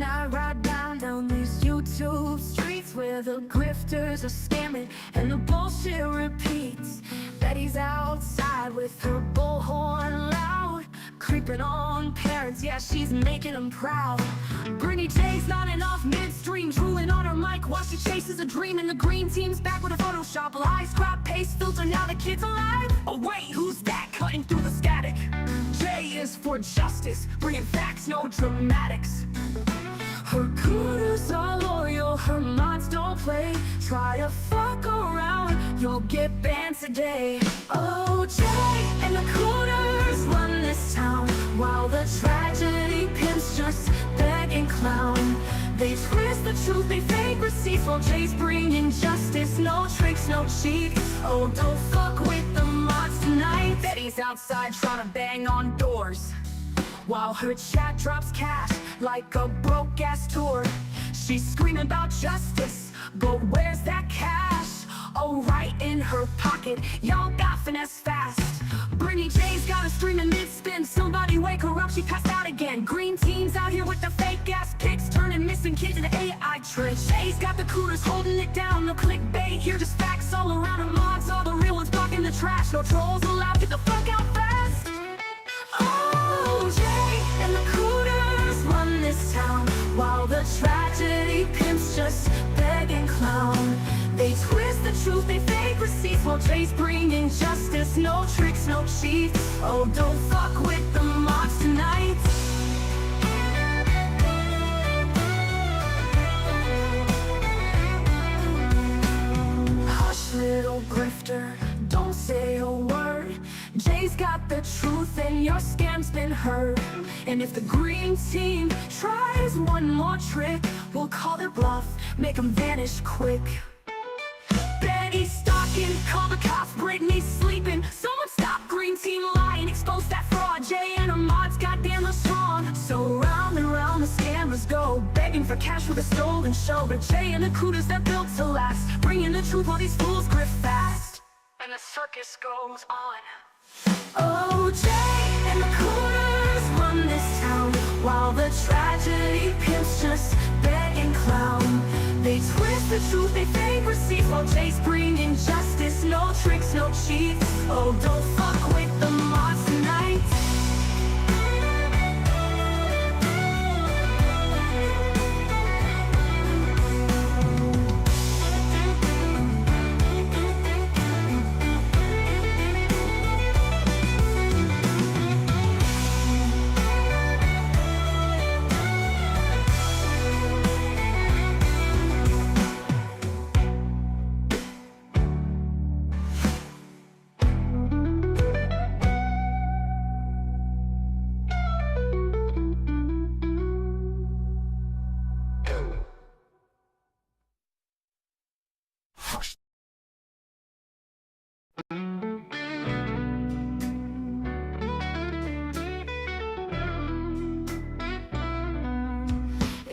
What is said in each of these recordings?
night ride down these YouTube streets where the grifters are scamming and the bullshit repeats. Betty's outside with her bullhorn loud, creeping on parents, yeah, she's making them proud. Brittney J's nodding off midstream, drooling on her mic while she chases a dream. And the green team's back with a Photoshop lie, scrap paste filter, now the kid's alive. Oh wait, who's that cutting through the static? J is for justice, bringing facts, no dramatics. Her cooters are loyal, her mods don't play. Try to fuck around, you'll get banned today. Oh, Jay and the cooters run this town, while the tragedy pimps just beg and clown. They twist the truth, they fake receipts, while Jay's bringing justice. No tricks, no cheats. Oh, don't fuck with the mods tonight. Betty's outside trying to bang on doors, while her chat drops cash like a broke-ass tour. She's screaming about justice, but where's that cash? Oh, right in her pocket, y'all got finesse fast. Brittney J's got a streaming mid-spin, somebody wake her up, she passed out again. Green team's out here with the fake-ass pics, turning missing kids into AI tricks. Jay's got the cooters holding it down, no clickbait here, just facts all around her mods. All the real ones blocking the trash, no trolls allowed, get the fuck out fast. Oh, Jay and the cooters run this town, while the tragedy pimps just beg and clown. They twist the truth, they fake receipts, while Jay's bringing justice. No tricks, no cheats. Oh, don't fuck with the mods tonight. Hush, little grifter, don't say a word. Jay's got the truth and your scam's been heard. And if the green team tries one more trick, we'll call their bluff, make them vanish quick. Betty's stalking, call the cops, Brittney's sleeping. Someone stop green team lying, expose that fraud. Jay and her mods, goddamn, they're strong. So round and round the scammers go, begging for cash with a stolen show. But Jay and the cooters, they're built to last, bringing the truth while these fools grift fast. And the circus goes on. Oh, Jay and the cooters run this town, while the tragedy pimps just beg and clown. They twist the truth, they fake receipts, while Jay's bringing justice. No tricks, no cheats. Oh, don't fuck with the mods tonight.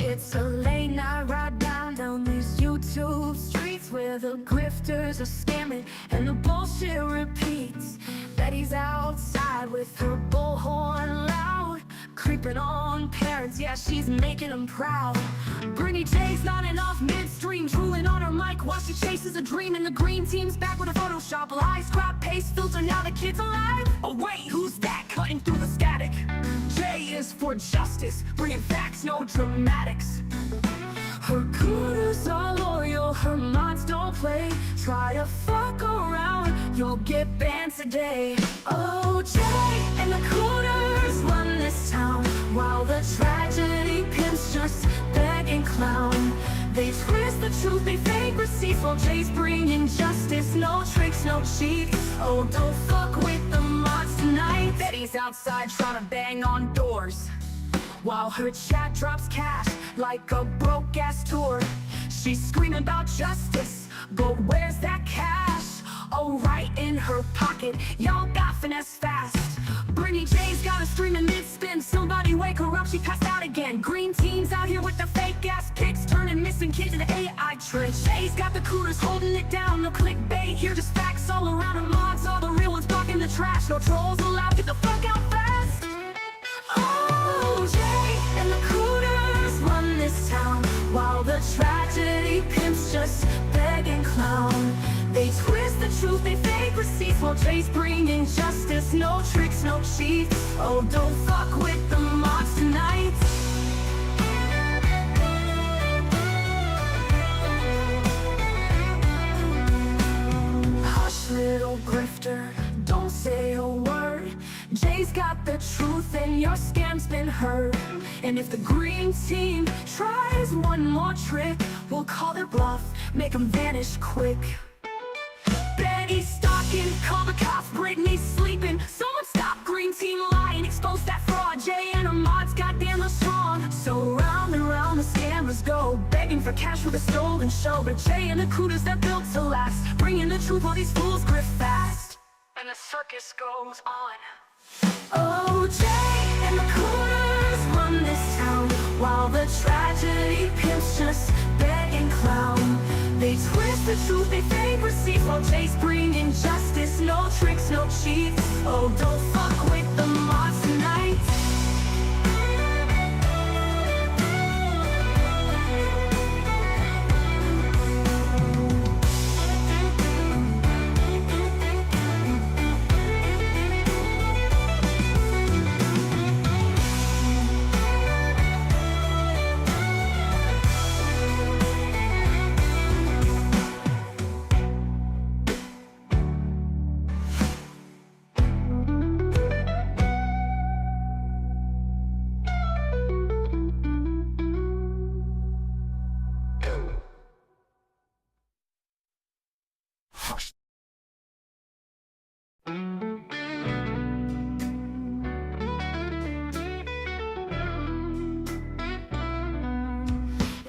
It's a late night ride down these YouTube streets where the grifters are scamming and the bullshit repeats. Betty's outside with her bullhorn loud, creeping on parents, yeah, she's making them proud. Brittney J's nodding off midstream, drooling on her mic while she chases a dream. And the green team's back with a Photoshop lie, scrap paste filter, now the kid's alive. Oh wait, who's that cutting through the static? J is for justice, bringing facts, no dramatics. Her cooters are loyal, her mods don't play. Try to fuck around, you'll get banned today. Oh, Jay and the cooters run this town, while the tragedy pimps just beg and clown. They twist the truth, they fake receipts, while Jay's bringing justice. No tricks, no cheats. Oh, don't fuck with the mods tonight. Betty's outside trying to bang on doors, while her chat drops cash like a broke-ass tour. She's screaming about justice, but where's that cash? Oh, right in her pocket, y'all got finesse fast. Brittney J's got a streaming mid-spin, somebody wake her up, she passed out again. Green team's out here with the fake-ass pics, turning missing kids into AI tricks. Jay's got the cooters holding it down, no clickbait here, just facts all around her mods. All the real ones blocking the trash, no trolls allowed, get the fuck out fast. Oh, Jay and the cooters run this the tragedy pimps just beg and clown. They twist the truth, they fake receipts, while Jay's bringing justice. No tricks, no cheats. Oh, don't fuck with the mods tonight. Hush, little grifter, don't say a word. Jay's got the truth and your scam's been heard. And if the green team tries one more trick, we'll call their bluff, make them vanish quick. Betty's stalking, call the cops, Brittney's sleeping. Someone stop green team lying, expose that fraud. Jay and her mods goddamn are strong. So round and round the scammers go, begging for cash with a stolen show. But Jay and the cooters, they're built to last, bringing the truth while these fools grip fast. And the circus goes on. Oh, Jay and the cooters run this town, while the tragedy pimps just beg and clown. They twist the truth, they fake receipts, while Jay's bringing justice. No tricks, no cheats. Oh, don't fuck with the mods tonight.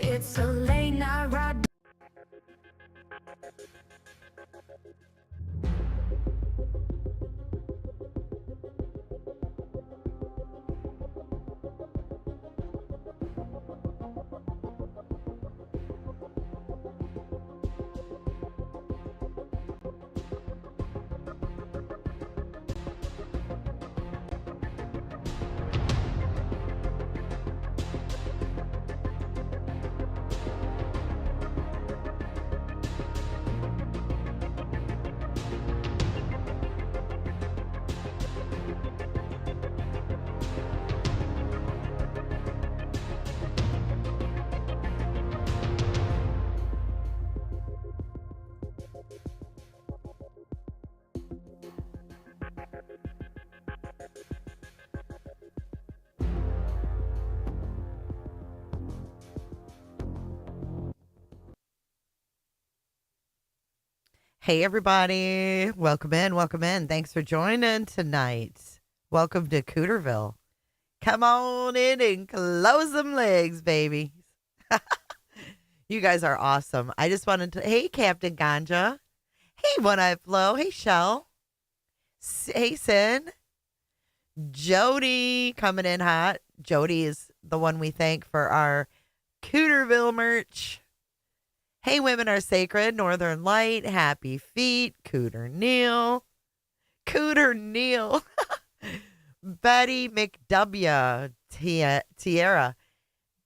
It's a late night ride. Hey, everybody. Welcome in. Welcome in. Thanks for joining tonight. Welcome to Cooterville. Come on in and close them legs, baby. You guys are awesome. I just wanted to, hey, Captain Ganja. Hey, One Eye Flo. Hey, Shell. Hey, Sin. Jody coming in hot. Jody is the one we thank for our Cooterville merch. Hey, Women Are Sacred, Northern Light, Happy Feet, Cooter Neil, Betty McW, Tierra,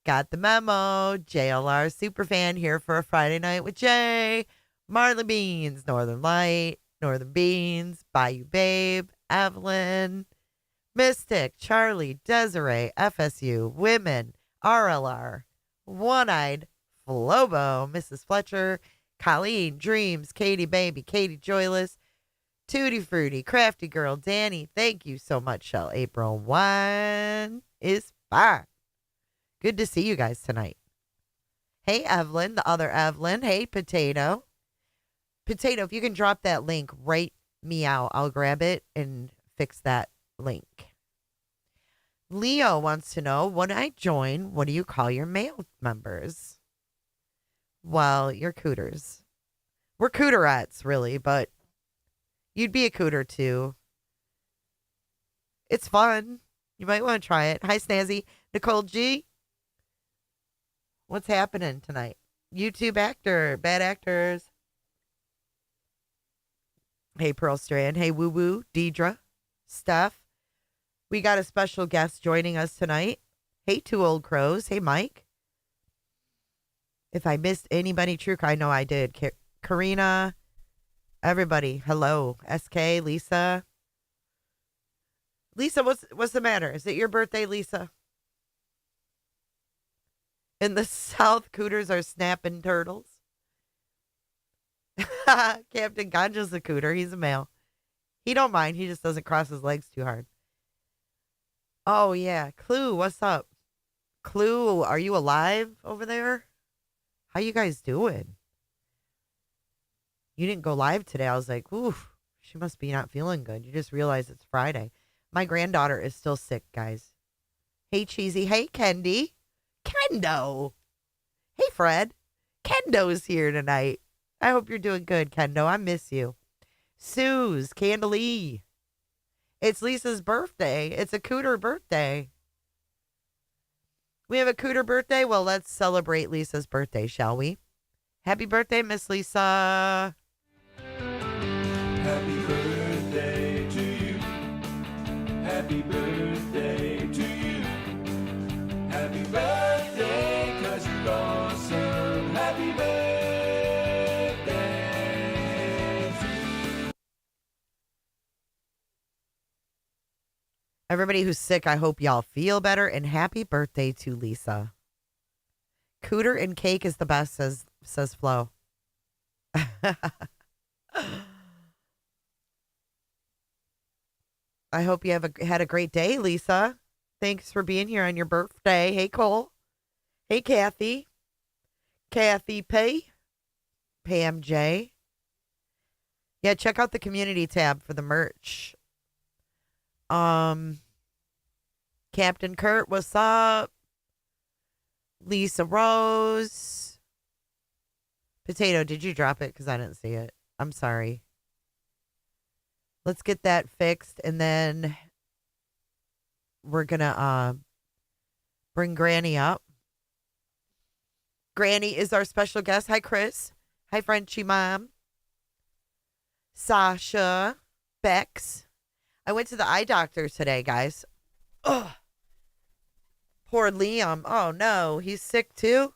got the memo, JLR Superfan here for a Friday night with Jay, Marley Beans, Northern Light, Northern Beans, Bayou Babe, Evelyn, Mystic, Charlie, Desiree, FSU, Women, RLR, One-Eyed, Flobo, Mrs. Fletcher, Colleen, Dreams, Katie Baby, Katie Joyless, Tutti Fruity, Crafty Girl, Danny. Thank you so much, Shell. April 1 is fine. Good to see you guys tonight. Hey, Evelyn, the other Evelyn. Hey, Potato. Potato, if you can drop that link, write me out. I'll grab it and fix that link. Leo wants to know, when I join, what do you call your male members? Well, you're cooters. We're cooterettes, really, but you'd be a cooter, too. It's fun. You might want to try it. Hi, Snazzy. Nicole G. What's happening tonight? YouTube actor. Bad actors. Hey, Pearl Strand. Hey, Woo Woo. Deidre. Steph. We got a special guest joining us tonight. Hey, Two Old Crows. Hey, Mike. If I missed anybody, true, I know I did. Karina, everybody, hello. SK, Lisa. Lisa, what's the matter? Is it your birthday, Lisa? In the South, cooters are snapping turtles. Captain Ganja's a cooter. He's a male. He don't mind. He just doesn't cross his legs too hard. Oh, yeah. Clue, what's up? Clue, are you alive over there? How you guys doing? You didn't go live today. I was like, oof, she must be not feeling good. You just realize it's Friday. My granddaughter is still sick, guys. Hey, Cheesy. Hey, Kendi. Kendo. Hey, Fred. Kendo's here tonight. I hope you're doing good, Kendo. I miss you. Suze, Candalee. It's Lisa's birthday. It's a cooter birthday. We have a cooter birthday? Well, let's celebrate Lisa's birthday, shall we? Happy birthday, Miss Lisa. Happy birthday to you. Happy birthday to you. Happy birthday, 'cause you're awesome. Happy birthday to you. Everybody who's sick, I hope y'all feel better. And happy birthday to Lisa. Cooter and cake is the best, says Flo. I hope you had a great day, Lisa. Thanks for being here on your birthday. Hey, Cole. Hey, Kathy. Kathy P. Pam J. Yeah, check out the community tab for the merch. Captain Kurt, what's up? Lisa Rose. Potato, did you drop it? Because I didn't see it. I'm sorry. Let's get that fixed, and then we're going to bring Granny up. Granny is our special guest. Hi, Chris. Hi, Frenchie Mom. Sasha. Bex. I went to the eye doctor today, guys. Ugh. Poor Liam. Oh, no. He's sick, too?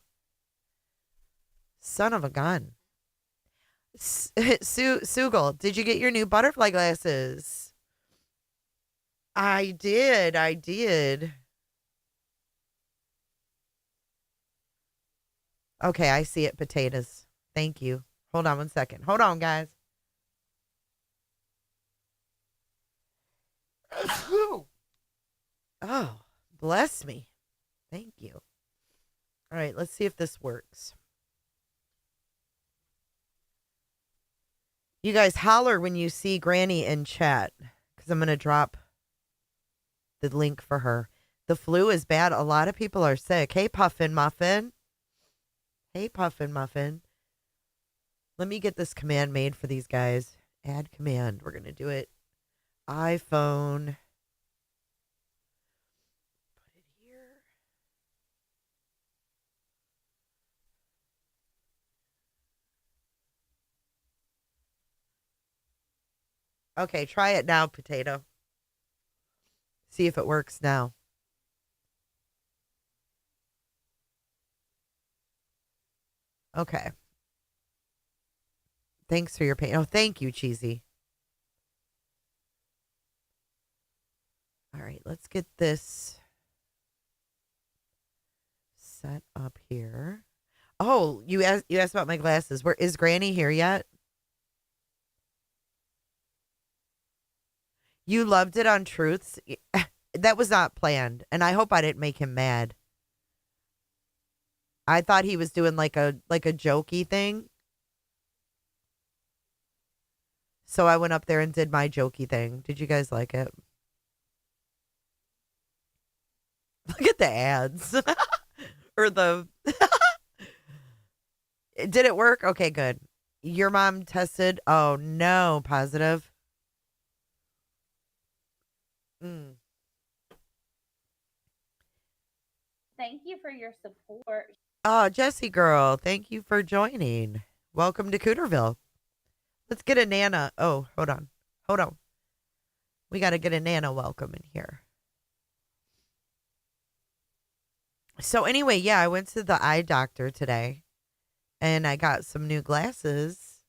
Son of a gun. Sugal, did you get your new butterfly glasses? I did. Okay, I see it. Potatoes. Thank you. Hold on one second. Hold on, guys. Oh, bless me. Thank you. All right, let's see if this works. You guys holler when you see Granny in chat, because I'm going to drop the link for her. The flu is bad. A lot of people are sick. Hey, Puffin Muffin. Hey, Puffin Muffin. Let me get this command made for these guys. Add command. We're going to do it. iPhone. Put it here. Okay, try it now, Potato. See if it works now. Okay. Thanks for your pain. Oh, thank you, Cheesy. All right, let's get this set up here. Oh, you asked about my glasses. Where is Granny here yet? You loved it on Truths? That was not planned, and I hope I didn't make him mad. I thought he was doing like a jokey thing. So I went up there and did my jokey thing. Did you guys like it? Look at the ads. Or the Did it work? Okay, good. Your mom tested? Oh no, positive. Thank you for your support. Oh, Jessie girl, thank you for joining. Welcome to Cooterville. Let's get a Nana. Oh, hold on. We got to get a Nana welcome in here. So anyway, yeah, I went to the eye doctor today. and I got some new glasses,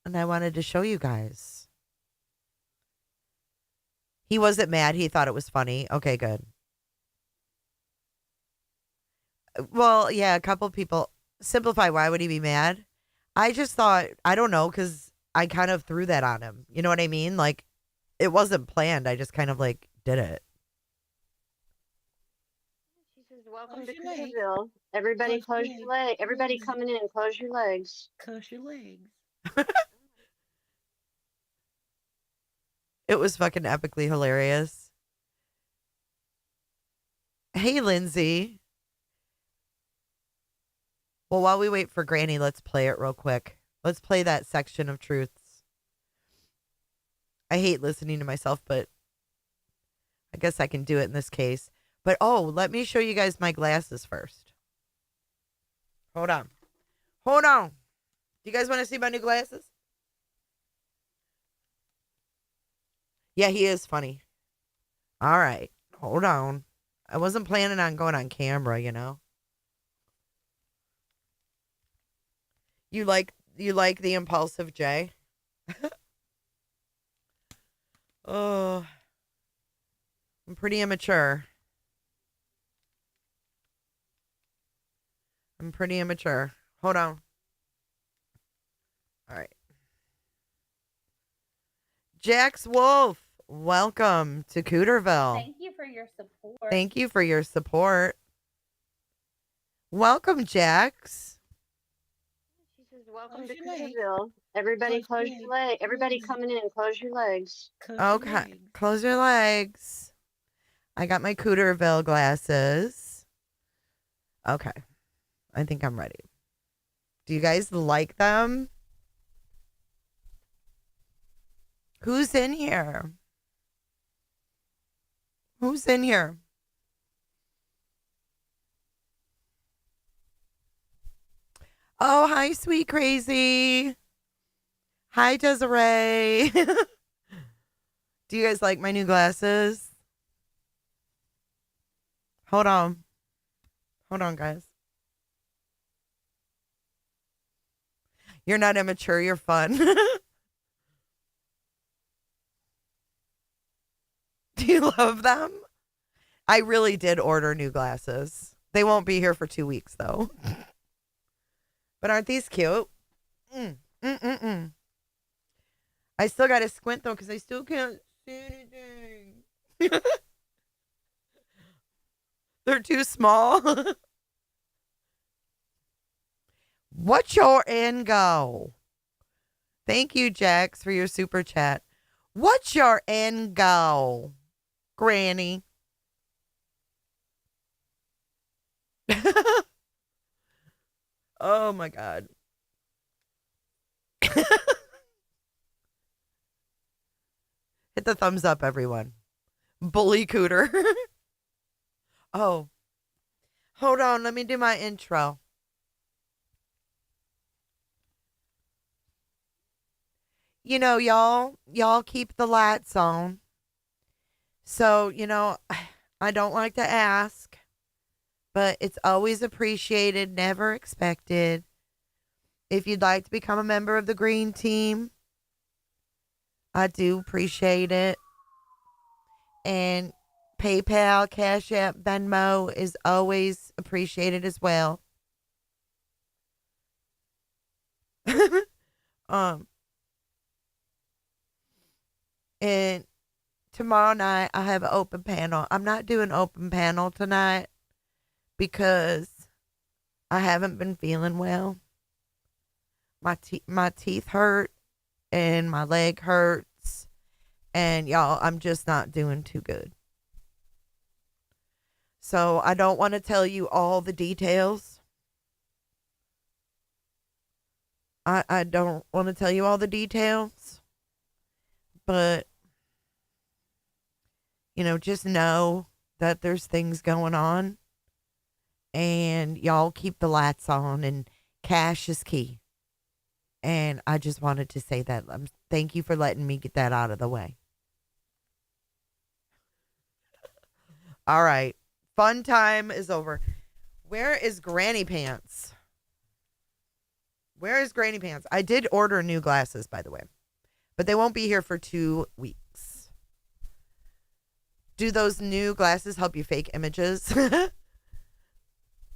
and I wanted to show you guys. He wasn't mad. He thought it was funny. Okay, good. Well, yeah, a couple people. Simplify, why would he be mad? I just thought, I don't know, because I kind of threw that on him. You know what I mean? Like, it wasn't planned. I just kind of like did it. She says, "Welcome to Cooterville. Everybody close your leg. Everybody coming in, close your legs." Close your legs. It was fucking epically hilarious. Hey, Lindsay. Well, while we wait for Granny, let's play it real quick. Let's play that section of truths. I hate listening to myself, but I guess I can do it in this case. But let me show you guys my glasses first. Hold on. Hold on. Do you guys want to see my new glasses? Yeah, he is funny. All right. Hold on. I wasn't planning on going on camera, you know. You like the impulsive Jay? Oh. I'm pretty immature. Hold on. All right. Jax Wolf, welcome to Cooterville. Thank you for your support. Thank you for your support. Welcome, Jax. She says, "Welcome Close to your legs. Cooterville. Everybody Close close your your legs. leg. Everybody coming in, close your legs." Close your Okay, legs. close your legs. I got my Cooterville glasses. Okay, I think I'm ready. Do you guys like them? Who's in here? Who's in here? Oh, hi, sweet crazy. Hi, Desiree. Do you guys like my new glasses? Hold on. Hold on, guys. You're not immature, you're fun. Do you love them? I really did order new glasses. They won't be here for 2 weeks, though. But aren't these cute? I still got to squint, though, because I still can't see anything. They're too small. What's your end goal? Thank you, Jax, for your super chat. What's your end goal, Granny? Oh, my God. Hit the thumbs up, everyone. Bully Cooter. Oh, hold on. Let me do my intro. You know, y'all keep the lights on. So, I don't like to ask, but it's always appreciated, never expected. If you'd like to become a member of the green team, I do appreciate it. And PayPal, Cash App, Venmo is always appreciated as well. And tomorrow night I have an open panel. I'm not doing open panel tonight because I haven't been feeling well. My teeth hurt and my leg hurts, and y'all, I'm just not doing too good. So I don't want to tell you all the details. I don't want to tell you all the details, but just know that there's things going on, and y'all keep the lights on, and cash is key. And I just wanted to say that. Thank you for letting me get that out of the way. All right. Fun time is over. Where is Granny Pants? Where is Granny Pants? I did order new glasses, by the way, but they won't be here for 2 weeks. Do those new glasses help you fake images?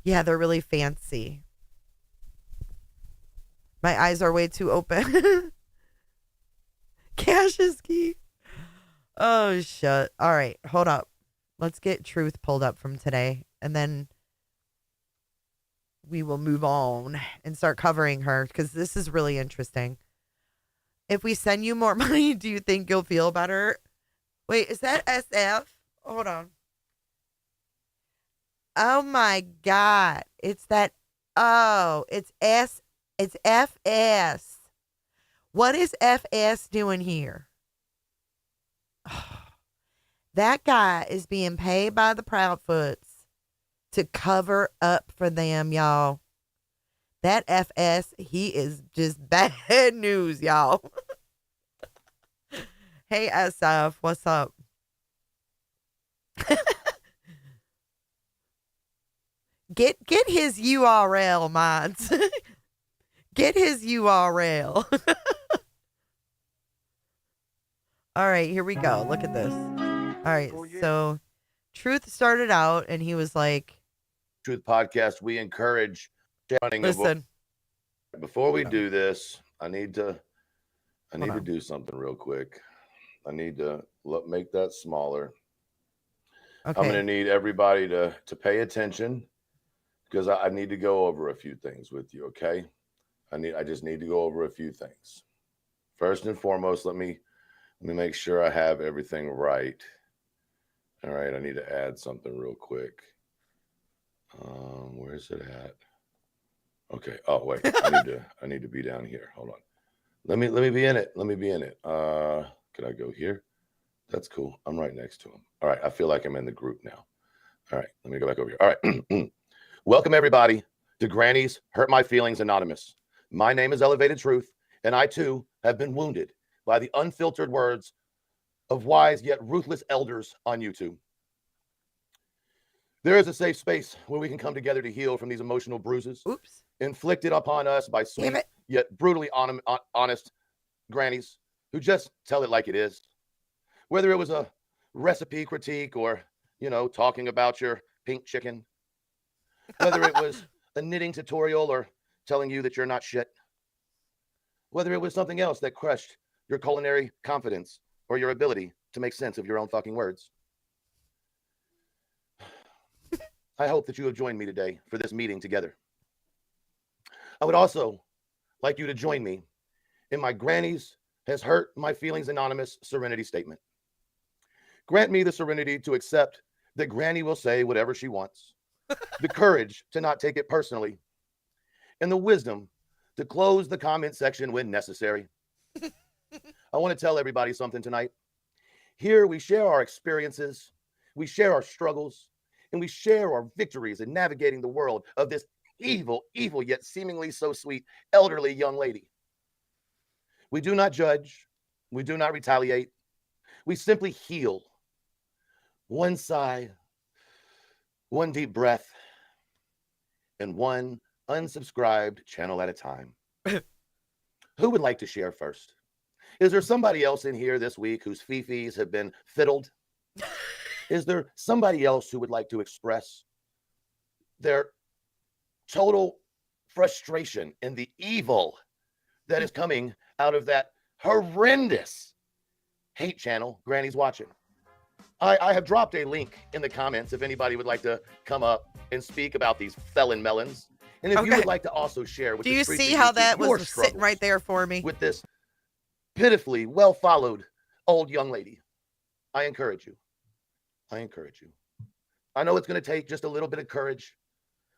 Yeah, they're really fancy. My eyes are way too open. Cash is key. Oh, shit. All right, hold up. Let's get Truth pulled up from today, and then we will move on and start covering her, because this is really interesting. If we send you more money, do you think you'll feel better? Wait, is that SF? Hold on. Oh my God. It's that. Oh, it's S. It's FS. What is FS doing here? That guy is being paid by the Proudfoots to cover up for them, y'all. That FS, he is just bad news, y'all. Hey, SF, what's up? Get his URL, mods. Get his URL. All right, here we go. Look at this. All right, so Truth started out, and he was like, Truth Podcast, we encourage sharing. Listen. Before we do this, I need to do something real quick. I need to make that smaller. Okay. I'm going to need everybody to pay attention, because I need to go over a few things with you, okay? I just need to go over a few things. First and foremost, let me make sure I have everything right. All right, I need to add something real quick. Where's it at? Okay. Oh wait, I need to be down here. Hold on. Let me be in it. Let me be in it. Can I go here? That's cool. I'm right next to him. All right. I feel like I'm in the group now. All right. Let me go back over here. All right. Welcome everybody to Granny's Hurt My Feelings Anonymous. My name is Elevated Truth, and I too have been wounded by the unfiltered words of wise yet ruthless elders on YouTube. There is a safe space where we can come together to heal from these emotional bruises inflicted upon us by sweet yet brutally honest grannies who just tell it like it is. Whether it was a recipe critique or, talking about your pink chicken, whether it was a knitting tutorial or telling you that you're not shit, whether it was something else that crushed your culinary confidence or your ability to make sense of your own fucking words. I hope that you have joined me today for this meeting together. I would also like you to join me in my Granny's Has Hurt My Feelings Anonymous serenity statement. Grant me the serenity to accept that Granny will say whatever she wants, the courage to not take it personally, and the wisdom to close the comment section when necessary. I want to tell everybody something tonight. Here we share our experiences, we share our struggles, and we share our victories in navigating the world of this evil yet seemingly so sweet elderly young lady. We do not judge, we do not retaliate, we simply heal. One sigh, one deep breath, and one unsubscribed channel at a time. Who would like to share first? Is there somebody else in here this week whose fifis have been fiddled? Is there somebody else who would like to express their total frustration and the evil that is coming out of that horrendous hate channel Granny's watching? I have dropped a link in the comments if anybody would like to come up and speak about these felon melons. And if you would like to also share with Do you see how that was sitting right there for me? With this pitifully well-followed old young lady, I encourage you. I encourage you. I know it's going to take just a little bit of courage.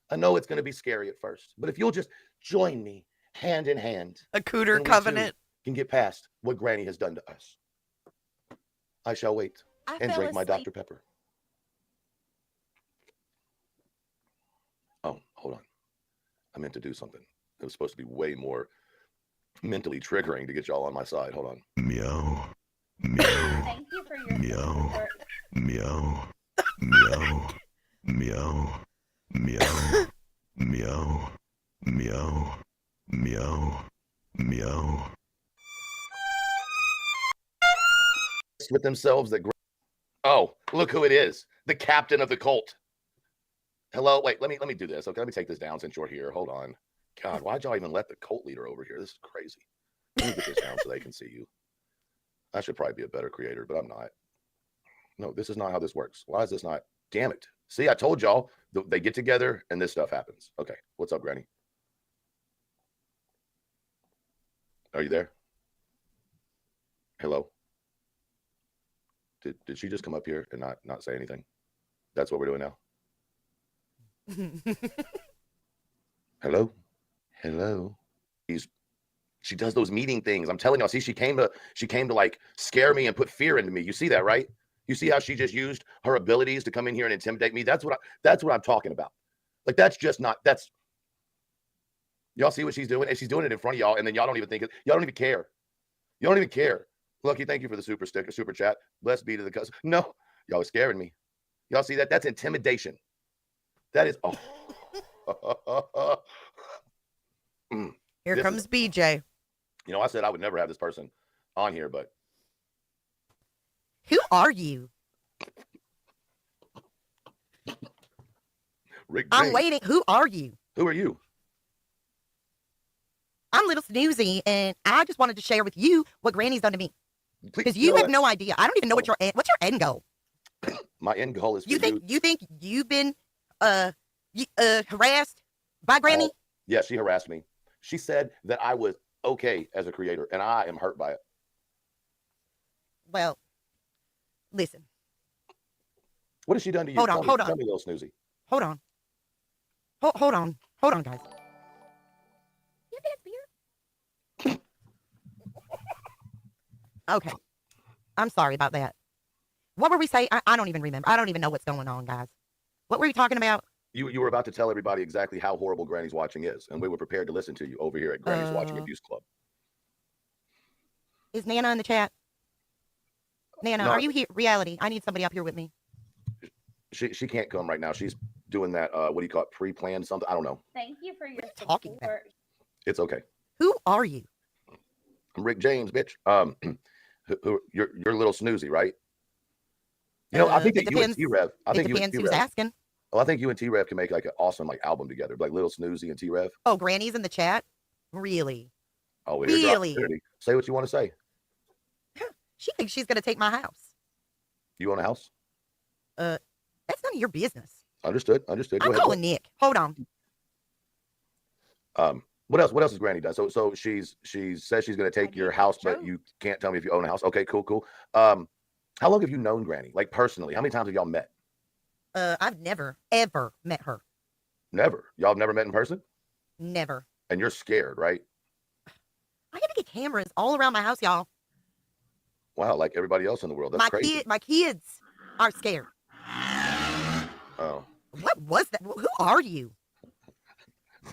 I know it's going to be scary at first, but if you'll just join me hand in hand, a cooter covenant, can get past what Granny has done to us. I shall wait and drink my Dr. Pepper. Oh, hold on. I meant to do something. It was supposed to be way more mentally triggering to get y'all on my side. Hold on. Meow. Meow. Thank you for your Meow. support. Meow. Meow. Meow. Meow. Meow. Meow. Meow. Meow. With themselves that. Oh, look who it is! The captain of the cult. Hello. Wait. Let me do this. Okay. Let me take this down since you're here. Hold on. God, why'd y'all even let the cult leader over here? This is crazy. Let me get this down so they can see you. I should probably be a better creator, but I'm not. No, this is not how this works. Why is this not? Damn it. See, I told y'all they get together and this stuff happens. Okay. What's up, Granny? Are you there? Hello? Did she just come up here and not say anything? That's what we're doing now. Hello? Hello? She does those meeting things. I'm telling y'all, see, she came to like scare me and put fear into me. You see that, right? You see how she just used her abilities to come in here and intimidate me? That's what I'm talking about. Like, that's just not, that's, y'all see what she's doing? And she's doing it in front of y'all, and then y'all don't even think it, y'all don't even care. You don't even care. Lucky, thank you for the super sticker, super chat. Blessed be to the cousin. No, y'all are scaring me. Y'all see that? That's intimidation. That is, Here comes BJ. You know, I said I would never have this person on here, but. Who are you? Rick I'm James. waiting. Who are you? Who are you? I'm Little Snoozy, and I just wanted to share with you what Granny's done to me. Because you have no idea. I don't even know what's your end goal. My end goal is for you think you've been harassed by Granny? Yeah, she harassed me. She said that I was okay as a creator, and I am hurt by it. Well, listen. What has she done to you? Hold on. Tell me, Little Snoozy. Hold on. Hold on, guys. You did beer? Okay. I'm sorry about that. What were we saying? I don't even remember. I don't even know what's going on, guys. What were we talking about? You were about to tell everybody exactly how horrible Granny's Watching is, and we were prepared to listen to you over here at Granny's Watching Abuse Club. Is Nana in the chat? Nana, No. are you here? Reality. I need somebody up here with me. She can't come right now. She's doing that, what do you call it, pre-planned something? I don't know. Thank you for your talking about? support. It's okay. Who are you? I'm Rick James, bitch. You're Little Snoozy, right? You know, I think that you and T-Rev. It depends who's asking. Well, I think you and T-Rev can make like an awesome like album together, like Little Snoozy and T-Rev. Oh, Granny's in the chat? Really? Oh, well, really? Say what you want to say. She thinks she's going to take my house. You own a house? That's none of your business. Understood. Go I'm ahead. calling Nick. Hold on. What else has Granny done? So she says she's going to take your house, but you can't tell me if you own a house. Okay, cool. How long have you known Granny? Like personally, how many times have y'all met? I've never, ever met her. Never. Y'all have never met in person? Never. And you're scared, right? I had to get cameras all around my house, y'all. Wow, like everybody else in the world. That's crazy. My kids are scared. Oh. What was that? Who are you?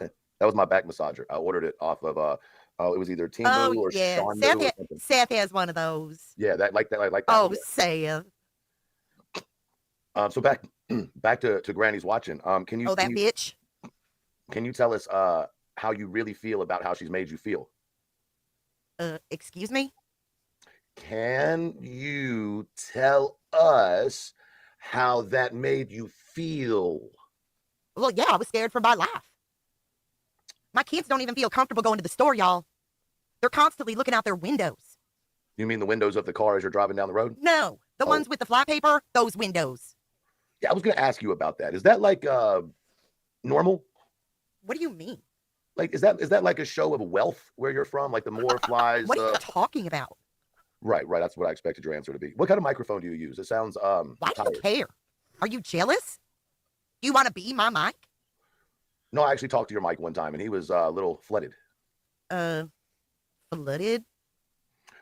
That was my back massager. I ordered it off of it was either Timu or Sean. Seth has one of those. Yeah, like that. Oh, yeah. Seth. So back to Granny's Watching. Bitch. Can you tell us how you really feel about how she's made you feel? Excuse me? Can you tell us how that made you feel? Well, yeah, I was scared for my life. My kids don't even feel comfortable going to the store, y'all. They're constantly looking out their windows. You mean the windows of the car as you're driving down the road? No, the ones with the flypaper, those windows. Yeah, I was going to ask you about that. Is that like normal? What do you mean? Like, is that like a show of wealth where you're from? Like the more flies. What are you talking about? Right. That's what I expected your answer to be. What kind of microphone do you use? It sounds Why do you care? Are you jealous? You want to be my mic? No, I actually talked to your mic one time and he was a little flooded. Flooded?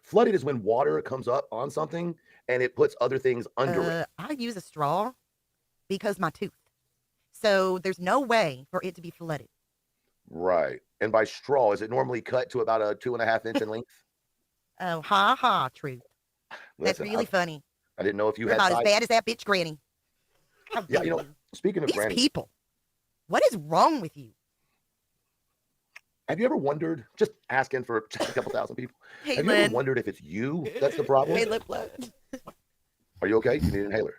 Flooded is when water comes up on something and it puts other things under it. I use a straw because my tooth. So there's no way for it to be flooded. Right. And by straw, is it normally cut to about a 2.5 inch in length? Oh, ha, truth. That's Listen, really funny. I didn't know if you You're had about as bad as that bitch Granny. Yeah, speaking of These Granny. people. What is wrong with you? Have you ever wondered, just asking for just a couple thousand people, Hey, have you ever Lynn. wondered if it's you that's the problem? Hey, lip blood. Are you okay? You need an inhaler.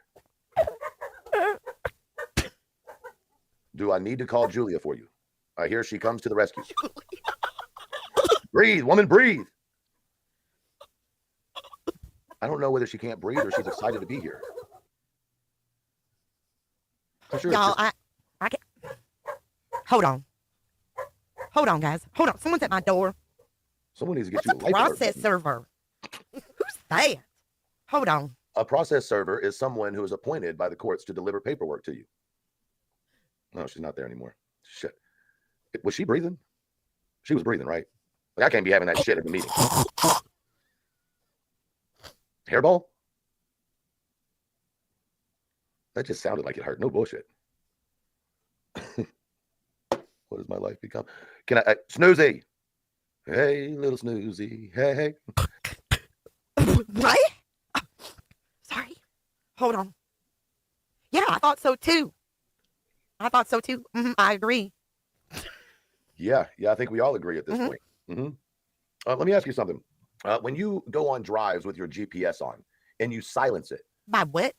Do I need to call Julia for you? I hear she comes to the rescue. Breathe, woman, breathe. I don't know whether she can't breathe or she's excited to be here. I'm sure it's Y'all, just- I can't. Hold on. Hold on, guys. Hold on. Someone's at my door. someone needs to get What's you a a life alert process button. server? Who's that? Hold on. A process server is someone who is appointed by the courts to deliver paperwork to you. No, she's not there anymore. Shit. Was she breathing? She was breathing, right? Like, I can't be having that shit at the meeting. Hairball? That just sounded like it hurt. No bullshit. What has my life become? Can I Snoozy? Hey, little Snoozy. Hey. What? Sorry. Hold on. Yeah, I thought so too. I agree. Yeah, I think we all agree at this point. Let me ask you something. When you go on drives with your GPS on and you silence it, By what?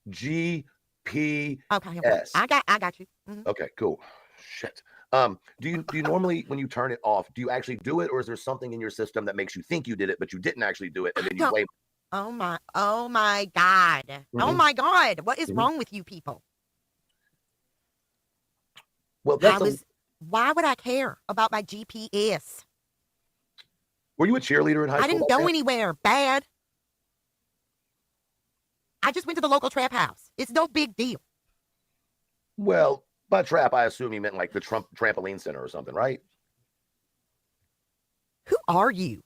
GPS. Okay. Yes. I got you. Okay, cool. Shit. Do you normally, when you turn it off, do you actually do it, or is there something in your system that makes you think you did it, but you didn't actually do it, and then you don't- blame? Oh my God. Oh my God. What is wrong with you people? Well, that's Why would I care about my GPS? Were you a cheerleader in high school? I didn't go anywhere bad. I just went to the local trap house. It's no big deal. Well, by trap, I assume you meant like the Trump trampoline center or something, right? Who are you?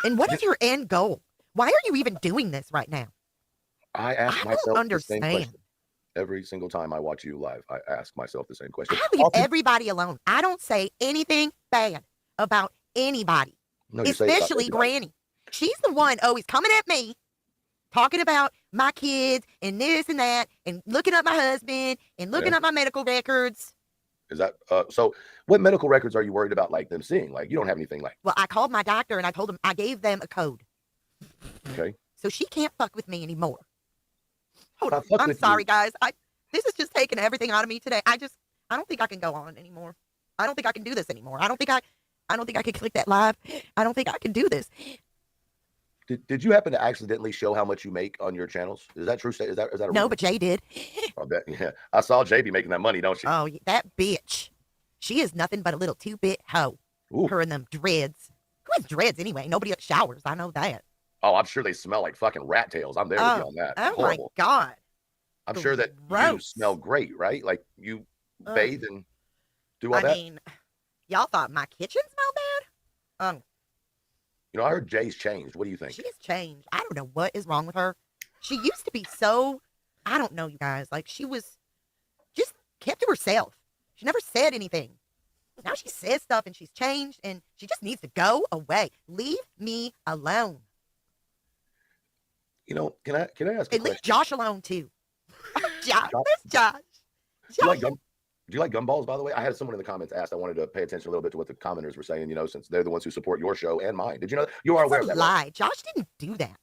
And what is your end goal? Why are you even doing this right now? I ask I don't myself the same understand. question. Every single time I watch you live, I ask myself the same question. I leave everybody alone. I don't say anything bad about anybody, No, you say it about especially everybody. Granny. She's the one always coming at me, talking about my kids and this and that, and looking up my husband and looking Yeah. up my medical records. Is that so? What medical records are you worried about, like them seeing? Like, you don't have anything, like, Well, I called my doctor and I told him I gave them a code. okay? So she can't fuck with me anymore. Hold I on. fuck I'm with sorry, you. guys. This is just taking everything out of me today. I don't think I can go on anymore. I don't think I can do this anymore. I don't think I can click that live. I don't think I can do this. Did you happen to accidentally show how much you make on your channels? Is that true? Is that a No, rumor? but Jay did. I bet. Yeah, I saw JB making that money, don't she? Oh, that bitch. She is nothing but a little 2-bit hoe. Ooh. Her and them dreads. Who has dreads anyway? Nobody showers. I know that. Oh, I'm sure they smell like fucking rat tails. I'm there with you on that. Oh Horrible. my God. I'm sure that you Gross. smell great, right? Like, you Ugh. bathe and do all I that. mean, y'all thought my kitchen smelled bad? You know, I heard Jay's changed. What do you think? She has changed. I don't know what is wrong with her. She used to be so, I don't know, you guys. Like, she was just kept to herself. She never said anything. Now she says stuff and she's changed and she just needs to go away. Leave me alone. You know, can I ask a And leave question? Josh alone too. Josh, Josh- that's Josh. Do you like gumballs, by the way? I had someone in the comments asked. I wanted to pay attention a little bit to what the commenters were saying, you know, since they're the ones who support your show and mine. Did you know that? You are aware of That's that, a right? lie. Josh didn't do that.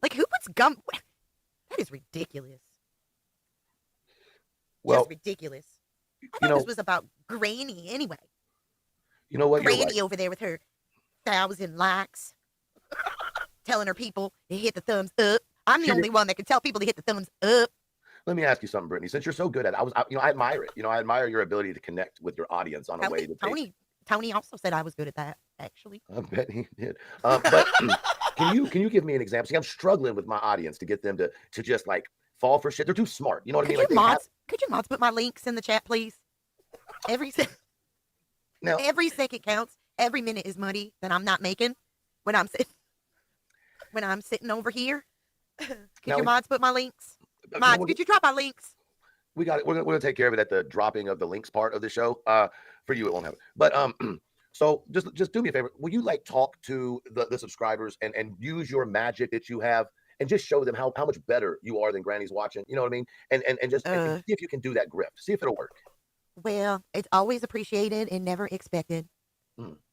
Like, who puts gum? That is ridiculous. Well, Just ridiculous. I you thought know, this was about Granny anyway. you know what? You're Granny right. over there with her 1,000 likes, telling her people to hit the thumbs up. I'm the She only one that can tell people to hit the thumbs up. Let me ask you something, Brittany. Since you're so good at it, I admire it. You know, I admire your ability to connect with your audience on a way that they. Tony also said I was good at that, actually. I bet he did. But can you give me an example? See, I'm struggling with my audience to get them to just like fall for shit. They're too smart. You know what I mean? Like, Could you mods put my links in the chat, please? Now, Every second counts. Every minute is money that I'm not making when I'm sitting over here. Could Now, your mods put my links? you know, Mods, could you drop my links? we got it. We're gonna take care of it at the dropping of the links part of the show. For you, it won't happen. But so just do me a favor. Will you like talk to the subscribers and use your magic that you have and just show them how much better you are than Granny's watching. You know what I mean? And just and see if you can do that grift. See if it'll work. Well, it's always appreciated and never expected.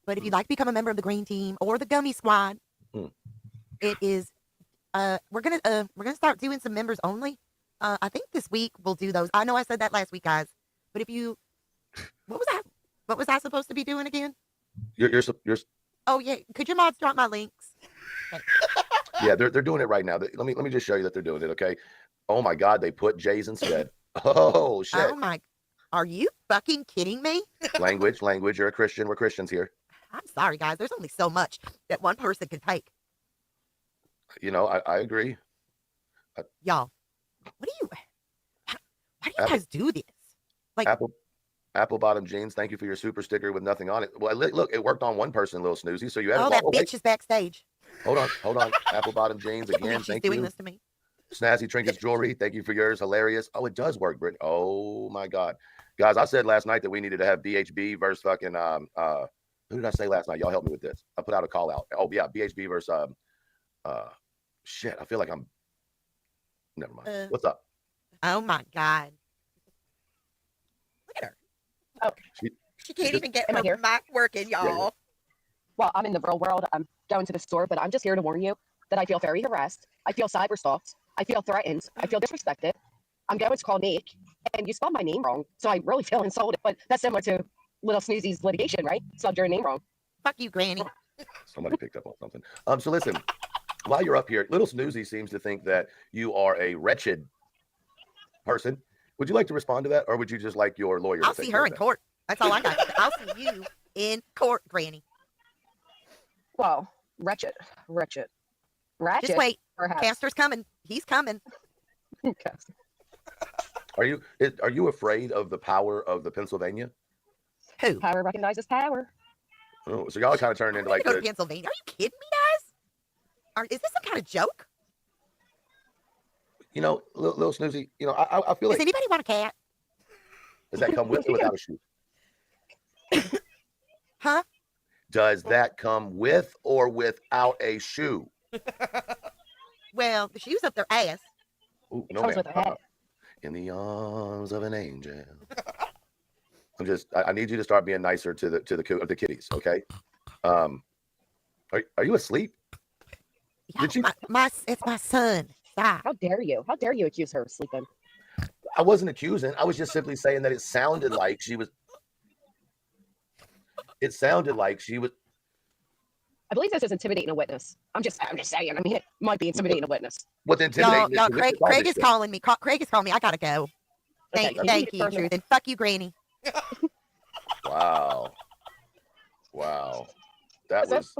But if you'd like to become a member of the Green Team or the Gummy Squad, it is. We're gonna start doing some members only. I think this week we'll do those. I know I said that last week, guys. But if you, what was that? What was I supposed to be doing again? You're Oh yeah, could your mods drop my links? Okay. Yeah, they're doing it right now. Let me just show you that they're doing it. Okay. Oh my God, they put J's instead. Oh shit. Oh my, are you fucking kidding me? Language. You're a Christian. We're Christians here. I'm sorry, guys. There's only so much that one person can take. You know, I agree. Y'all, why do you guys do this? Like Apple bottom jeans. Thank you for your super sticker with nothing on it. Well, look, it worked on one person, little snoozy. So you had that bitch is backstage. Hold on. Apple bottom jeans again. She's doing this to me. Snazzy trinkets jewelry. Thank you for yours. Hilarious. Oh, it does work, Britt. Oh my God, guys! I said last night that we needed to have BHB versus fucking who did I say last night? Y'all help me with this. I put out a call out. Oh yeah, BHB versus shit. I feel like I'm. Never mind. What's up? Oh my God. Look at her. Oh, she can't even get her mic working, y'all. Yeah. Well, I'm in the real world. I'm going to the store, but I'm just here to warn you that I feel very harassed. I feel cyber stalked. I feel threatened. I feel disrespected. I'm going to call Nick, and you spelled my name wrong, so I really feel insulted. But that's similar to Little Snoozy's litigation, right? Spelled your name wrong. Fuck you, Granny. Somebody picked up on something. So listen, while you're up here, Little Snoozy seems to think that you are a wretched person. Would you like to respond to that, or would you just like your lawyer? I'll see her in court. That's all I got. I'll see you in court, Granny. Well, wretched. Just wait. Perhaps. Castor's coming. He's coming. Are you afraid of the power of the Pennsylvania? Who? Power recognizes power. Oh, so y'all kind of turned into like go to Pennsylvania. Are you kidding me, guys? Is this some kind of joke? You know, little Snoozy. You know, I feel like. Does anybody want a cat? Does that come with or without a shoe? Huh? Does that come with or without a shoe? Well, the shoe's up their ass. Ooh, no, ma'am. In the arms of an angel. I need you to start being nicer to the kitties, okay? Are you asleep? Yeah, it's my son. Stop. How dare you? How dare you accuse her of sleeping? I wasn't accusing. I was just simply saying that it sounded like she was. I believe this is intimidating a witness. I'm just saying. I mean, it might be intimidating a witness. What's intimidating? Y'all, Craig is calling me. Craig is calling me. I gotta go. Thank you, Truth, and fuck you, Granny. Wow. That was.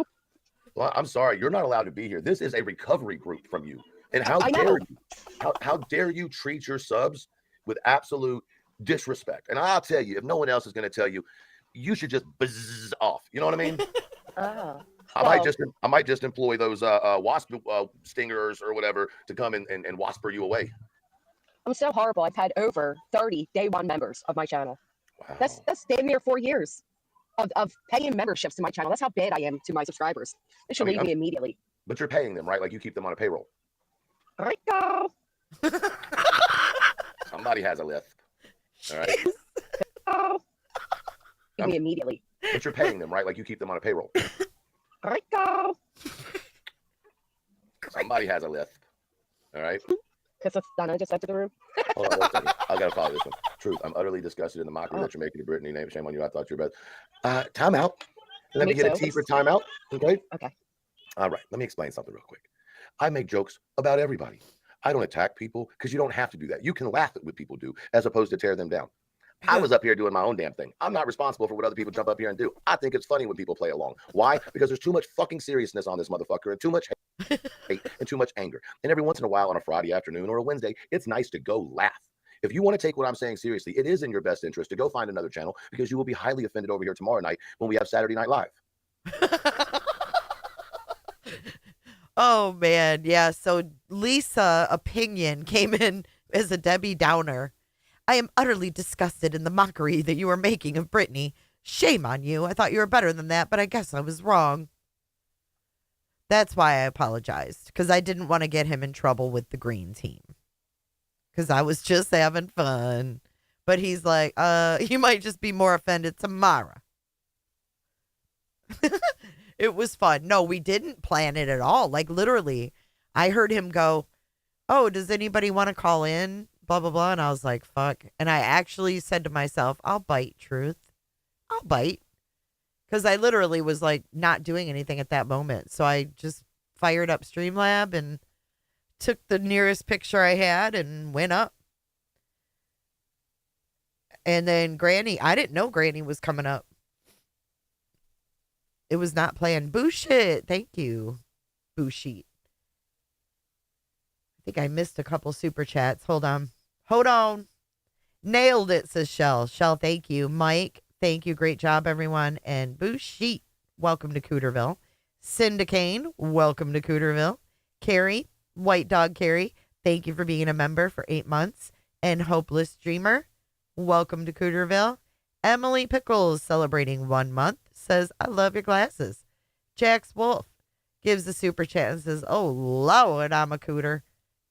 Well, I'm sorry. You're not allowed to be here. This is a recovery group from you. And how dare you treat your subs with absolute disrespect? And I'll tell you, if no one else is going to tell you, you should just buzz off. You know what I mean? I might just employ those wasp stingers or whatever to come and wasper you away. I'm so horrible. I've had over 30 day one members of my channel. Wow. That's damn near 4 years of paying memberships to my channel. That's how bad I am to my subscribers. They should leave me immediately. But you're paying them, right? Like you keep them on a payroll. RICO. Somebody has a lift. All right. Leave me immediately. But you're paying them, right? Like you keep them on a payroll. RICO. Somebody has a lift. All right. Because Donna just entered the room. Hold on 1 second. I gotta follow this one. Truth. I'm utterly disgusted in the mockery that you're making to Brittney. Name, shame on you. I thought you were better. Time out. Let me get a T for timeout. Okay. Okay. All right. Let me explain something real quick. I make jokes about everybody. I don't attack people because you don't have to do that. You can laugh at what people do as opposed to tear them down. I was up here doing my own damn thing. I'm not responsible for what other people jump up here and do. I think it's funny when people play along. Why? Because there's too much fucking seriousness on this motherfucker and too much hate and too much anger. And every once in a while on a Friday afternoon or a Wednesday, it's nice to go laugh. If you want to take what I'm saying seriously, it is in your best interest to go find another channel because you will be highly offended over here tomorrow night when we have Saturday Night Live. Oh, man. Yeah. So Lisa Opinion came in as a Debbie Downer. I am utterly disgusted in the mockery that you are making of Brittney. Shame on you. I thought you were better than that, but I guess I was wrong. That's why I apologized, because I didn't want to get him in trouble with the green team, because I was just having fun. But he's like, you might just be more offended tomorrow. It was fun. No, we didn't plan it at all. Like, literally, I heard him go, oh, does anybody want to call in? Blah, blah, blah. And I was like, fuck. And I actually said to myself, I'll bite, Truth. I'll bite. Because I literally was like not doing anything at that moment. So I just fired up Streamlab and took the nearest picture I had and went up. And then Granny, I didn't know Granny was coming up. It was not planned. Bullshit. Thank you. Bullshit. I think I missed a couple super chats. Hold on. Hold on. Nailed it, says Shell. Shell, thank you. Mike, thank you. Great job, everyone. And Bullshit, welcome to Cooterville. Syndicane, welcome to Cooterville. Carrie, White Dog Carrie, thank you for being a member for 8 months. And Hopeless Dreamer, welcome to Cooterville. Emily Pickles, celebrating 1 month, says, I love your glasses. Jax Wolf gives the super chat and says, oh, Lord, I'm a cooter.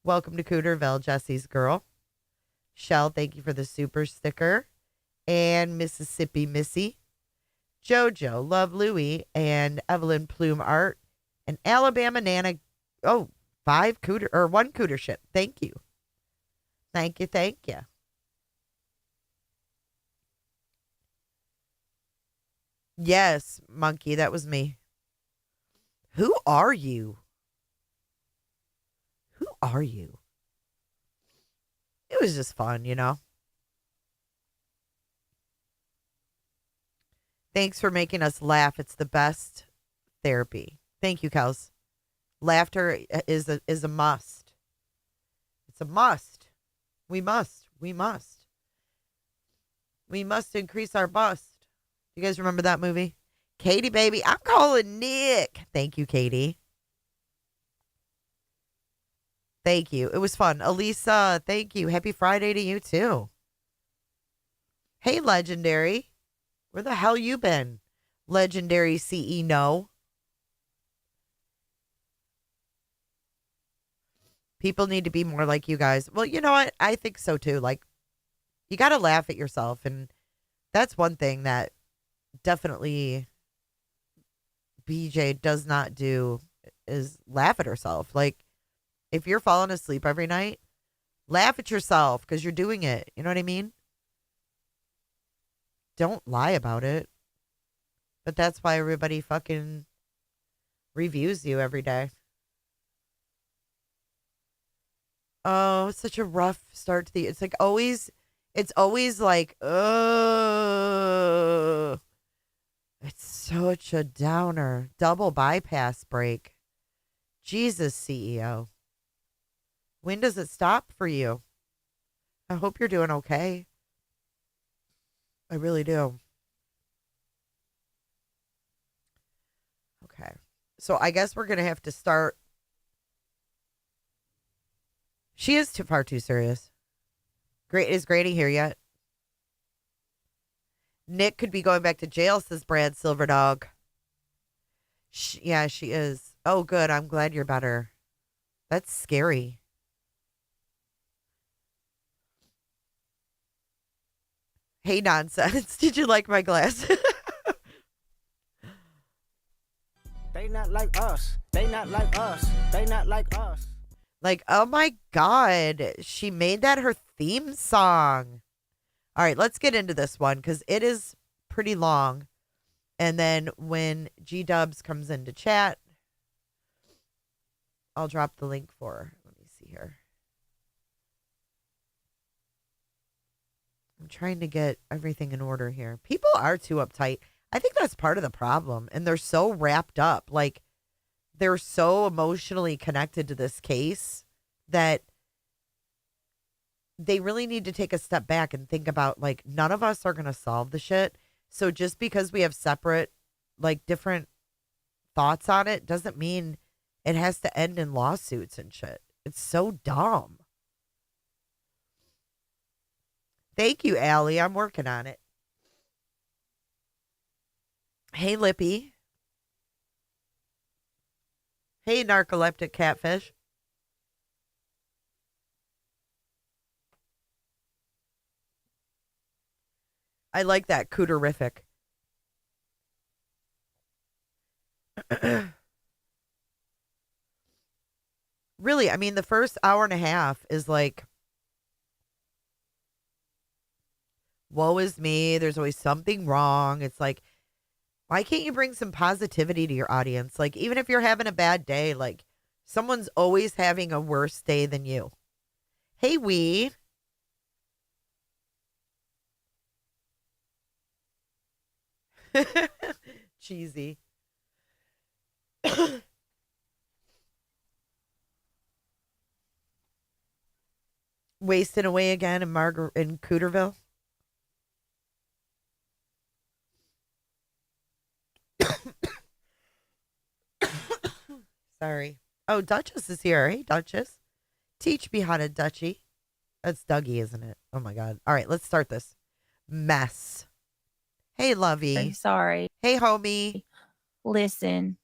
Welcome to Cooterville, Jesse's girl. Shell, thank you for the super sticker. And Mississippi Missy. Jojo, Love Louie, and Evelyn Plume Art. And Alabama Nana, oh, 1 cootership. Thank you. Thank you, thank you. Yes, Monkey, that was me. Who are you? Who are you? It was just fun, you know? Thanks for making us laugh. It's the best therapy. Thank you, Kels. Laughter is a must. It's a must. We must. We must. We must increase our bust. You guys remember that movie? Katie, baby, I'm calling Nick. Thank you, Katie. Thank you. It was fun. Elisa, thank you. Happy Friday to you, too. Hey, Legendary. Where the hell you been? Legendary CE No. People need to be more like you guys. Well, you know what? I think so, too. Like, you got to laugh at yourself. And that's one thing that definitely BJ does not do is laugh at herself. Like, if you're falling asleep every night, laugh at yourself because you're doing it. You know what I mean? Don't lie about it. But that's why everybody fucking reviews you every day. Oh, it's such a rough start to the. It's always like, oh, it's such a downer. Double bypass break. Jesus, CEO. When does it stop for you? I hope you're doing okay. I really do. Okay. So I guess we're going to have to start. She is far too serious. Great. Is Grady here yet? Nick could be going back to jail, says Brad Silverdog. Yeah, she is. Oh, good. I'm glad you're better. That's scary. Hey, nonsense. Did you like my glasses? They not like us. They not like us. They not like us. Like, oh my God. She made that her theme song. All right, let's get into this one because it is pretty long. And then when G Dubs comes into chat, I'll drop the link for her. Let me see here. I'm trying to get everything in order here. People are too uptight. I think that's part of the problem. And they're so wrapped up. Like, they're so emotionally connected to this case that they really need to take a step back and think about, like, none of us are going to solve the shit. So just because we have separate, like, different thoughts on it doesn't mean it has to end in lawsuits and shit. It's so dumb. Thank you, Allie. I'm working on it. Hey, Lippy. Hey, narcoleptic catfish. I like that. Cooterific. Really, I mean, the first hour and a half is like, woe is me. There's always something wrong. It's like, why can't you bring some positivity to your audience? Like, even if you're having a bad day, like, someone's always having a worse day than you. Hey, we. Cheesy. Wasting away again in Cooterville. Sorry. Oh, Duchess is here. Hey, Duchess. Teach me how to Dutchy. That's Dougie, isn't it? Oh my God. All right, let's start this mess. Hey, Lovey. I'm sorry. Hey, homie. Listen,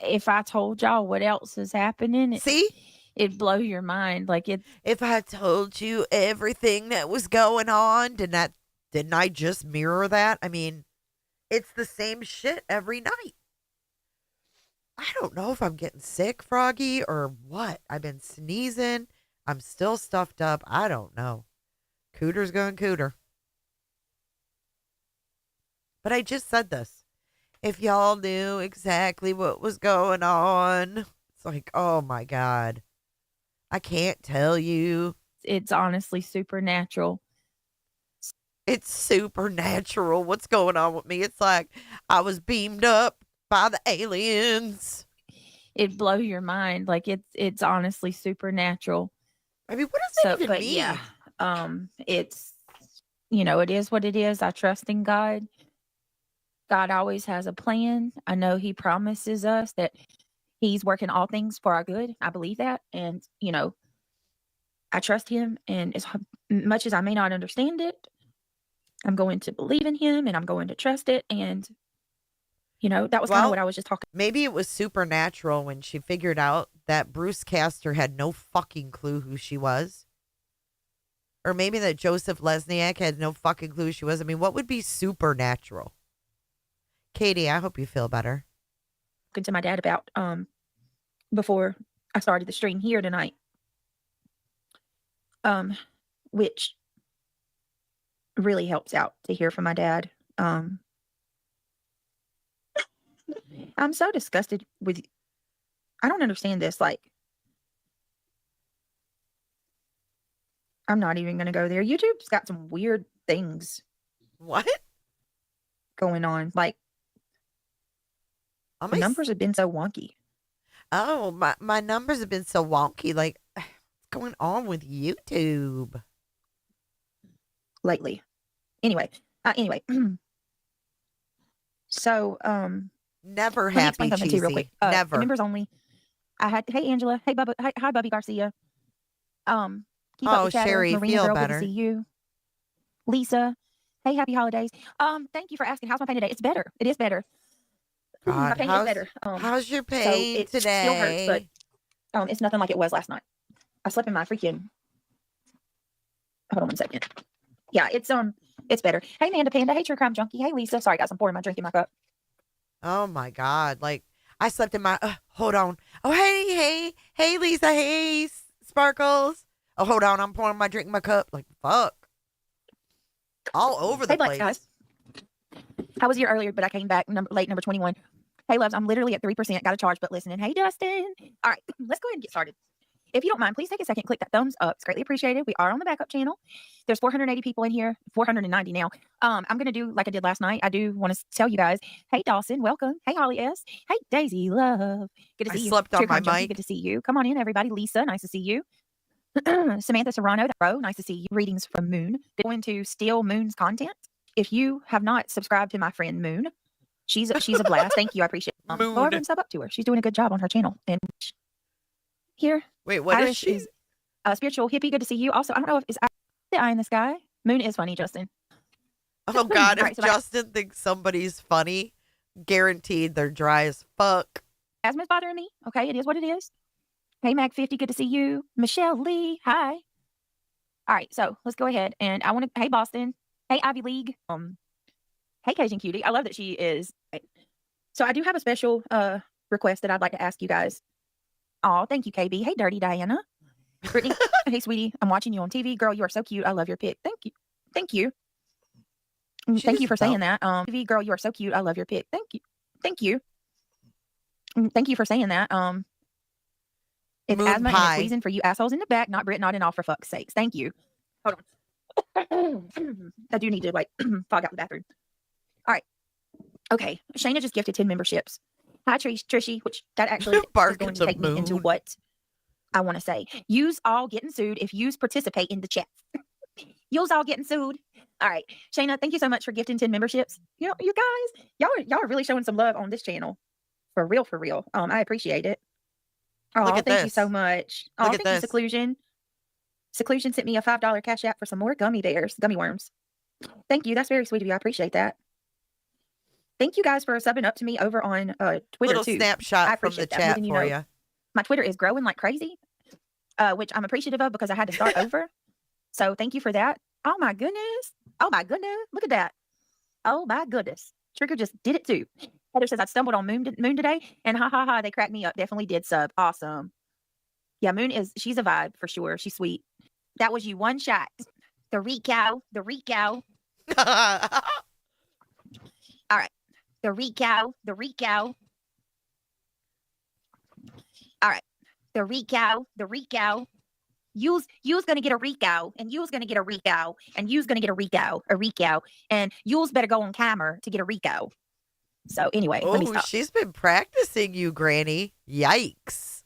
if I told y'all what else is happening, See? It'd blow your mind. Like it. If I told you everything that was going on, didn't I just mirror that? I mean, it's the same shit every night. I don't know if I'm getting sick, Froggy, or what. I've been sneezing. I'm still stuffed up. I don't know. Cooter's going cooter. But I just said this. If y'all knew exactly what was going on, it's like, oh my God. I can't tell you. It's honestly supernatural. It's supernatural. What's going on with me? It's like I was beamed up by the aliens. It'd blow your mind. Like it's honestly supernatural. I mean, what does that even mean? Yeah, it's, it is what it is. I trust in God. God always has a plan. I know he promises us that he's working all things for our good. I believe that. And, I trust him. And as much as I may not understand it, I'm going to believe in him and I'm going to trust it. And, that was kind of what I was just talking. Maybe it was supernatural when she figured out that Bruce Castor had no fucking clue who she was. Or maybe that Joseph Lesniak had no fucking clue who she was. I mean, what would be supernatural? Katie, I hope you feel better. Talking to my dad about before I started the stream here tonight. Which really helps out to hear from my dad. I'm so disgusted with, I don't understand this. Like, I'm not even going to go there. YouTube's got some weird things. What? Going on. Like, the numbers have been so wonky. Oh, my numbers have been so wonky. Like, what's going on with YouTube? Lately. Anyway. So, never let me happy, explain something to you real quick. Never. Members only. Hey, Angela. Hey, Bubba. Hi, Bubby Garcia. Keep up the chatter. Sherry, Marina feel girl, better. Good to see you. Lisa. Hey, happy holidays. Thank you for asking. How's my pain today? It's better. It is better. God, my pain is better. How's your pain it today? Still hurts, but it's nothing like it was last night. I slept in my freaking. Hold on 1 second. Yeah, it's better. Hey, Manda Panda. Hey, True Crime Junkie. Hey, Lisa. Sorry, guys, I'm pouring my drink in my cup. Oh my God! Like I slept in my. Hold on. Oh hey, Lisa. Hey, Sparkles. Oh, hold on. I'm pouring my drink in my cup. Like fuck. All over the place. Guys. I was here earlier, but I came back late number 21. Hey, loves, I'm literally at 3%. Got a charge, but listening. Hey, Dustin. All right, let's go ahead and get started. If you don't mind, please take a second, click that thumbs up. It's greatly appreciated. We are on the backup channel. There's 480 people in here, 490 now. I'm going to do like I did last night. I do want to tell you guys, hey, Dawson, welcome. Hey, Holly S. Hey, Daisy, love. Good to see you. I slept on my mic. Good to see you. Come on in, everybody. Lisa, nice to see you. Samantha Serrano, nice to see you. Readings from Moon. Going to steal Moon's content. If you have not subscribed to my friend Moon, she's a blast. Thank you. I appreciate it. Go over and sub up to her. She's doing a good job on her channel. And here. Wait, what Irish is she? Is a spiritual hippie. Good to see you. Also, I don't know if it's the eye in the sky. Moon is funny, Justin. Oh God, if Right, so Justin thinks somebody's funny, guaranteed they're dry as fuck. Asthma's bothering me. Okay, it is what it is. Hey, Mag50, good to see you. Michelle Lee, hi. All right, so let's go ahead. And I want to, hey, Boston. Hey, Ivy League. Hey, Cajun Cutie. I love that she is. So I do have a special request that I'd like to ask you guys. Oh, thank you, KB. Hey, Dirty Diana. Brittney, hey, sweetie. I'm watching you on TV. Girl, you are so cute. I love your pic. Thank you. Thank you. Thank you for saying that. TV, girl, you are so cute. I love your pic. Thank you. Thank you. Thank you for saying that. It's Moon asthma and pie. it's wheezing for you assholes in the back, not Brit, not in all, for fuck's sakes. Thank you. Hold on. I do need to like fog out the bathroom. All right. Okay. Shayna just gifted 10 memberships. Hi, Trishy, which that actually is Bark going at to the take me into moon. what I want to say. Yous all getting sued if yous participate in the chat. Yous all getting sued. All right. Shayna, thank you so much for gifting 10 memberships. You know, you guys, y'all are really showing some love on this channel. For real, for real. I appreciate it. Oh, Look at thank you this. so much. Oh, Look at thank you, this. Seclusion. Seclusion sent me a $5 cash app for some more gummy worms. Thank you. That's very sweet of you. I appreciate that. Thank you guys for subbing up to me over on Twitter Little too. I snapshot from appreciate the that. More chat than you for know. you. My Twitter is growing like crazy, which I'm appreciative of because I had to start over. So thank you for that. Oh my goodness. Oh my goodness. Look at that. Oh my goodness. Trigger just did it too. Heather says I stumbled on Moon today, and ha ha ha, they cracked me up. Definitely did sub. Awesome. Yeah, Moon she's a vibe for sure. She's sweet. That was you one shot. The RICO. All right. The RICO. All right. The RICO. You's gonna get a RICO, and you's gonna get a RICO, and you's gonna get a RICO, and you's better go on camera to get a RICO. So anyway, let me Oh, stop. she's been practicing you, Granny. Yikes.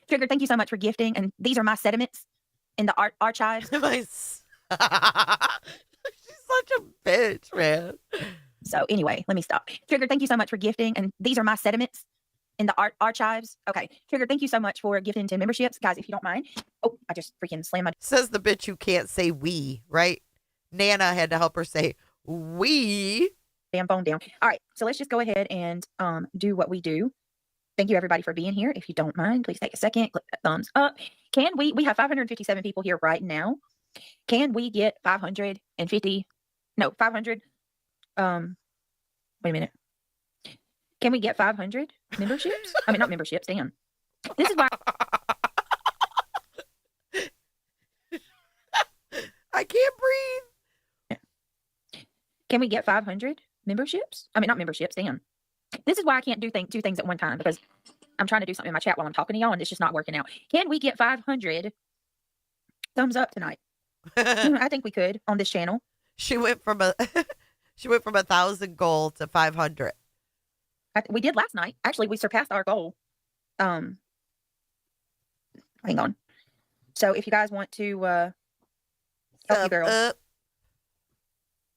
Trigger, thank you so much for gifting, and these are my sediments in the archives. She's such a bitch, man. So anyway, let me stop. Trigger, thank you so much for gifting, and these are my sediments in the archives. Okay, Trigger, thank you so much for gifting 10 memberships, guys. If you don't mind. Oh, I just freaking slammed my. Says the bitch who can't say we, right? Nana had to help her say we. Damn phone down. All right, so let's just go ahead and do what we do. Thank you everybody for being here. If you don't mind, please take a second, click that thumbs up. Can we have 557 people here right now. Can we get 500? Wait a minute. Can we get 500 memberships? I mean, not memberships, damn. This is why I can't breathe. Can we get 500 memberships? I mean, not memberships, damn. This is why I can't do things at one time, because I'm trying to do something in my chat while I'm talking to y'all, and it's just not working out. Can we get 500 thumbs up tonight? I think we could on this channel. She went from a 1,000 goal to 500. We did last night. Actually, we surpassed our goal. Hang on. So if you guys want to help you girls,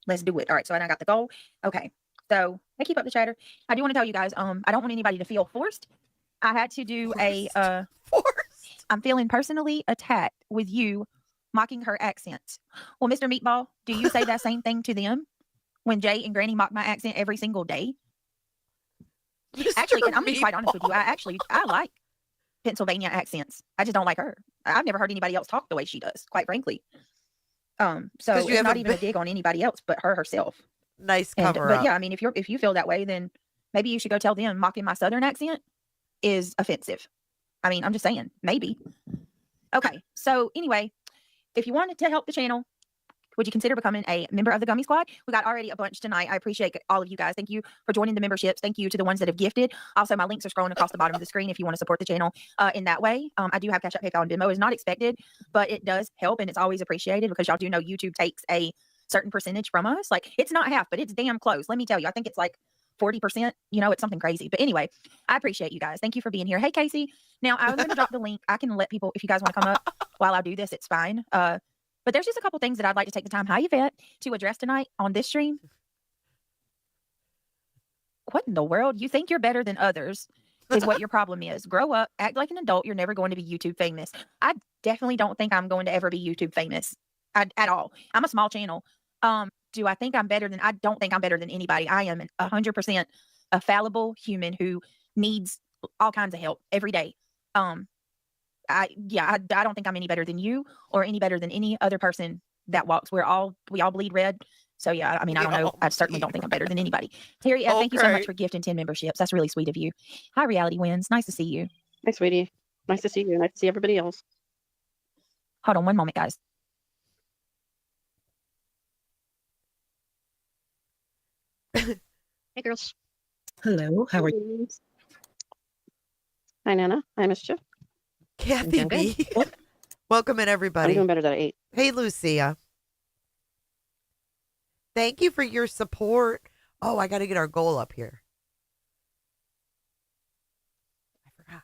let's do it. All right. So I got the goal. Okay. So I keep up the chatter. I do want to tell you guys, I don't want anybody to feel forced. I had to do Forced. I'm feeling personally attacked with you mocking her accent. Well, Mr. Meatball, do you say that same thing to them when Jay and Granny mock my accent every single day? Actually, and I'm gonna be quite honest with you. I like Pennsylvania accents. I just don't like her. I've never heard anybody else talk the way she does, quite frankly. So it's not even a dig on anybody else but her herself. Nice cover But up. yeah, I mean, if you feel that way, then maybe you should go tell them mocking my Southern accent is offensive. I mean, I'm just saying, maybe. Okay, so anyway, if you wanted to help the channel, would you consider becoming a member of the Gummy Squad? We got already a bunch tonight. I appreciate all of you guys. Thank you for joining the memberships. Thank you to the ones that have gifted. Also, my links are scrolling across the bottom of the screen if you want to support the channel in that way. I do have Cash App, PayPal, and Venmo. It's not expected, but it does help, and it's always appreciated because y'all do know YouTube takes a certain percentage from us. Like, it's not half, but it's damn close. Let me tell you, I think it's like 40%. You know, it's something crazy. But anyway, I appreciate you guys. Thank you for being here. Hey, Casey. Now, I'm going to drop the link. I can let people, if you guys want to come up while I do this, it's fine. But there's just a couple things that I'd like to take the time, hi Yvette, to address tonight on this stream. What in the world? You think you're better than others is what your problem is. Grow up, act like an adult. You're never going to be YouTube famous. I definitely don't think I'm going to ever be YouTube famous at all. I'm a small channel. Do I think I'm better than, I don't think I'm better than anybody. I am 100% a fallible human who needs all kinds of help every day. I don't think I'm any better than you or any better than any other person that walks. We all bleed red. So yeah, I mean, I don't know. I certainly don't think I'm better than anybody. Terry, thank you so much Okay. for gifting 10 memberships. That's really sweet of you. Hi, Reality Wins. Nice to see you. Hi, sweetie. Nice to see you. Nice to see everybody else. Hold on one moment, guys. Hey, girls. Hello, how are you? Hi, Nana. Hi, Mischief. Kathy doing good. B. Welcome in, I'm everybody. doing better than I ate. Hey, Lucia. Thank you for your support. Oh, I got to get our goal up here. I forgot.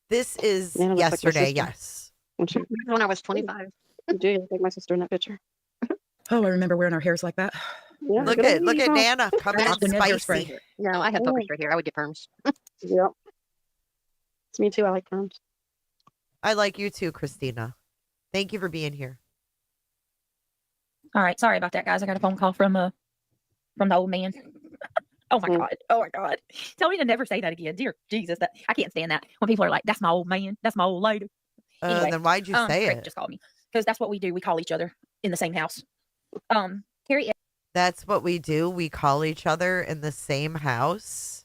This is Nana looks like my yesterday, sister. yes. When I was 25. Do you look like my sister in that picture? Oh, I remember wearing our hairs like that. Yeah. Look good at on look you, at huh? Nana coming in Austin had hairspray. spicy. No, I have poker straight hair. I would get perms. Yep. It's me too. I like perms. I like you too, Christina. Thank you for being here. All right, sorry about that, guys. I got a phone call from the old man. Oh my God. Oh my God. Tell me to never say that again. Dear Jesus, that I can't stand that. When people are like, that's my old man, that's my old lady. Anyway, Then why'd you say Craig it? just called me. Because that's what we do. We call each other in the same house. Carrie That's what we do. We call each other in the same house.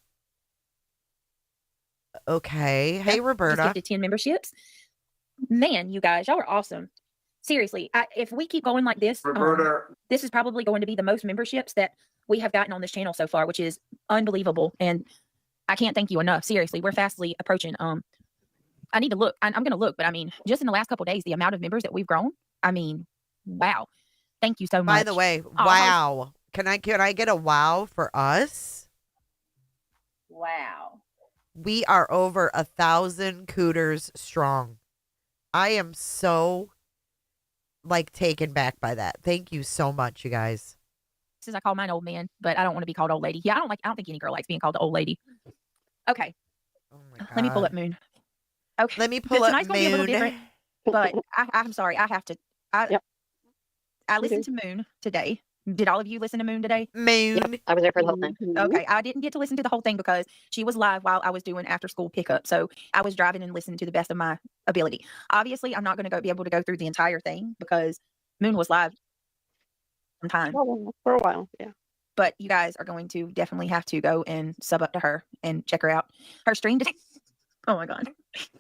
Okay. Hey, just Roberta. gifted 10 memberships. Man, you guys, y'all are awesome. Seriously, if we keep going like this, this is probably going to be the most memberships that we have gotten on this channel so far, which is unbelievable. And I can't thank you enough. Seriously, we're fastly approaching. I need to look. I'm going to look, but I mean, just in the last couple of days, the amount of members that we've grown. I mean, wow. Thank you so much. By the way, wow. Can I get a wow for us? Wow. We are over 1,000 cooters strong. I am so taken back by that. Thank you so much, you guys. I call mine old man, but I don't want to be called old lady. Yeah, I don't think any girl likes being called the old lady. Okay. Oh my God. Let me pull up Moon. Okay. Let me pull up Tonight's gonna be a little Moon. different, but I'm sorry. I have to. Yep. I listened to Moon today. Did all of you listen to Moon today? Moon. Yep, I was there for the whole thing. Okay. I didn't get to listen to the whole thing because she was live while I was doing after school pickup. So I was driving and listening to the best of my ability. Obviously, I'm not going to be able to go through the entire thing because Moon was live sometime. For a while, yeah. But you guys are going to definitely have to go and sub up to her and check her out. Her stream today. Oh my God.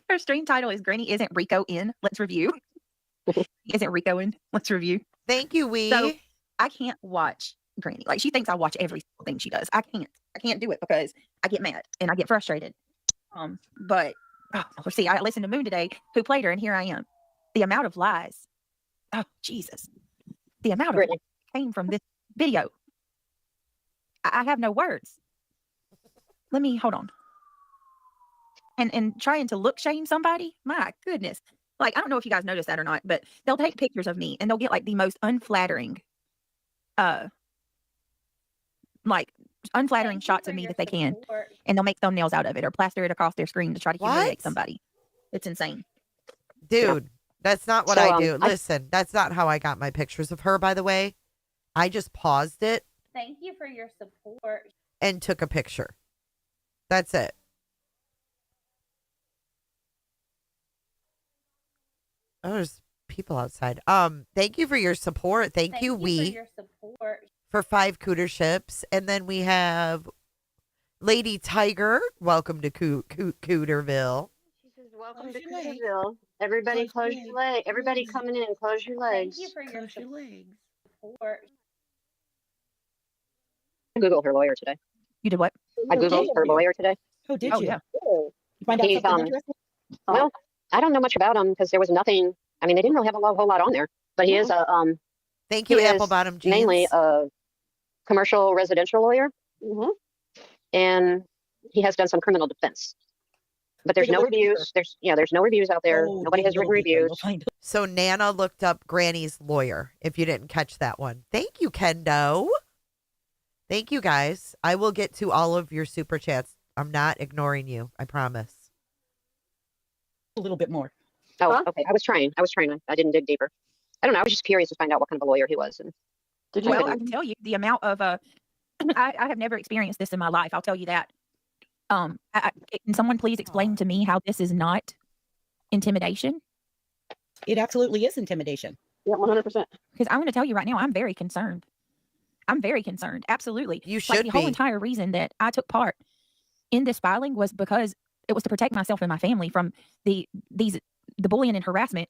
Her stream title is Granny Isn't RICO In. Let's review. Isn't RICO In? Let's review. Thank you, Wee. So I can't watch Granny. Like she thinks I watch every thing she does. I can't do it because I get mad and I get frustrated. But let's see. I listened to Moon today, who played her, and here I am. The amount of lies. Oh Jesus. The amount of lies came from this video. I have no words. Let me hold on. And trying to look shame somebody, my goodness. Like, I don't know if you guys noticed that or not, but they'll take pictures of me and they'll get like the most unflattering shots of me that they can. And they'll make thumbnails out of it or plaster it across their screen to try to humiliate somebody. It's insane. Dude, that's not what I do. Listen, that's not how I got my pictures of her, by the way. I just paused it. Thank you for your support. And took a picture. That's it. Oh, there's people outside. Thank you for your support. Thank you, Wee, for your support. for 5 cooter ships. And then we have Lady Tiger. Welcome to Cooterville. She says, welcome to Cooterville. Everybody close your legs. Everybody coming in, close your legs. Thank you for your support. I Googled her lawyer today. You did what? I Googled her lawyer today. Oh, did you? Yeah. You find out something interesting? Well, I don't know much about him because there was nothing. I mean, they didn't really have a whole lot on there. But he is a Thank you, he is Apple Bottom Jeans. mainly a commercial residential lawyer, and he has done some criminal defense. But there's no reviews. There's no reviews out there. Nobody has written reviews. So Nana looked up Granny's lawyer, if you didn't catch that one. Thank you, Kendo. Thank you, guys. I will get to all of your super chats. I'm not ignoring you. I promise. A little bit more. Oh, okay. I was trying. I didn't dig deeper. I don't know. I was just curious to find out what kind of a lawyer he was. And Did you? Well, I can tell you the amount of I have never experienced this in my life. I'll tell you that. Can someone please explain to me how this is not intimidation? It absolutely is intimidation. Yeah, 100%. Because I'm going to tell you right now, I'm very concerned. I'm very concerned. Absolutely. You Like should the whole be. entire reason that I took part in this filing was because it was to protect myself and my family from the bullying and harassment.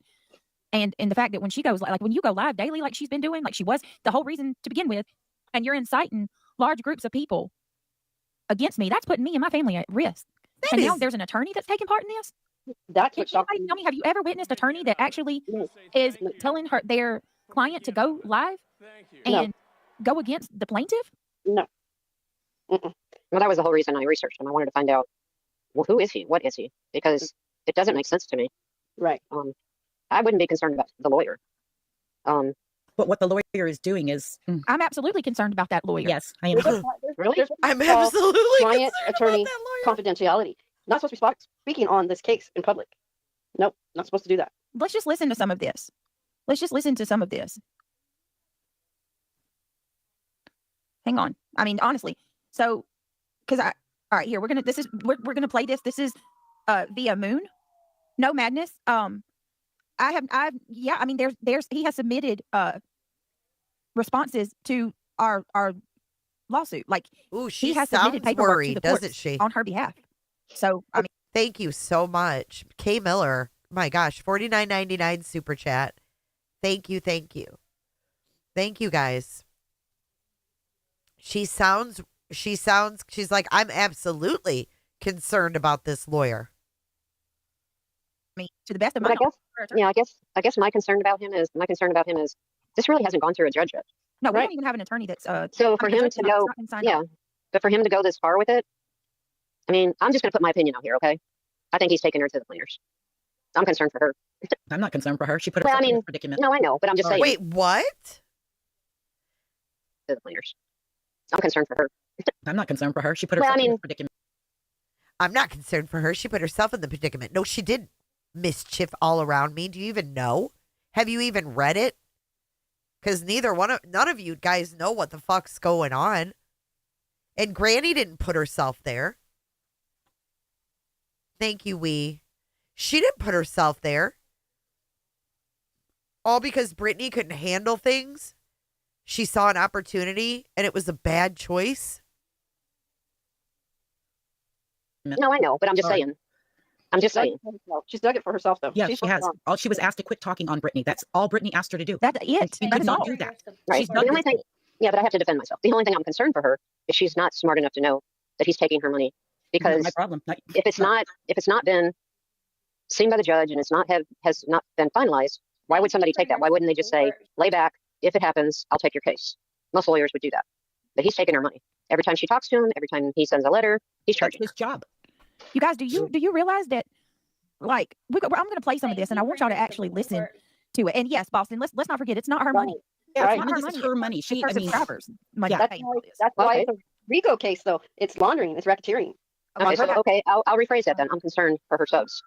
And the fact that when she goes, like when you go live daily, like she's been doing, like she was the whole reason to begin with, and you're inciting large groups of people against me, that's putting me and my family at risk. And now there's an attorney that's taking part in this. That's Can what shocked anybody me. tell me, have you ever witnessed an attorney that actually No. is telling their client to go live and go against the plaintiff? No. Mm-mm. Well, that was the whole reason I researched him. I wanted to find out, well, who is he? What is he? Because it doesn't make sense to me. Right. I wouldn't be concerned about the lawyer. But what the lawyer is doing is, I'm absolutely concerned about that lawyer. yes, I am. Really? I'm absolutely client concerned attorney about that lawyer. confidentiality. Not supposed to be speaking on this case in public. Nope, not supposed to do that. Let's just listen to some of this. Let's just listen to some of this. Hang on. I mean, honestly. So, all right, here, we're going to play this. This is via Moon. No Madness. He has submitted responses to our lawsuit. Like, Ooh, he she has submitted sounds paperwork worried, to the courts doesn't she? on her behalf. So, I mean, Thank you so much. K Miller. My gosh, $49.99 super chat. Thank you, thank you. Thank you guys. She's like, I'm absolutely concerned about this lawyer. to the best of But my I guess, knowledge. I guess my concern about him is this really hasn't gone through a judge yet. No, we right. don't even have an attorney that's So for him to go, but for him to go this far with it, I mean, I'm just going to put my opinion out here, okay? I think he's taking her to the cleaners. I'm concerned for her. I'm not concerned for her. She put Well, herself I in mean, this predicament. no, I know, but I'm just saying. Wait, what? To the cleaners. I'm concerned for her. I'm not concerned for her. She put Well, herself I in mean- this predicament. I'm not concerned for her. She put herself in the predicament. No, she didn't. Mischief all around me. Do you even know? Have you even read it? Because none of you guys know what the fuck's going on. And Granny didn't put herself there. Thank you, Wee. She didn't put herself there. All because Brittney couldn't handle things. She saw an opportunity and it was a bad choice. No, I know, but I'm just saying. I'm just saying. She's dug it for herself, though. Yeah, She's she has. wrong. All she was asked to quit talking on Brittney. That's all Brittney asked her to do. That's it. She That's could not all. do that. Right. She's The done only this. thing, yeah, but I have to defend myself. The only thing I'm concerned for her is she's not smart enough to know that he's taking her money. Not Because my problem. if it's not been seen by the judge and has not been finalized, why would somebody take that? Why wouldn't they just say, lay back, if it happens, I'll take your case? Most lawyers would do that. But he's taking her money. Every time she talks to him, every time he sends a letter, he's That's charging his job. You guys, do you realize that? Like, I'm going to play some of this, and I want y'all to actually listen to it. And yes, Boston, let's not forget, it's not her money. Yeah, Right. it's not this is her money. It's She, her I mean, subscribers' money. Yeah. That's That's paying why, for this. that's why Okay. it's a RICO case, though. It's laundering. It's racketeering. Okay, I'll rephrase that then. I'm concerned for her subs.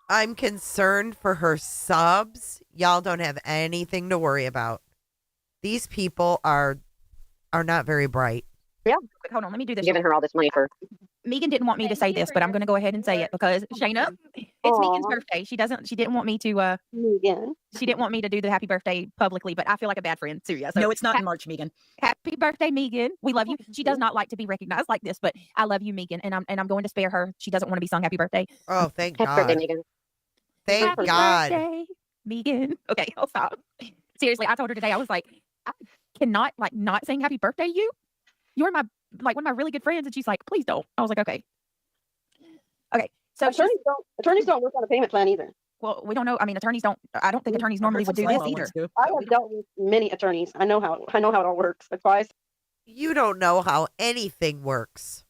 I'm concerned for her subs. Y'all don't have anything to worry about. These people are not very bright. Quick, hold on, let me do this. Giving her all this money for. Megan didn't want me to say this, but I'm going to go ahead and say it because Shayna, it's Megan's birthday. She didn't want me to. Megan. She didn't want me to do the happy birthday publicly, but I feel like a bad friend. Seriously. no, it's not in March, Megan. Happy birthday, Megan. We love you. She does not like to be recognized like this, but I love you, Megan, and I'm going to spare her. She doesn't want to be sung happy birthday. Oh, thank Happy birthday, God. Megan. Thank Happy God. birthday, Megan. Okay, I'll stop. Seriously, I told her today, I was like, I cannot not saying happy birthday to you. You're one of my really good friends. And she's like, please don't. I was like, okay. Okay. So Attorneys don't work on a payment plan either. well, we don't know. I mean, I don't think attorneys normally would do this either. I have dealt with many attorneys. I know how it all works. That's why I You don't know how anything works.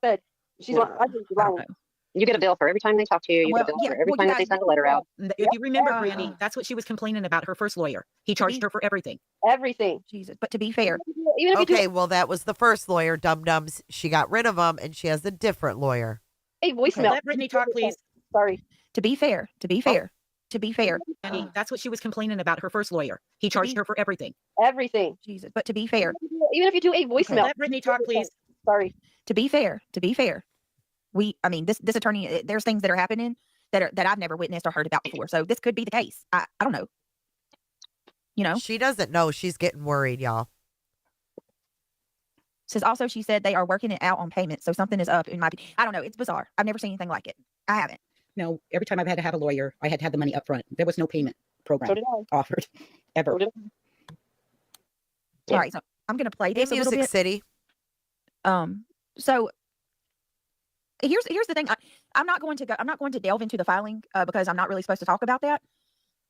said she's Well, I think she's I don't wrong. know. You get a bill for every time they talk to you. You Well, get a bill yeah, for every well, time you that they guys- send a letter out. If you remember, Yeah. Brandy, that's what she was complaining about her first lawyer. He charged her for everything. Everything. Jesus. But to be fair, Even if you Okay, do well, that was the first lawyer, Dum Dums. She got rid of him, and she has a different lawyer. a voicemail. Let Brittany talk, please. Sorry. to be fair, Oh. To be fair, Annie, that's what she was complaining about her first lawyer. He charged her for everything. Everything. Jesus, but to be fair, Even if you do a voicemail. Let Brittany talk, please. Sorry. to be fair, I mean, this attorney, there's things that are happening that I've never witnessed or heard about before. So this could be the case. I don't know. You know, She doesn't know. She's getting worried, y'all. says also she said they are working it out on payments. So something is up in my, I don't know. It's bizarre. I've never seen anything like it. I haven't. No, every time I've had to have a lawyer, I had to have the money up front. There was no payment program So did I. offered ever. So did All right. So I'm going to play Hey, this a little Music bit. City. So here's the thing. I'm not going to delve into the filing because I'm not really supposed to talk about that.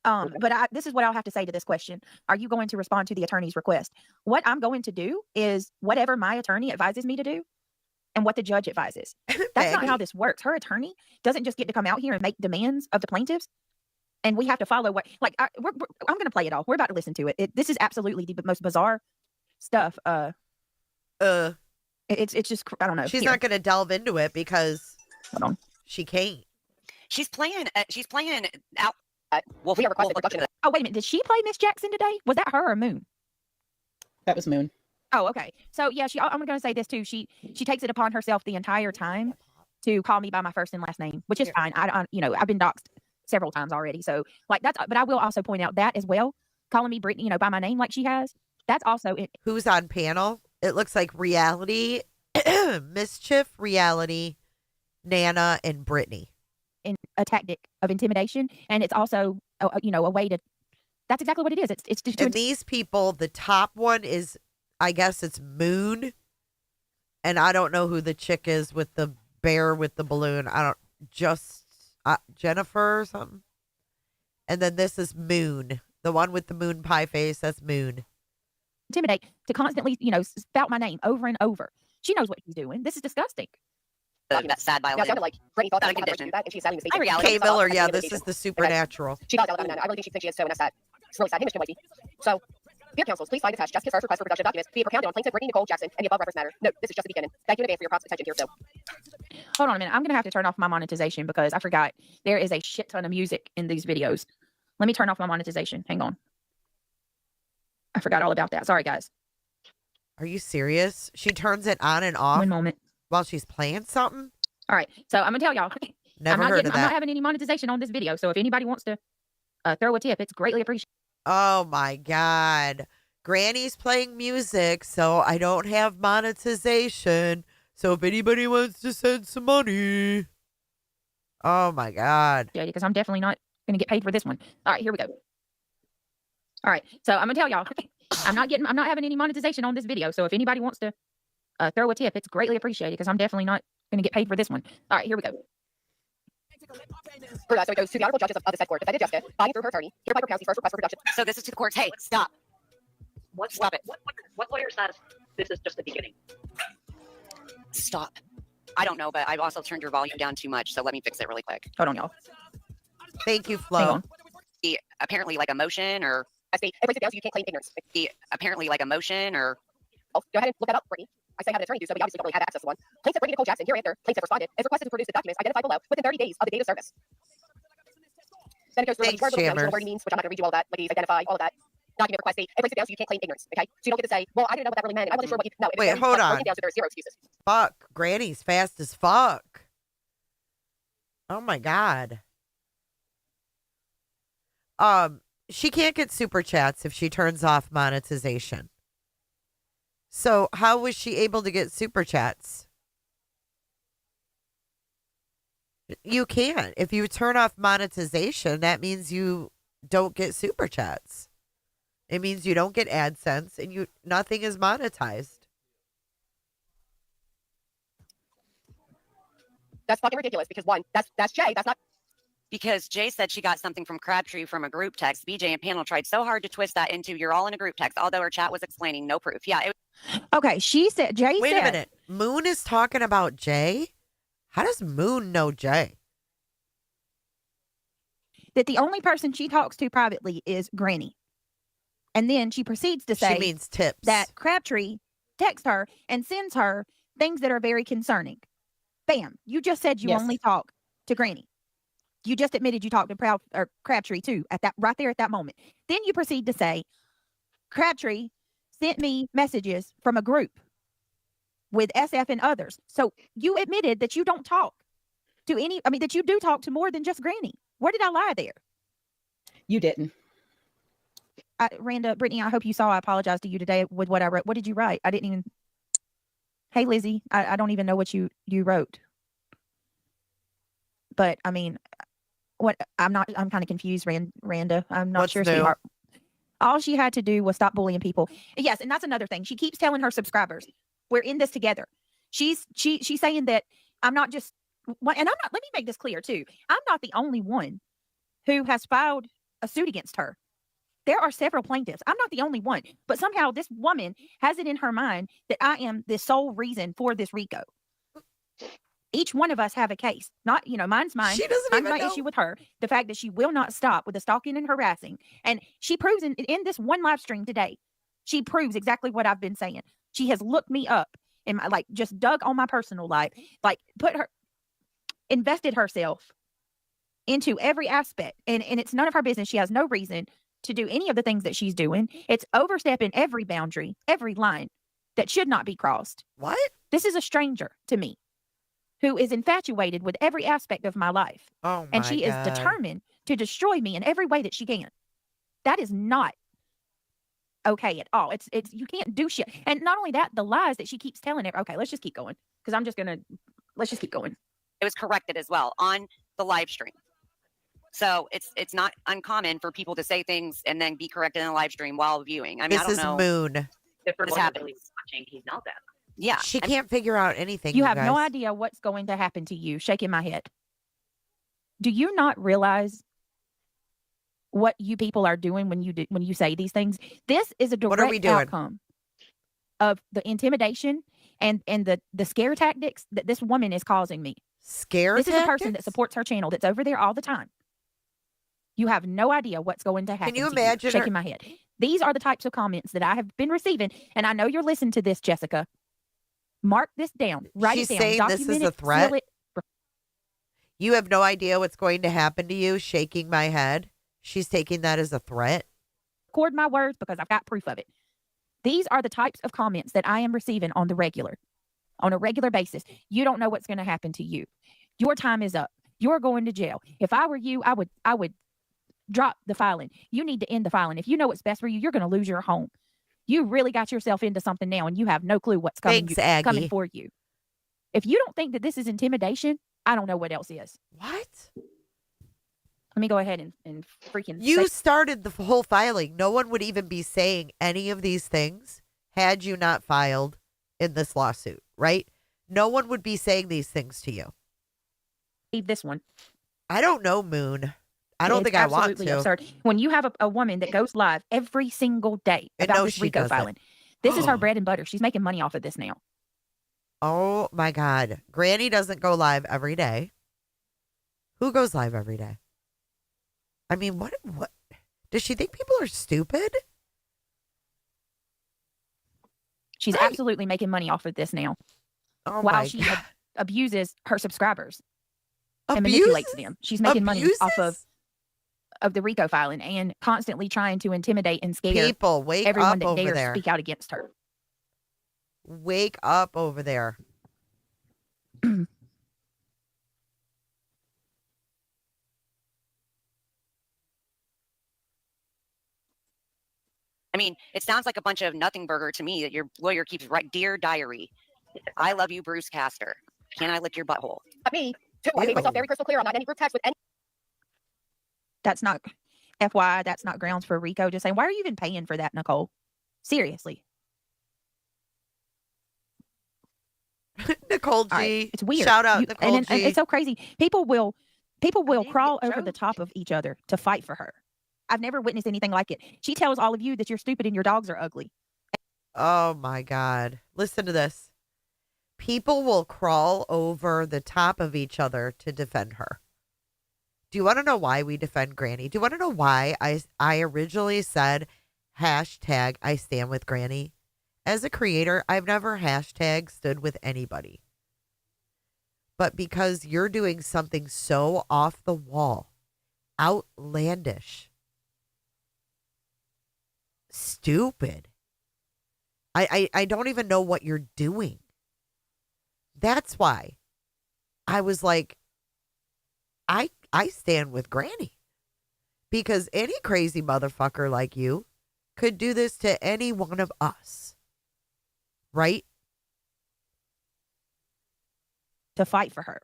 But this is what I'll have to say to this question. Are you going to respond to the attorney's request? What I'm going to do is whatever my attorney advises me to do and what the judge advises. That's not how this works. Her attorney doesn't just get to come out here and make demands of the plaintiffs. And we have to follow what, like, I'm going to play it all. We're about to listen to it. This is absolutely the most bizarre stuff. It's just, I don't know. She's Here. not going to delve into it because Hold on. she can't. She's playing out. Well, we are requesting production of Oh, wait a minute. Did she play Miss Jackson today? Was that her or Moon? That was Moon. Oh, okay. So yeah, I'm going to say this too. She takes it upon herself the entire time to call me by my first and last name, which is fine. I've been doxxed several times already. So like that's, but I will also point out that as well, calling me Brittany, by my name like she has, that's also it. Who's on panel? It looks like Reality, Mischief, Reality, Nana, and Brittany. In a tactic of intimidation, and it's also a way to. That's exactly what it is. It's just And these people, the top one is, I guess it's Moon, and I don't know who the chick is with the bear with the balloon. I don't Jennifer or something. And then this is Moon, the one with the moon pie face. That's Moon. intimidate to constantly spout my name over and over. She knows what she's doing. This is disgusting. That sad Yeah, violin. sounded like Brittany thought that Not a was do that, and she's sadly mistaken. Hi, Reality. Kay Miller, yeah, this is the supernatural. She got I really think she thinks she is so, and that's sad. It's really sad. Hey, Mr. Whitey. So, dear counsels, please find attached Jessica's first request for production of documents be propounded on plaintiff Brittany Nicole Jackson and the above referenced matter. No, this is just the beginning. Thank you in advance for your prompt attention here. So, Hold on a minute. I'm going to have to turn off my monetization because I forgot there is a shit ton of music in these videos. Let me turn off my monetization. Hang on. I forgot all about that. Sorry, guys. Are you serious? She turns it on and off One moment. while she's playing something? All right. So I'm going to tell y'all. Never I'm heard of not that. having any monetization on this video. So if anybody wants to throw a tip, it's greatly appreciated. Oh my God. Granny's playing music, so I don't have monetization. So if anybody wants to send some money. Oh my God. Yeah, because I'm definitely not going to get paid for this one. All right, here we go. All right. So I'm going to tell y'all, I'm not having any monetization on this video. So if anybody wants to throw a tip, it's greatly appreciated because I'm definitely not going to get paid for this one. All right, here we go. so it goes to the honorable judges of the said court, defendant Jessica, buying through her attorney, hereby propounds the first request for production. So this is to the courts. Hey, stop. Stop it. What lawyer says this is just the beginning? Stop. I don't know, but I've also turned your volume down too much. So let me fix it really quick. Hold on, y'all. Thank you, Hang Flo. on. Apparently, like a motion or SB, it breaks it down so you can't claim ignorance. apparently like a motion or Oh, go ahead and look that up, Brittany. I say have an attorney do so, but you obviously don't really have access to one. Plaintiff Brittany Nicole Jackson, hereafter, plaintiff responded, is requested to produce the documents identified below within 30 days of the date of service. Then it goes through Thanks, what Jammers. word means, which I'm not going to read you all that, like identify, all of that. Document request date. It breaks it down so you can't claim ignorance, okay? So you don't get to say, well, I didn't know what that really meant. I wasn't sure what you... No, it Wait, hold on. Down, so there are zero excuses. Fuck. Granny's fast as fuck. Oh my God. She can't get super chats if she turns off monetization. So how was she able to get super chats? You can't. If you turn off monetization, that means you don't get super chats. It means you don't get AdSense and nothing is monetized. That's fucking ridiculous because one, that's Jay. That's not... because Jay said she got something from Crabtree from a group text. BJ and panel tried so hard to twist that into you're all in a group text, although her chat was explaining no proof. Yeah. Okay, she said, Jay Wait said. a minute. Moon is talking about Jay? How does Moon know Jay? That the only person she talks to privately is Granny. And then she proceeds to say She means tips. that Crabtree texts her and sends her things that are very concerning. Bam. You just said you Yes. only talk to Granny. You just admitted you talked to Crabtree too at that right there at that moment. Then you proceed to say Crabtree sent me messages from a group with SF and others. So you admitted that you don't talk to that you do talk to more than just Granny. Where did I lie there? You didn't. Randa, Brittney, I hope you saw I apologize to you today with what I wrote. What did you write? I didn't even. Hey, Lizzie, I don't even know what you wrote. But I mean, I'm kind of confused, Randa. I'm not What's sure, new? sweetheart. All she had to do was stop bullying people. Yes, and that's another thing. She keeps telling her subscribers, we're in this together. She's saying that I'm not just, and I'm not, let me make this clear too. I'm not the only one who has filed a suit against her. There are several plaintiffs. I'm not the only one, but somehow this woman has it in her mind that I am the sole reason for this RICO. Each one of us have a case. Not, mine's mine. She doesn't Mine's even my know. issue with her. The fact that she will not stop with the stalking and harassing. And she proves in this one live stream today, she proves exactly what I've been saying. She has looked me up and just dug on my personal life, invested herself into every aspect. And it's none of her business. She has no reason to do any of the things that she's doing. It's overstepping every boundary, every line that should not be crossed. What? This is a stranger to me who is infatuated with every aspect of my life. Oh my and she God. is determined to destroy me in every way that she can. That is not okay at all. It's you can't do shit. And not only that, the lies that she keeps telling her. Okay, let's just keep going because let's just keep going. It was corrected as well on the live stream. So it's not uncommon for people to say things and then be corrected in a live stream while viewing. I mean, This I don't is know. Moon. If What is happening? watching, he knows that. Yeah. She can't figure out anything. You have no guys. idea what's going to happen to you. Shaking my head. Do you not realize what you people are doing when you say these things? This is a What are we direct doing? outcome of the intimidation and the scare tactics that this woman is causing me. Scare This is a person that tactics? supports her channel that's over there all the time. You have no idea what's going to happen. Can you to imagine her- Shaking my head. These are the types of comments that I have been receiving, and I know you're listening to this, Jessica. Mark this down. Write She's it down. saying this is Document a it, threat? seal it. You have no idea what's going to happen to you. Shaking my head. She's taking that as a threat. Record my words because I've got proof of it. These are the types of comments that I am receiving on a regular basis. You don't know what's going to happen to you. Your time is up. You're going to jail. If I were you, I would drop the filing. You need to end the filing. If you know what's best for you, you're going to lose your home. You really got yourself into something now, and you have no clue what's coming, Thanks, Aggie. coming for you. If you don't think that this is intimidation, I don't know what else is. What? Let me go ahead and freaking You say- started the whole filing. No one would even be saying any of these things had you not filed in this lawsuit, right? No one would be saying these things to you. leave this one. I don't know, Moon. I don't It's think I want absolutely to. absurd. When you have a woman that goes live every single day And about no, this she RICO doesn't. filing, this is her bread and butter. She's making money off of this now. Oh my God. Granny doesn't go live every day. Who goes live every day? I mean, what does she think people are stupid? She's Right. absolutely making money off of this now Oh while my she God. abuses her subscribers and manipulates them. She's making money off Abuses? of the RICO filing and constantly trying to intimidate and scare People, wake everyone up that over dares there. speak out against her. Wake up over there. I mean, it sounds like a bunch of nothing burger to me that your lawyer keeps right. Dear diary, I love you, Bruce Castor. Can I lick your butthole? Me too. I made myself very crystal clear. I'm not in any group text with any. That's not, FYI, that's not grounds for RICO. Just saying, why are you even paying for that, Nicole? Seriously. Nicole G. All right, it's weird. Shout out You- Nicole and G. it's so crazy. People will need crawl to over the top of each other to fight for her. I've never witnessed anything like it. She tells all of you that you're stupid and your dogs are ugly. Oh my God. Listen to this. People will crawl over the top of each other to defend her. Do you want to know why we defend Granny? Do you want to know why I originally said hashtag I stand with Granny? As a creator, I've never hashtag stood with anybody. but because you're doing something so off the wall, outlandish, stupid. I don't even know what you're doing. That's why I was like, I stand with Granny. Because any crazy motherfucker like you could do this to any one of us. Right? To fight for her.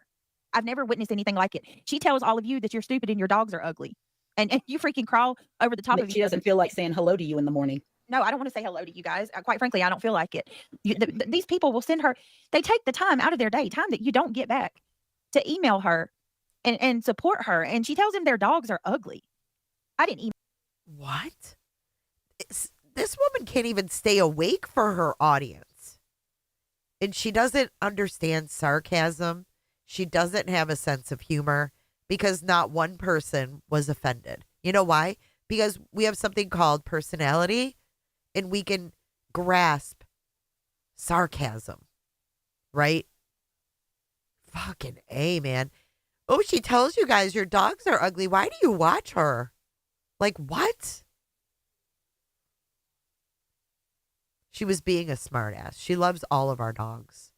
I've never witnessed anything like it. She tells all of you that you're stupid and your dogs are ugly. And you freaking crawl over the top of She you. doesn't feel like saying hello to you in the morning. No, I don't want to say hello to you guys. Quite frankly, I don't feel like it. These people will send her, they take the time out of their day, time that you don't get back, to email her and support her. And she tells them their dogs are ugly. I didn't email. What? This woman can't even stay awake for her audience. And she doesn't understand sarcasm. She doesn't have a sense of humor because not one person was offended. You know why? Because we have something called personality and we can grasp sarcasm. Right? Fucking A, man. Oh, she tells you guys your dogs are ugly. Why do you watch her? Like, what? She was being a smartass. She loves all of our dogs.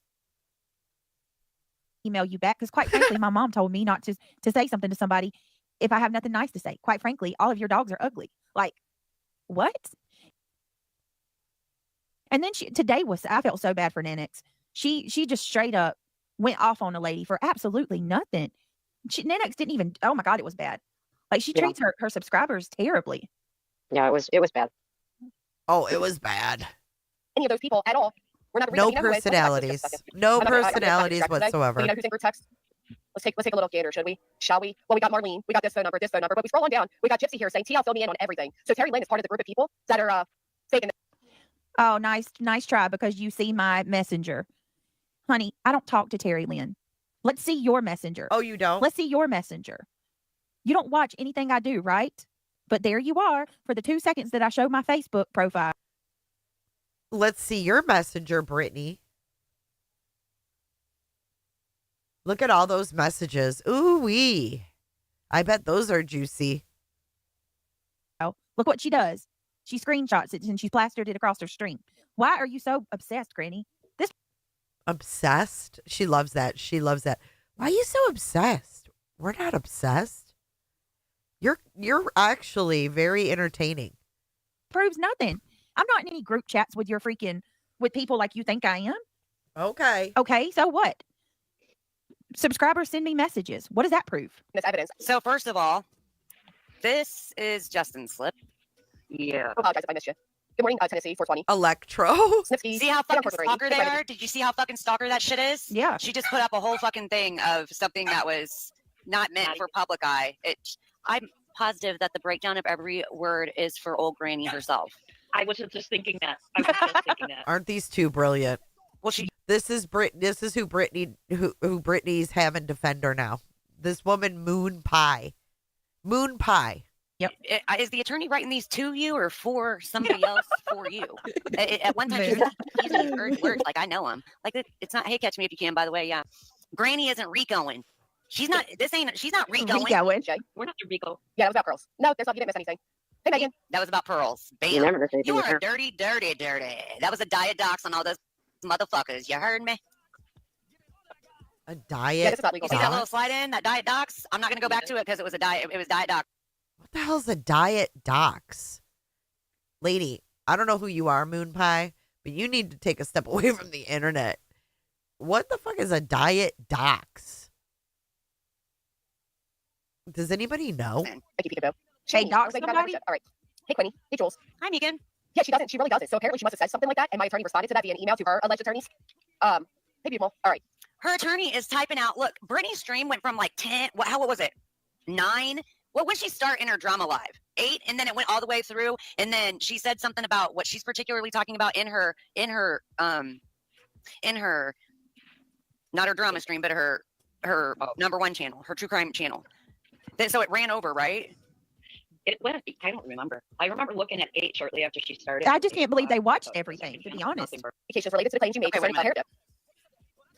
Email you back because quite frankly, my mom told me not to say something to somebody if I have nothing nice to say. Quite frankly, all of your dogs are ugly. Like, what? And then today I felt so bad for Nanix. She just straight up went off on a lady for absolutely nothing. Nanix didn't even, oh my God, it was bad. Like she treats her subscribers terribly. Yeah, it was bad. Oh, it was bad. Any of those people at all. We're not No personalities. No personalities whatsoever. You know who's in group text? Let's take a little gander, should we? Shall we? Well, we got Marlene, we got this phone number, but we scroll on down. We got Gypsy here saying, TL, fill me in on everything. So Terry Lynn is part of the group of people that are faking. Oh, nice try because you see my messenger. Honey, I don't talk to Terry Lynn. Let's see your messenger. Oh, you don't? Let's see your messenger. You don't watch anything I do, right? But there you are for the 2 seconds that I show my Facebook profile. Let's see your messenger, Brittney. Look at all those messages. Ooh-wee. I bet those are juicy. Oh, look what she does. She screenshots it and she's plastered it across her stream. Why are you so obsessed, Granny? This obsessed? She loves that. She loves that. Why are you so obsessed? We're not obsessed. You're actually very entertaining. Proves nothing. I'm not in any group chats with with people like you think I am. Okay. Okay, so what? Subscribers send me messages. What does that prove? That's evidence. So first of all, this is Justin's slip. Yeah. I apologize if I missed you. Good morning, Tennessee 420. Electro. Snipsky. See how fucking stalker they are? Did you see how fucking stalker that shit is? Yeah. She just put up a whole fucking thing of something that was not meant for public eye. I'm positive that the breakdown of every word is for old Granny herself. I was just thinking that. Aren't these two brilliant? Well, This is who Brittany's having defend her now. This woman, Moon Pie. Moon Pie. Yep. Is the attorney writing these to you or for somebody else for you? At one time, she was using words like I know him. Like it's not. Hey, catch me if you can. By the way, yeah. Granny isn't Ricoing. She's not. She's not Ricoing. Jay. We're not the Rico. Yeah, that was about girls. No, there's not. You didn't miss anything. Hey, Megan. That was about pearls. Bam. You are dirty. That was a diet dox on all those motherfuckers. You heard me? A diet. Yeah, this is not legal. You see that little slide in? That diet dox? I'm not going to go back to it because it was a diet. It was diet dox. What the hell's a diet dox? Lady, I don't know who you are, Moon Pie, but you need to take a step away from the internet. What the fuck is a diet dox? Does anybody know? Thank you, Peekaboo. Hey, dox somebody? All right. Hey, Quinny. Hey, Jules. Hi, Megan. Yeah, she doesn't. She really doesn't. So apparently she must have said something like that, and my attorney responded to that via an email to her alleged attorneys. Hey, beautiful. All right. Her attorney is typing out, look, Brittany's stream went from like 10, what was it? 9? What when she start in her drama live? 8, and then it went all the way through, and then she said something about what she's particularly talking about in her not her drama stream, but her number one channel, her true crime channel. So it ran over, right? It went. I don't remember. I remember looking at 8 shortly after she started. I just can't believe they watched everything, to be honest. Cases related to the claims you made concerning hairdo.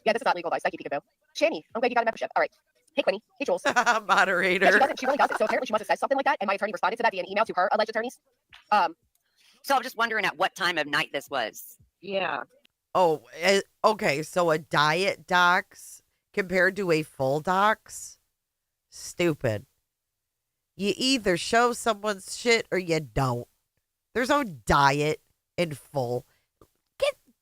Yeah, this is not legal advice. Thank you, Peekaboo. Shani, I'm glad you got a membership. All right. Hey, Quinny. Hey, Jules. Yeah, Moderator. she really does it. So apparently she must have said something like that, and my attorney responded to that via an email to her alleged attorneys. So I'm just wondering at what time of night this was. Yeah. Oh, okay. So a diet docs compared to a full docs? Stupid. You either show someone's shit or you don't. There's no diet in full.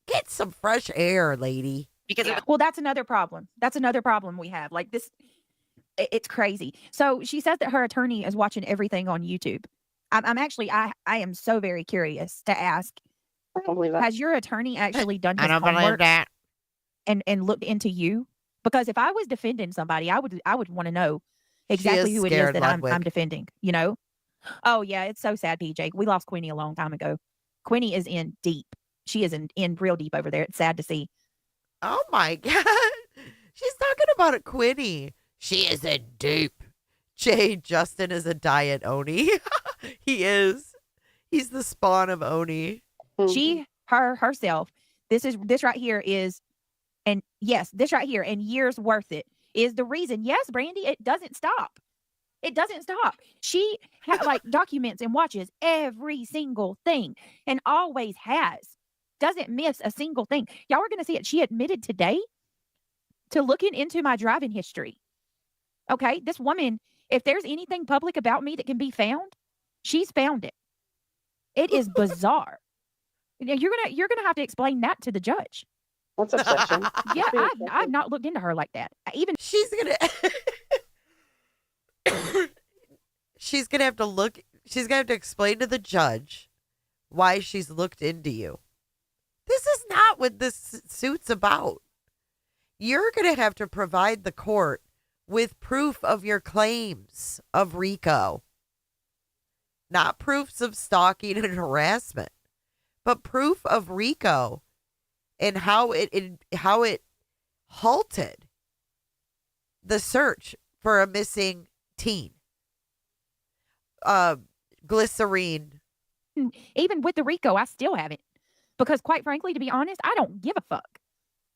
Get some fresh air, lady. Because Well, that's another problem. That's another problem we have. Like this, it's crazy. So she says that her attorney is watching everything on YouTube. I'm actually, I am so very curious to ask, I don't believe that. has your attorney actually done his I don't believe homework that. and looked into you? Because if I was defending somebody, I would want to know She exactly is who it is scared, that I'm Ludwig. defending, you know? Oh yeah, it's so sad, PJ. We lost Queenie a long time ago. Queenie is in deep. She is in real deep over there. It's sad to see. Oh my God. She's talking about a Quinny. She is in deep. Jay, Justin is a diet Oni. He is. He's the spawn of Oni. She, herself, this right here is, and yes, this right here, and years worth it, is the reason. Yes, Brandy, it doesn't stop. It doesn't stop. She like documents and watches every single thing and always has. Doesn't miss a single thing. Y'all are going to see it. She admitted today to looking into my driving history. Okay, this woman, if there's anything public about me that can be found, she's found it. It is bizarre. You're gonna have to explain that to the judge. What's obsession? Yeah, I've not looked into her like that. Even She's gonna she's gonna have to look. She's gonna have to explain to the judge why she's looked into you. This is not what this suit's about. You're gonna have to provide the court with proof of your claims of RICO, not proofs of stalking and harassment, but proof of RICO and how it halted the search for a missing teen. Glycerine. even with the RICO, I still haven't. Because quite frankly, to be honest, I don't give a fuck.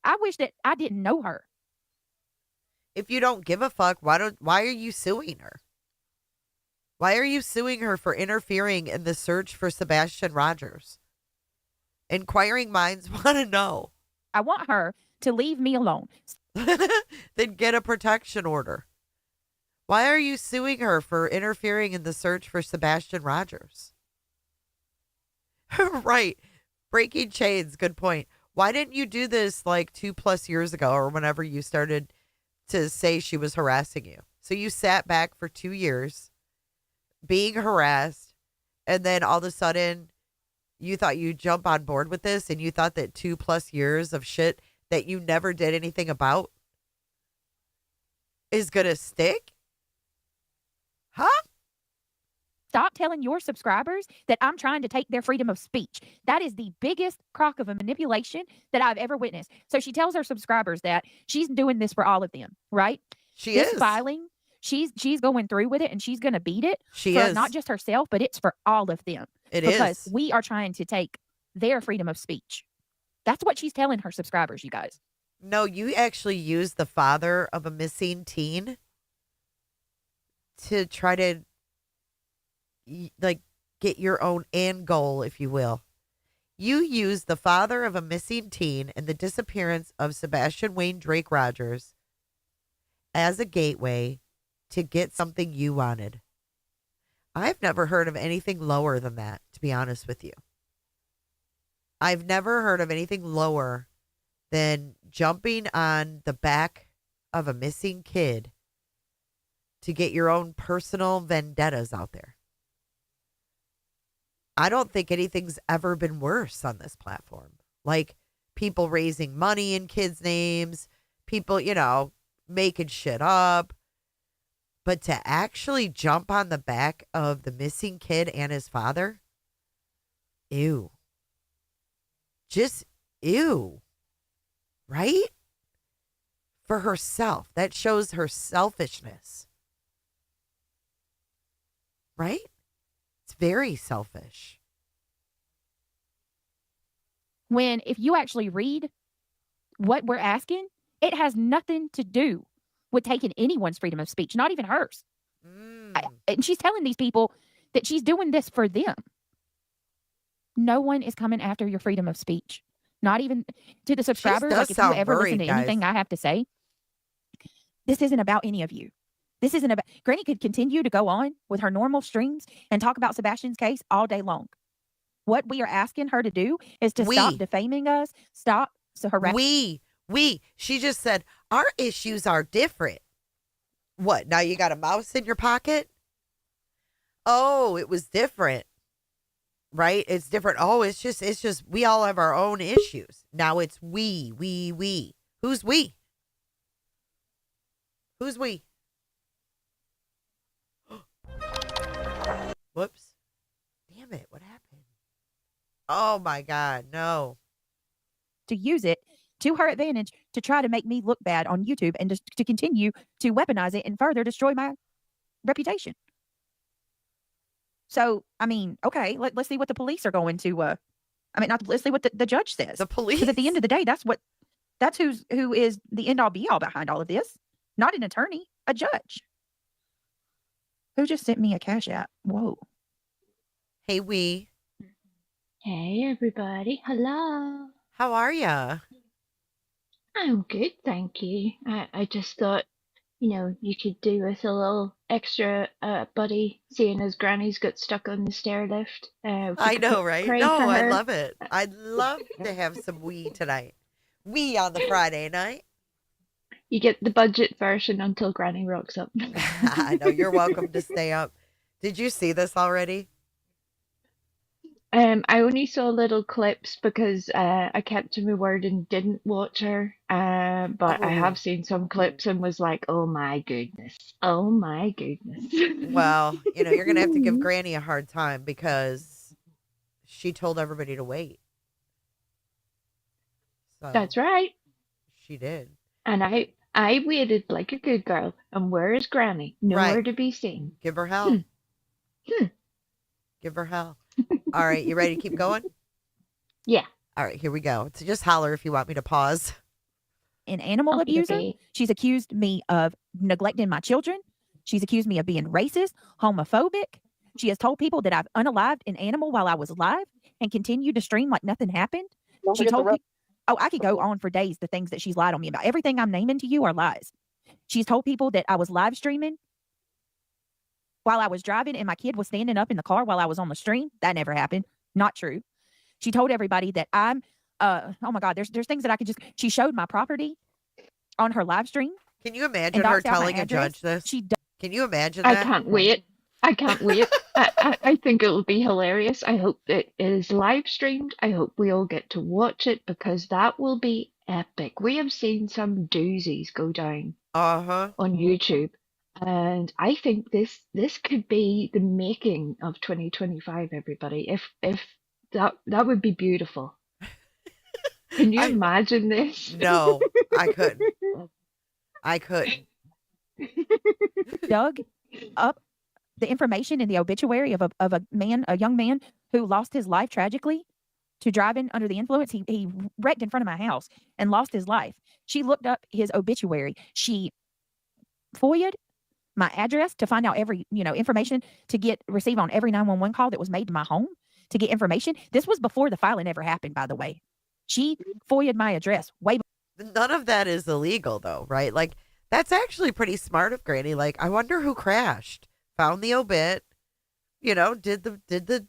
I wish that I didn't know her. If you don't give a fuck, why are you suing her? Why are you suing her for interfering in the search for Sebastian Rogers? Inquiring minds want to know. I want her to leave me alone. Then get a protection order. Why are you suing her for interfering in the search for Sebastian Rogers? Right. Breaking chains. Good point. Why didn't you do this like 2+ years ago or whenever you started to say she was harassing you? So you sat back for 2 years being harassed, and then all of a sudden you thought you'd jump on board with this, and you thought that 2+ years of shit that you never did anything about is going to stick? Huh? Stop telling your subscribers that I'm trying to take their freedom of speech. That is the biggest crock of a manipulation that I've ever witnessed. So she tells her subscribers that she's doing this for all of them, right? She This is. filing, she's going through with it, and she's going to beat it. She for is. not just herself, but it's for all of them. It because is. we are trying to take their freedom of speech. That's what she's telling her subscribers, you guys. No, you actually used the father of a missing teen to try to like get your own end goal, if you will. You used the father of a missing teen and the disappearance of Sebastian Wayne Drake Rogers as a gateway to get something you wanted. I've never heard of anything lower than that, to be honest with you. I've never heard of anything lower than jumping on the back of a missing kid to get your own personal vendettas out there. I don't think anything's ever been worse on this platform. Like people raising money in kids' names, people, making shit up. But to actually jump on the back of the missing kid and his father, ew. Just ew. Right? For herself. That shows her selfishness. Right? It's very selfish. If you actually read what we're asking, It has nothing to do with taking anyone's freedom of speech, not even hers. And she's telling these people that she's doing this for them. No one is coming after your freedom of speech. Not even to the subscribers. does Like, if you sound ever listen worried, to anything I have to say, this isn't about any of you. This isn't about. Granny could continue to go on with her normal streams and talk about Sebastian's case all day long. What we are asking her to do is to stop defaming us, stop harassing. She just said, our issues are different. What, now you got a mouse in your pocket? Oh, it was different. Right? It's different. Oh, it's just, we all have our own issues. Now it's we. Who's we? Who's we? Whoops. Damn it. What happened? Oh my God. No. To use it to her advantage to try to make me look bad on YouTube and just to continue to weaponize it and further destroy my reputation. So, I mean, okay, let's see what the police are going to, let's see what the judge says. The police? Because at the end of the day, that's who is the end all be all behind all of this. Not an attorney, a judge. Who just sent me a cash app? Whoa. Hey, we. Hey, everybody. Hello. How are ya? I'm good, thank you. I just thought, you could do with a little extra buddy, seeing as Granny's got stuck on the stair lift. I know, right? Pray No, for I her. love it. I'd love to have some we tonight. We on the Friday night. You get the budget version until Granny rocks up. I know, you're welcome to stay up. Did you see this already? I only saw little clips because I kept to my word and didn't watch her. But I have seen some clips and was like, oh my goodness. Oh my goodness. Well, you're going to have to give Granny a hard time because she told everybody to wait. So That's right. she did. And I waited like a good girl. And where is Granny? Nowhere Right. to be seen. Give her hell. Give her hell. All right, you ready to keep going? Yeah. All right, here we go. So just holler if you want me to pause. An animal Okay, abuser. okay. She's accused me of neglecting my children. She's accused me of being racist, homophobic. She has told people that I've unalived an animal while I was alive and continued to stream like nothing happened. Don't She forget told the people, I could go on for days, the things that she's lied on me about. Everything I'm naming to you are lies. She's told people that I was live streaming while I was driving and my kid was standing up in the car while I was on the stream. That never happened. Not true. She told everybody that I'm, oh my God, there's things that I could just, she showed my property on her live stream. Can you imagine and her doxed out my telling a address. judge this? She Can you imagine I that? can't wait. I can't wait. I think it'll be hilarious. I hope it is live streamed. I hope we all get to watch it because that will be epic. We have seen some doozies go down Uh-huh. on YouTube. And I think this could be the making of 2025, everybody. If that would be beautiful. Can you imagine this? No, I couldn't. I couldn't. dug up the information in the obituary of a young man who lost his life tragically to driving under the influence. He wrecked in front of my house and lost his life. She looked up his obituary. She FOIA'd my address to find out every, information to receive on every 911 call that was made to my home to get information. This was before the filing ever happened, by the way. She FOIA'd my address way before. None of that is illegal, though, right? Like, that's actually pretty smart of Granny. Like, I wonder who crashed. Found the obit, did the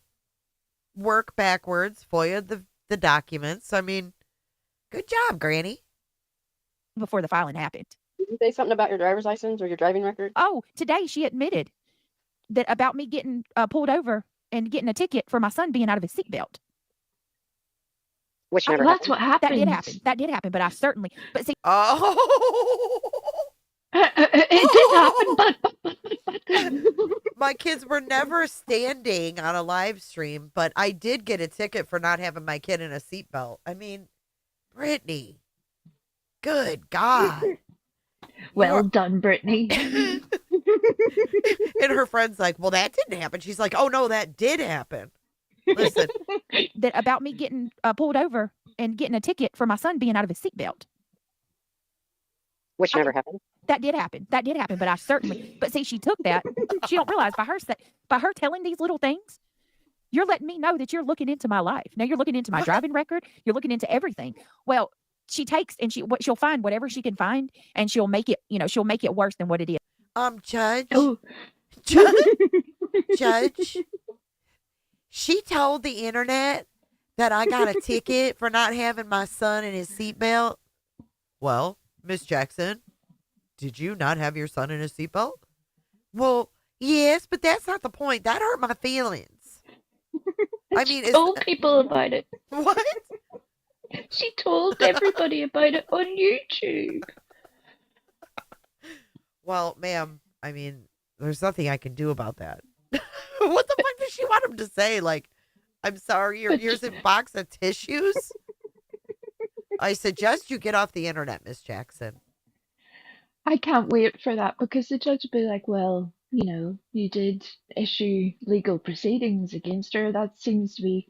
work backwards, FOIA'd the documents. I mean, good job, Granny. Before the filing happened. Did you say something about your driver's license or your driving record? Oh, today she admitted that about me getting pulled over and getting a ticket for my son being out of his seatbelt. Which never That's happened. what happens. That did happen, but but see. Oh. It did happen, but. My kids were never standing on a live stream, but I did get a ticket for not having my kid in a seatbelt. I mean, Brittney, good God. Well done, Brittney. And her friend's like, well, that didn't happen. She's like, oh, no, that did happen. Listen. That about me getting pulled over and getting a ticket for my son being out of his seatbelt. Which never happened. That did happen. That did happen. But I certainly, but see, she took that. She don't realize by her telling these little things, you're letting me know that you're looking into my life. Now you're looking into my driving record. You're looking into everything. Well, she takes and she'll find whatever she can find, and she'll make it worse than what it is. Judge. Oh. Judge. She told the internet that I got a ticket for not having my son in his seatbelt. Well, Miss Jackson, did you not have your son in his seatbelt? Well, yes, but that's not the point. That hurt my feelings. I mean, she told people about it. What? She told everybody about it on YouTube. Well, ma'am, I mean, there's nothing I can do about that. What the fuck does she want him to say? Like, I'm sorry, here's a box of tissues? I suggest you get off the internet, Miss Jackson. I can't wait for that because the judge will be like, well, you did issue legal proceedings against her. That seems to be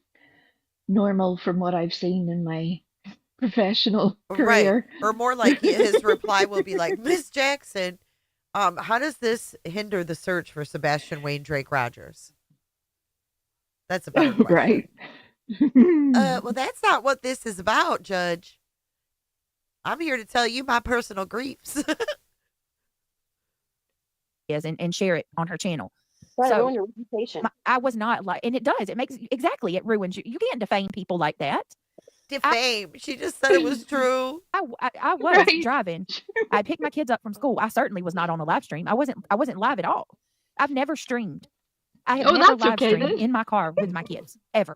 normal from what I've seen in my professional career. Right. Or more like his reply will be like, Miss Jackson, how does this hinder the search for Sebastian Wayne Drake Rogers? That's a better question. Right. Well, that's not what this is about, Judge. I'm here to tell you my personal griefs. And share it on her channel. That ruined your reputation. I was not like, and it does. It makes it ruins you. You can't defame people like that. Defame. She just said it was true. I was driving. I picked my kids up from school. I certainly was not on a live stream. I wasn't live at all. I've never streamed. I have never live streamed in my car with my kids ever.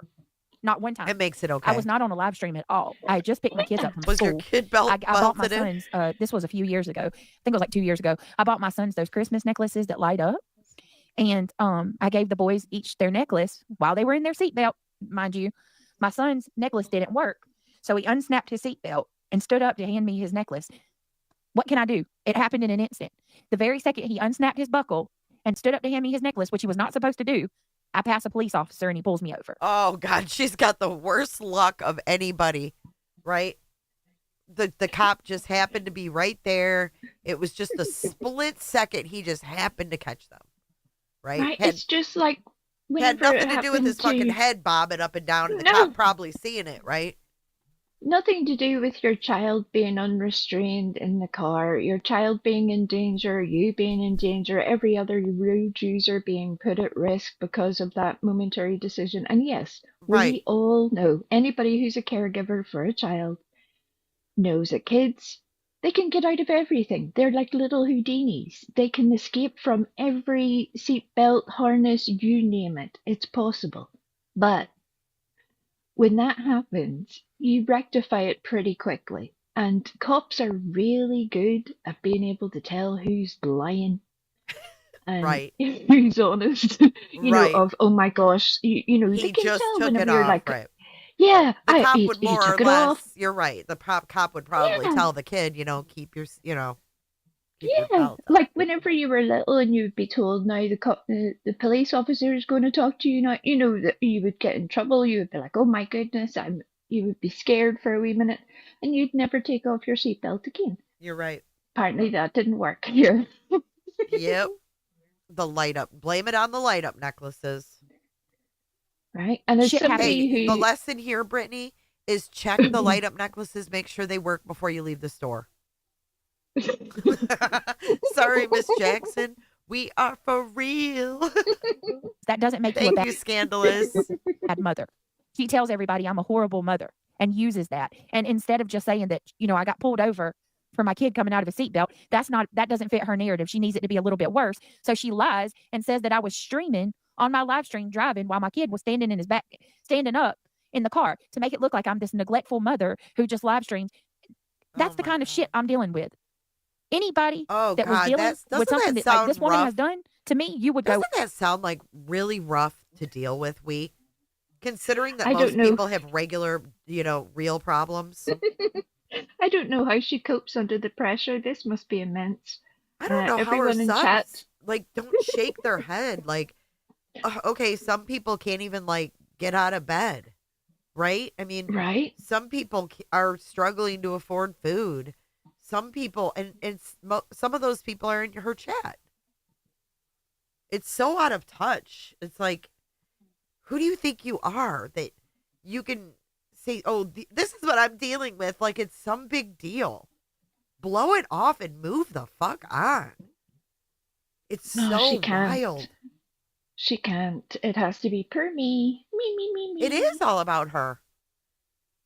Not one time. It makes it okay. I was not on a live stream at all. I just picked my kids up from was school. Your kid belt I bought my sons. This was a few years ago. I think it was like 2 years ago. I bought my sons those Christmas necklaces that light up, and I gave the boys each their necklace while they were in their seatbelt. Mind you, my son's necklace didn't work, so he unsnapped his seatbelt and stood up to hand me his necklace. What can I do? It happened in an instant. The very second he unsnapped his buckle and stood up to hand me his necklace, which he was not supposed to do, I pass a police officer and he pulls me over. Oh, God, she's got the worst luck of anybody, right? The cop just happened to be right there. It was just a split second. He just happened to catch them, right? It's just like had nothing to do with his fucking head bobbing up and down and the cop probably seeing it, right? Nothing to do with your child being unrestrained in the car, your child being in danger, you being in danger, every other road user being put at risk because of that momentary decision. And yes, we all know, anybody who's a caregiver for a child knows that kids, they can get out of everything. They're like little Houdinis. They can escape from every seatbelt, harness, you name it. It's possible. But when that happens, you rectify it pretty quickly. And cops are really good at being able to tell who's lying and who's honest. You know, oh my gosh, you know, they can tell whenever you're like, yeah, the cop would more or less, you're right. The cop would probably tell the kid, keep your, keep your belt up. Like whenever you were little and you would be told now the police officer is going to talk to you now, you know that you would get in trouble. You would be like, oh my goodness, you would be scared for a wee minute and you'd never take off your seatbelt again. You're right. Apparently that didn't work here. Yep. The light up. Blame it on the light up necklaces. Right. And there's somebody the lesson here, Brittany, is check the light up necklaces, make sure they work before you leave the store. Sorry, Miss Jackson. We are for real. That doesn't make you a bad, scandalous bad mother. She tells everybody I'm a horrible mother and uses that. And instead of just saying that, I got pulled over for my kid coming out of a seatbelt, that doesn't fit her narrative. She needs it to be a little bit worse. So she lies and says that I was streaming on my live stream driving while my kid was standing up in the car to make it look like I'm this neglectful mother who just live streams. That's the kind of shit I'm dealing with. Anybody was dealing with something that like this woman has done to me, you would go. Doesn't that sound like really rough to deal with, considering that most people have regular, real problems? I don't know how she copes under the pressure. This must be immense. I don't know how her sons, don't shake their head. Okay, some people can't even, get out of bed, right? I mean, some people are struggling to afford food. some people, and some of those people are in her chat. It's so out of touch. It's like, who do you think you are that you can say, oh, this is what I'm dealing with? Like it's some big deal. Blow it off and move the fuck on. It's No, so she can't. wild. She can't. It has to be per me. Me. It is all about her.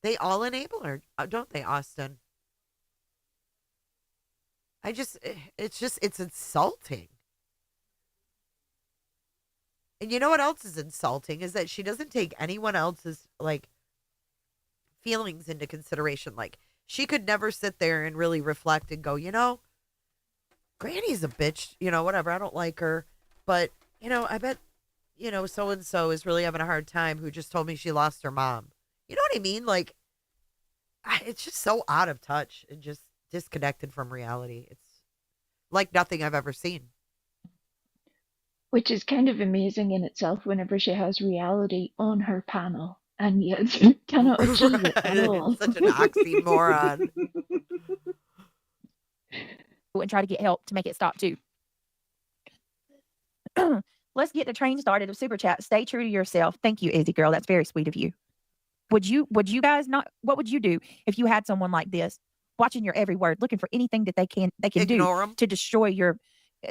They all enable her, don't they, Austin? It's insulting. And you know what else is insulting is that she doesn't take anyone else's like feelings into consideration. Like she could never sit there and really reflect and go, Granny's a bitch, whatever. I don't like her, but I bet, so and so is really having a hard time who just told me she lost her mom. You know what I mean? Like it's just so out of touch and just disconnected from reality. It's like nothing I've ever seen. Which is kind of amazing in itself whenever she has reality on her panel and yet cannot achieve it at all. Such an oxymoron. And try to get help to make it stop too. Let's get the train started of Super Chat. Stay true to yourself. Thank you, Izzy girl. That's very sweet of you. Would you guys not, what would you do if you had someone like this watching your every word, looking for anything that they can Ignore do 'em. to destroy your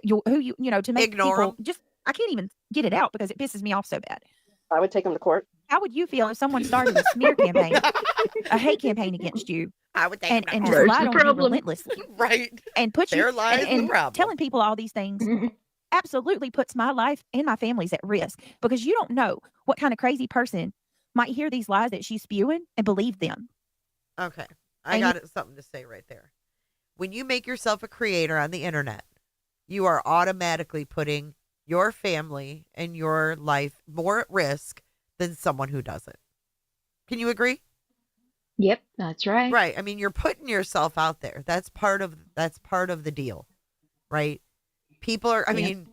who you to make Ignore people 'em. just, I can't even get it out because it pisses me off so bad. I would take him to court. How would you feel if someone started a smear campaign, a hate campaign against you, I would take and them to just court. lied on you relentlessly, Right. and put you There lies the and problem. telling people all these things absolutely puts my life and my family's at risk, because you don't know what kind of crazy person might hear these lies that she's spewing and believe them. Okay. I got something to say right there. When you make yourself a creator on the internet, you are automatically putting your family and your life more at risk than someone who doesn't. Can you agree? Yep, that's right. Right. I mean, you're putting yourself out there. That's part of the deal, right? People are going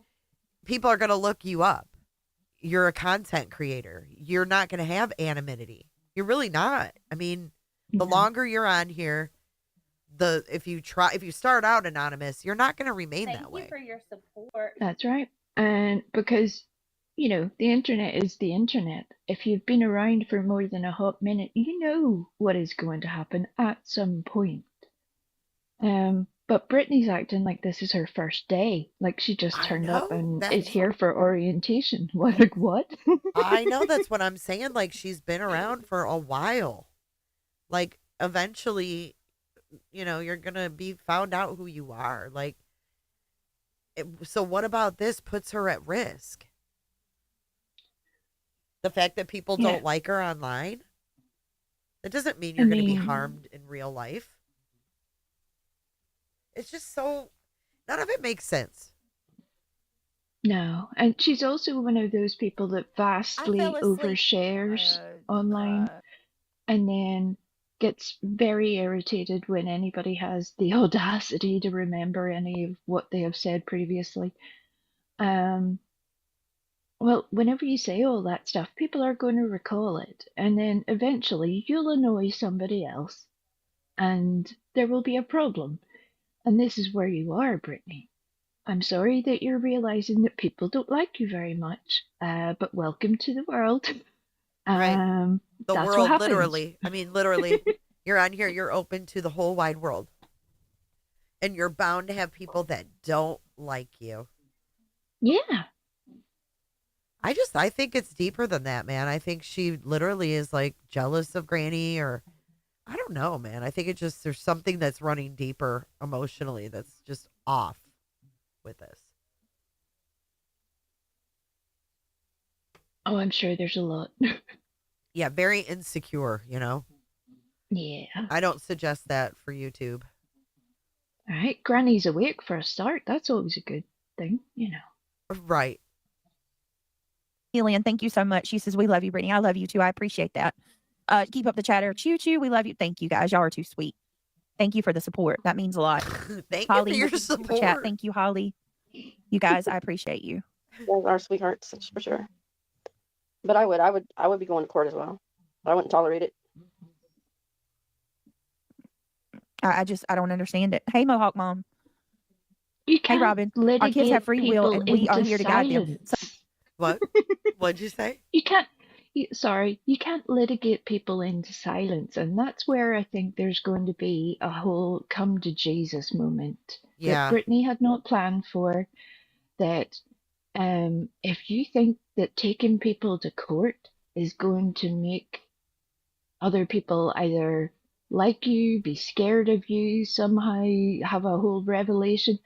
to look you up. You're a content creator. You're not going to have anonymity. You're really not. I mean, the longer you're on here, if you start out anonymous, you're not going to remain that way. Thank you for your support. That's right. And because, the internet is the internet. If you've been around for more than a hot minute, you know what is going to happen at some point. But Brittany's acting like this is her first day. Like she just turned up and is here for orientation. Like what? I know, that's what I'm saying. Like she's been around for a while. Like eventually, you're going to be found out who you are. Like, so what about this puts her at risk? The fact that people don't like her online, that doesn't mean you're going to be harmed in real life. It's just so, none of it makes sense. No, and she's also one of those people that vastly overshares online and then gets very irritated when anybody has the audacity to remember any of what they have said previously. Well, whenever you say all that stuff, people are going to recall it, and then eventually you'll annoy somebody else, and there will be a problem. And this is where you are, Brittany. I'm sorry that you're realizing that people don't like you very much, but welcome to the world. Right. The That's world, what happens. literally. I mean, literally, you're on here, you're open to the whole wide world. And you're bound to have people that don't like you. Yeah. I think it's deeper than that, man. I think she literally is like jealous of Granny, or I don't know, man. I think there's something that's running deeper emotionally that's just off with this. Oh, I'm sure there's a lot. Yeah, very insecure, Yeah. I don't suggest that for YouTube. All right, Granny's awake for a start. That's always a good thing, Right. Helian, thank you so much. She says, we love you, Brittany. I love you too. I appreciate that. Keep up the chatter. Choo choo. We love you. Thank you, guys. Y'all are too sweet. Thank you for the support. That means a lot. Thank Holly, you for your with the super support. chat. Thank you, Holly. You guys, I appreciate you. You guys are sweethearts, that's for sure. But I would be going to court as well. I wouldn't tolerate it. I don't understand it. Hey, Mohawk Mom. You Hey, can't Robin. Our kids litigate have free will, people and we are into here to guide them. silence. What? What'd you say? You can't. Sorry, you can't litigate people into silence, and that's where I think there's going to be a whole come to Jesus moment that Yeah. Brittany had not planned for. That if you think that taking people to court is going to make other people either like you, be scared of you, somehow have a whole revelation.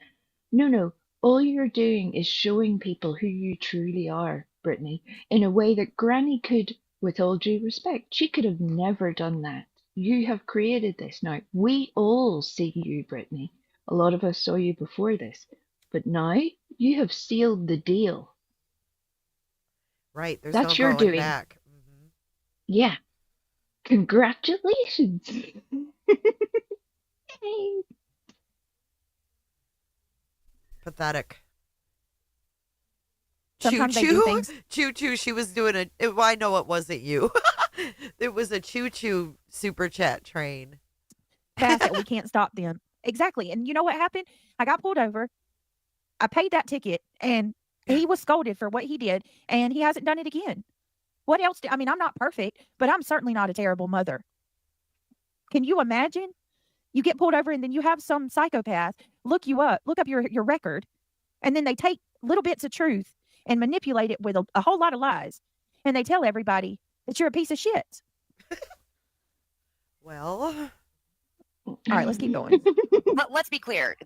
No. All you're doing is showing people who you truly are, Brittany, in a way that Granny could, with all due respect, she could have never done that. You have created this now. We all see you, Brittany. A lot of us saw you before this. But now you have sealed the deal. Right. There's That's no your going doing. back. Mm-hmm. Yeah. Congratulations. Pathetic. Sometimes they do Choo-choo? things. Choo-choo, she was doing well, I know it wasn't you. It was a choo-choo super chat train. Fast that we can't stop them. Exactly. And you know what happened? I got pulled over. I paid that ticket, and he was scolded for what he did, and he hasn't done it again. What else? I mean, I'm not perfect, but I'm certainly not a terrible mother. Can you imagine? You get pulled over, and then you have some psychopath look up your record, and then they take little bits of truth and manipulate it with a whole lot of lies, and they tell everybody that you're a piece of shit. Well, all right, let's keep going. Let's be clear.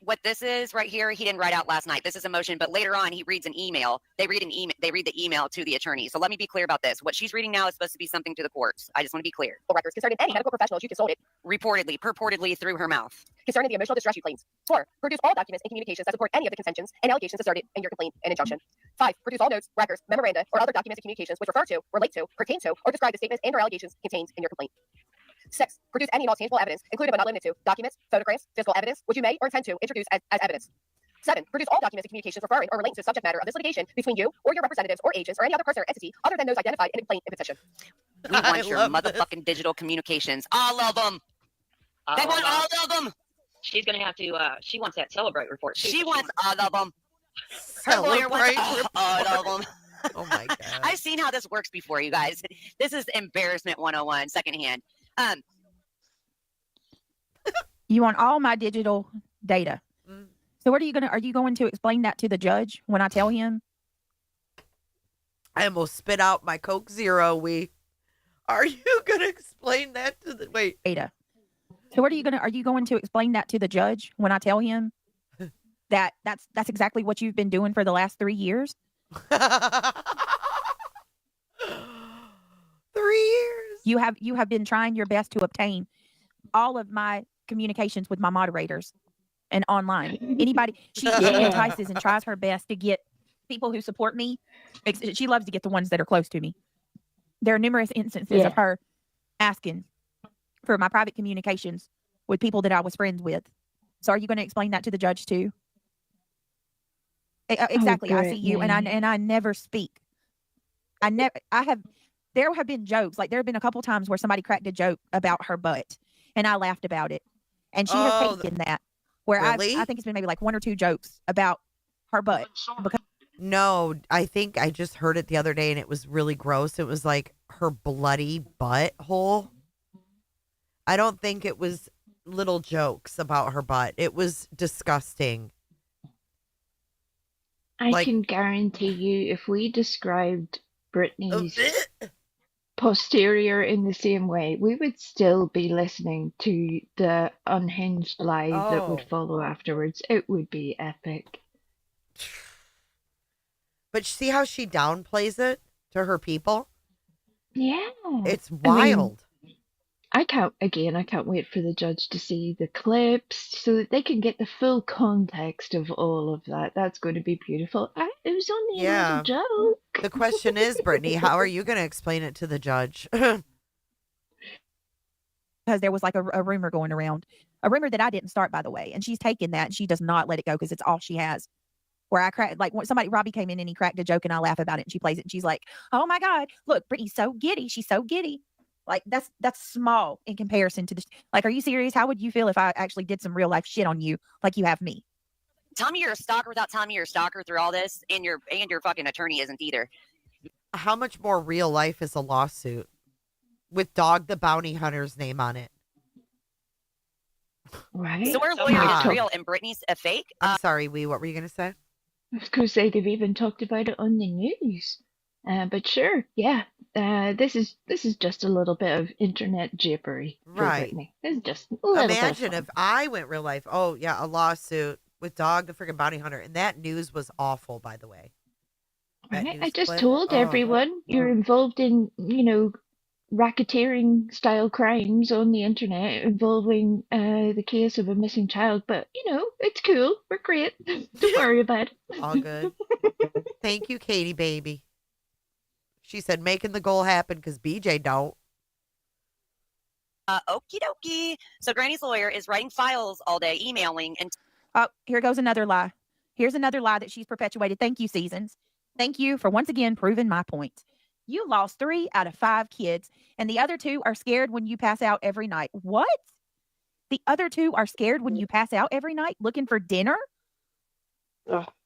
What this is right here, he didn't write out last night. This is a motion, but later on he reads an email. They read the email to the attorney. So let me be clear about this. What she's reading now is supposed to be something to the courts. I just want to be clear. Records concerning any medical professionals you consulted. Purportedly through her mouth. Concerning the emotional distress you claimed. 4. Produce all documents and communications that support any of the contentions and allegations asserted in your complaint and injunction. 5. Produce all notes, records, memoranda, or other documents and communications which refer to, relate to, pertain to, or describe the statements and or allegations contained in your complaint. 6. Produce any and all tangible evidence, including but not limited to documents, photographs, physical evidence, which you may or intend to introduce as evidence. 7. Produce all documents and communications referring or relating to the subject matter of this litigation between you or your representatives or agents or any other person or entity other than those identified in the complaint and petition. We want your motherfucking digital communications. All of them. They want all of them. She's gonna have to. She wants that Celebrate report. She wants all of them. Her lawyer wants all of them. Oh my God. I've seen how this works before, you guys. This is embarrassment 101, secondhand. You want all my digital data. So are you going to explain that to the judge when I tell him? I almost spit out my Coke Zero. Are you going to explain that to the data? So are you going to explain that to the judge when I tell him that that's exactly what you've been doing for the last 3 years? 3 years. You have been trying your best to obtain all of my communications with my moderators and online. Anybody, she entices and tries her best to get people who support me. She loves to get the ones that are close to me. There are numerous instances of her asking for my private communications with people that I was friends with. So are you going to explain that to the judge too? Exactly. I see you, and I never speak. There have been jokes. Like there have been a couple times where somebody cracked a joke about her butt, and I laughed about it. And she has taken that. Where really? I think it's been maybe like 1 or 2 jokes about her butt. No, I think I just heard it the other day, and it was really gross. It was like her bloody butthole. I don't think it was little jokes about her butt. It was disgusting. I can guarantee you, if we described Brittany's posterior in the same way, we would still be listening to the unhinged live that would follow afterwards. It would be epic. But see how she downplays it to her people? Yeah. It's wild. I can't wait for the judge to see the clips so that they can get the full context of all of that. That's going to be beautiful. It was only a little joke. The question is, Brittany, how are you going to explain it to the judge? Because there was like a rumor going around, a rumor that I didn't start, by the way. And she's taken that and she does not let it go because it's all she has. Where I cracked, like when Robbie came in and he cracked a joke and I laugh about it and she plays it and she's like, oh my God, look, Brittany's so giddy. She's so giddy. Like that's small in comparison to the. Like, are you serious? How would you feel if I actually did some real life shit on you, like you have me? Tell me you're a stalker without telling me you're a stalker through all this, and your fucking attorney isn't either. How much more real life is a lawsuit with Dog the Bounty Hunter's name on it? Right? So our Oh lawyer my is God. real and Brittany's a fake. I'm sorry, Wee. What were you gonna say? I was going to say they've even talked about it on the news. But sure, yeah. This is just a little bit of internet jibbery for Right. Brittany. It's just a little Imagine bit if I went real life. Oh yeah, a lawsuit with Dog the freaking Bounty Hunter, and that news was awful, by the way. That Right? I news just clip. told Oh. everyone you're involved in, racketeering style crimes on the internet involving the case of a missing child, but it's cool. We're great. Don't worry about it. All good. Thank you, Katie, baby. She said making the goal happen because BJ don't. Okie dokie. So Granny's lawyer is writing files all day, emailing, and Oh, here goes another lie. Here's another lie that she's perpetuated. Thank you, Seasons. Thank you for once again proving my point. You lost 3 out of 5 kids, and the other 2 are scared when you pass out every night. What? The other 2 are scared when you pass out every night looking for dinner?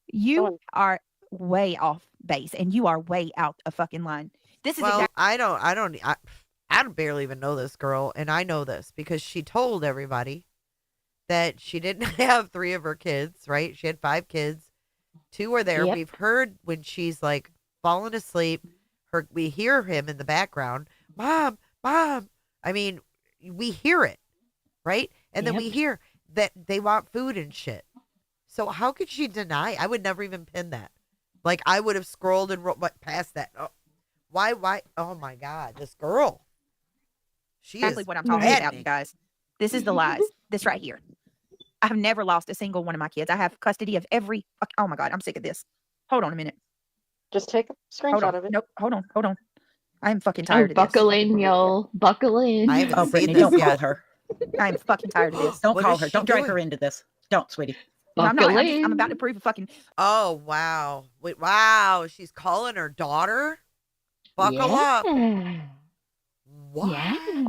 You are way off base, and you are way out of fucking line. This is Well, I don't barely even know this girl, and I know this because she told everybody that she didn't have 3 of her kids, right? She had 5 kids. 2 were there. Yep. We've heard when she's like falling asleep, we hear him in the background, Mom, Mom. I mean, we hear it, right? And then we Yep. hear that they want food and shit. So how could she deny? I would never even pin that. Like, I would have scrolled and past that. Oh, why? Oh my God, this girl. She exactly is what I'm talking mad about, me. you guys. This is the lies. This right here. I have never lost a single one of my kids. I have custody of every. Oh my God, I'm sick of this. Hold on a minute. Just take a Hold screenshot on. of it. Nope. Hold on. I'm fucking Oh, tired of this. buckle in, y'all. Buckle in. I haven't Oh, seen Brittany, this don't yet. call her. I'm fucking tired of this. Don't What call is her. she Don't drag doing? her into this. Don't, sweetie. No, I'm not. Buckle I'm in. about to prove a fucking. Oh wow! Wait, wow! She's calling her daughter. Buckle up. What? Yeah.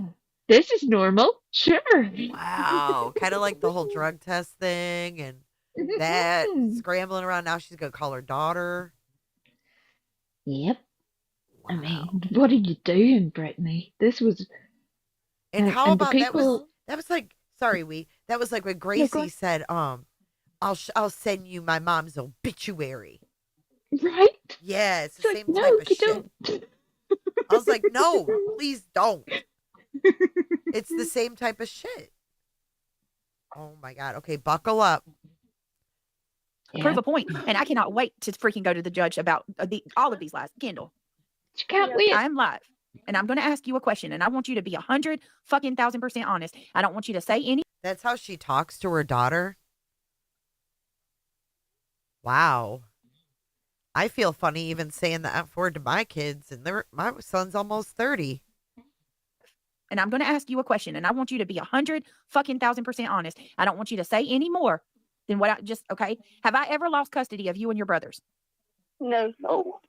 This is normal. Sure. Wow! Kind of like the whole drug test thing and that scrambling around. Now she's gonna call her daughter. Yep. I Wow. mean, what are you doing, Brittany? This was. And how and the about people. that was like sorry, that was like when No, go Gracie ahead. said, I'll send you my mom's obituary. Right? Yeah, it's It's the like, same no, type of you shit. don't. I was like, no, please don't. It's the same type of shit. Oh my God. Okay, buckle up. Prove Yeah. a point, and I cannot wait to freaking go to the judge about all of these lies. Kendall, You can't wait. I am live, and I'm going to ask you a question, and I want you to be 100,000% honest. I don't want you to say any. That's how she talks to her daughter. Wow. I feel funny even saying the F word to my kids, and my son's almost 30. And I'm going to ask you a question, and I want you to be 100,000% honest. I don't want you to say any more than what I just. Okay. Have I ever lost custody of you and your brothers? No.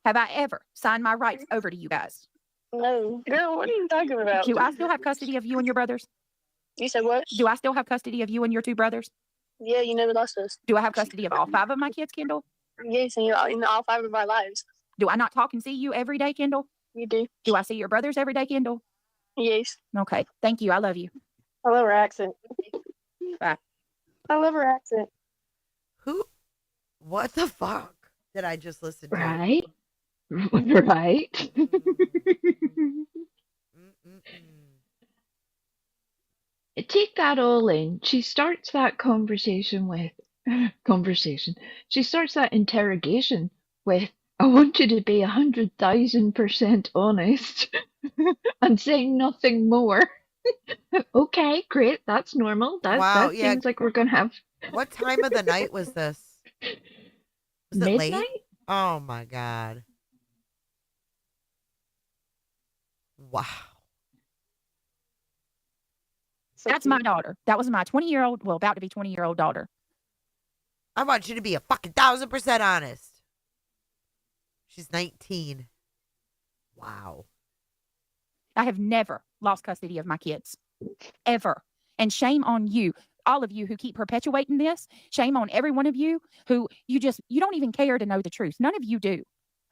Have I ever signed my rights over to you guys? No. Girl, what are you talking about? Do I still have custody of you and your brothers? You said what? Do I still have custody of you and your 2 brothers? Yeah, you never lost us. Do I have custody of all 5 of my kids, Kendall? Yes, and you're in all 5 of our lives. Do I not talk and see you every day, Kendall? You do. Do I see your brothers every day, Kendall? Yes. Okay. Thank you. I love you. I love her accent. Bye. I love her accent. What the fuck did I just listen to? Right? Right? Take that all in. She starts that conversation with conversation. She starts that interrogation with, I want you to be 100,000% honest and say nothing more. Okay, great. That's normal. Wow, That yeah. seems like we're gonna have What time of the night was this? Was it midnight. late? Oh my God. Wow. That's my daughter. That was my 20-year-old, well, about to be 20-year-old daughter. I want you to be a fucking 1,000% honest. She's 19. Wow. I have never lost custody of my kids. Ever. And shame on you, all of you who keep perpetuating this. Shame on every one of you who you don't even care to know the truth. None of you do.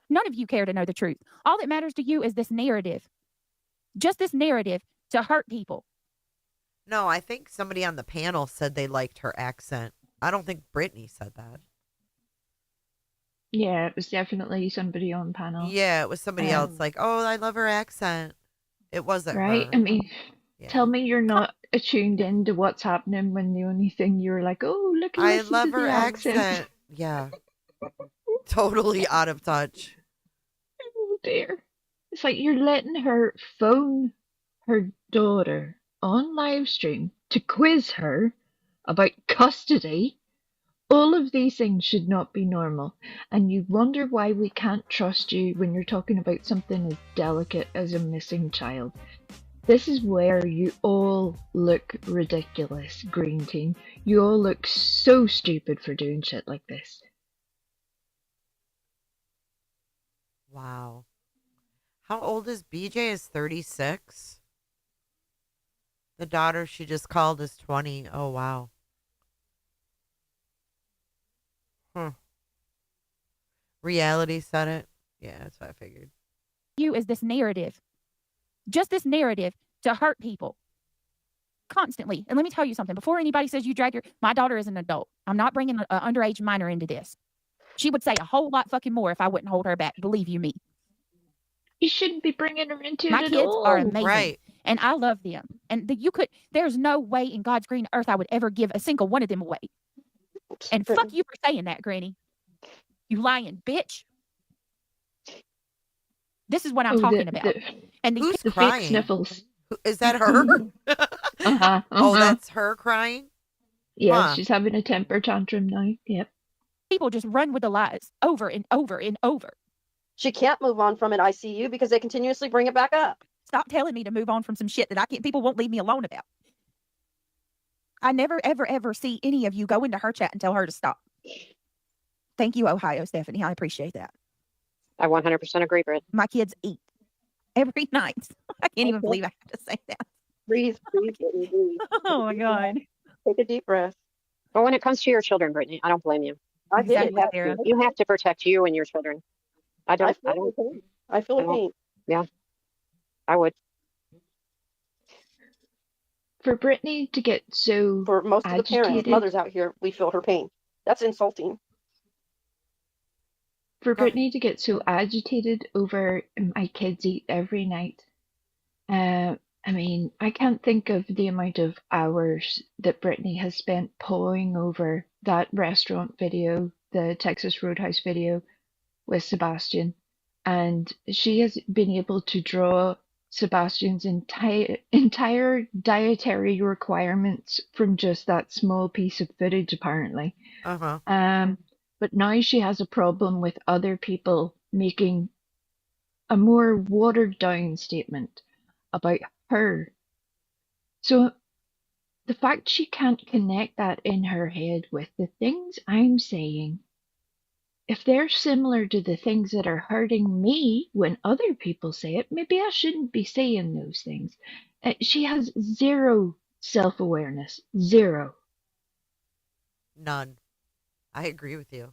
None of you care to know the truth. All that matters to you is this narrative. Just this narrative to hurt people. No, I think somebody on the panel said they liked her accent. I don't think Brittney said that. Yeah, it was definitely somebody on panel. Yeah, it was somebody else like, oh, I love her accent. It wasn't right? her. I mean, Yeah. tell me you're not attuned into what's happening when the only thing you're like, oh, look, I listen love to her the accent. Yeah. Totally out of touch. Oh dear. It's like you're letting her phone her daughter on live stream to quiz her about custody. All of these things should not be normal, and you wonder why we can't trust you when you're talking about something as delicate as a missing child. This is where you all look ridiculous, Green Team. You all look so stupid for doing shit like this. Wow. How old is BJ? Is 36? The daughter she just called is 20. Oh, wow. Reality said it. Yeah, that's what I figured. You is this narrative. Just this narrative to hurt people. Constantly. And let me tell you something. Before anybody says you drag my daughter is an adult. I'm not bringing an underage minor into this. She would say a whole lot fucking more if I wouldn't hold her back. Believe you me. You shouldn't be bringing her into My it at kids all. are amazing. Right. And I love them. And there's no way in God's green earth I would ever give a single one of them away. And fuck you for saying that, Granny. You lying bitch. This is what I'm talking about. And who's the crying? fake sniffles. Is that her? Oh, that's her crying? Yeah, Huh. she's having a temper tantrum now. Yep. People just run with the lies over and over and over. She can't move on from it, ICU, because they continuously bring it back up. Stop telling me to move on from some shit that people won't leave me alone about. I never, ever, ever see any of you go into her chat and tell her to stop. Thank you, Ohio, Stephanie. I appreciate that. I 100% agree, Britt. My kids eat every night. I can't even believe I have to say that. Breathe, breathe, breathe, breathe. Oh my God. Take a deep breath. But when it comes to your children, Brittany, I don't blame you. I did it. You have to protect you and your children. I I don't. feel the pain. Yeah, I would. For Brittany to get so For most of the parents, agitated, mothers out here, we feel her pain. That's insulting. for Brittany to get so agitated over my kids eat every night, I mean, I can't think of the amount of hours that Brittany has spent pawing over that restaurant video, the Texas Roadhouse video with Sebastian, and she has been able to draw Sebastian's entire dietary requirements from just that small piece of footage, apparently. But now she has a problem with other people making a more watered down statement about her. So the fact she can't connect that in her head with the things I'm saying, if they're similar to the things that are hurting me when other people say it, maybe I shouldn't be saying those things. She has zero self-awareness. Zero. None. I agree with you.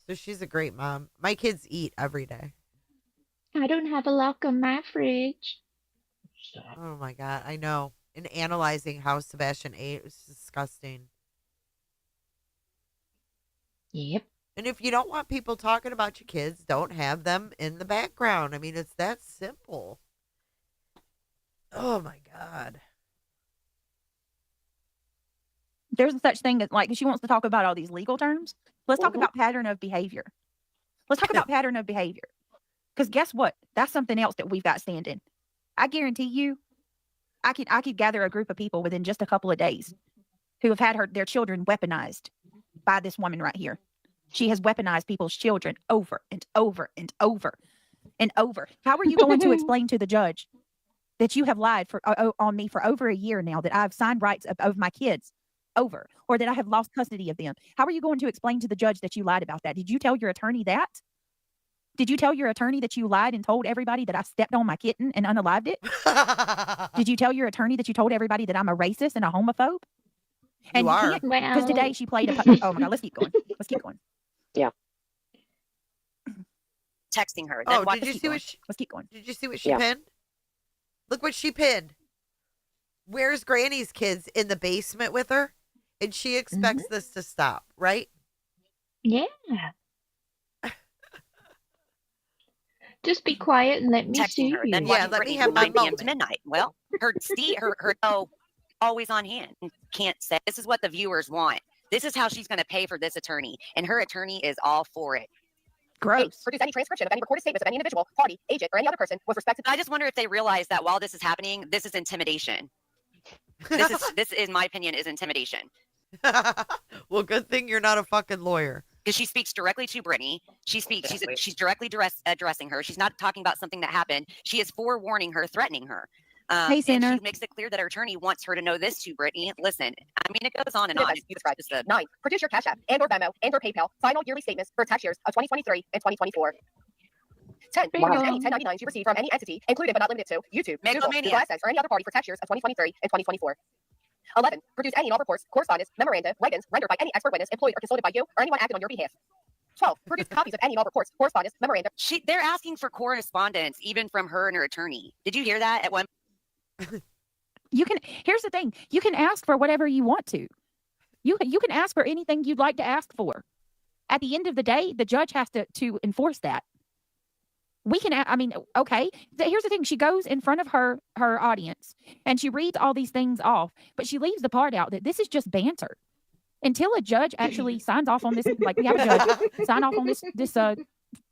So she's a great mom. My kids eat every day. I don't have a lock on my fridge. Oh my God, I know. And analyzing how Sebastian ate was disgusting. Yep. And if you don't want people talking about your kids, don't have them in the background. I mean, it's that simple. Oh my God. There's such thing as like she wants to talk about all these legal terms. Let's talk about pattern of behavior. Let's talk about pattern of behavior. Because guess what? That's something else that we've got standing. I guarantee you, I could gather a group of people within just a couple of days who have had their children weaponized by this woman right here. She has weaponized people's children over and over and over and over. How are you going to explain to the judge that you have lied on me for over a year now, that I've signed rights of my kids over, or that I have lost custody of them? How are you going to explain to the judge that you lied about that? Did you tell your attorney that? Did you tell your attorney that you lied and told everybody that I stepped on my kitten and unalived it? Did you tell your attorney that you told everybody that I'm a racist and a homophobe? And You are. can't, because today she played a. Oh my God, let's keep going. Let's keep going. Yeah. Texting her. Oh, Then did you see what she, let's keep going. Did you see what she pinned? Look what she pinned. Where's Granny's kids in the basement with her? And she expects this to stop, right? Yeah. Just be quiet and let me see texting her. you. Then Yeah, watching let me Brittney have from my 9 p.m. moment. to midnight. Well, her always on hand. Can't say this is what the viewers want. This is how she's going to pay for this attorney, and her attorney is all for it. Gross. Produce any transcription of any recorded statements of any individual, party, agent, or any other person with respect to. I just wonder if they realize that while this is happening, this is intimidation. This is my opinion, is intimidation. Well, good thing you're not a fucking lawyer. Because she speaks directly to Brittney. She's directly addressing her. She's not talking about something that happened. She is forewarning her, threatening her. Hey, and Sinner. she makes it clear that her attorney wants her to know this to Brittney. Listen, I mean, it goes on and on. You described. 9. Produce your Cash App and/or Venmo and/or PayPal final yearly statements for tax years of 2023 and 2024. 10. Produce any 1099s you receive from any entity, including but not limited to YouTube, Google, Google AdSense, or any other party for tax years of 2023 and 2024. 11. Produce any and all reports, correspondence, memoranda, write-ins rendered by any expert witness employed or consulted by you or anyone acting on your behalf. 12. Produce copies of any and all reports, correspondence, memoranda. They're asking for correspondence, even from her and her attorney. Did you hear that at one? Here's the thing. You can ask for whatever you want to. You can ask for anything you'd like to ask for. At the end of the day, the judge has to enforce that. We can, okay. Here's the thing. She goes in front of her audience and she reads all these things off, but she leaves the part out that this is just banter. Until a judge actually signs off on this, like we have a judge sign off on this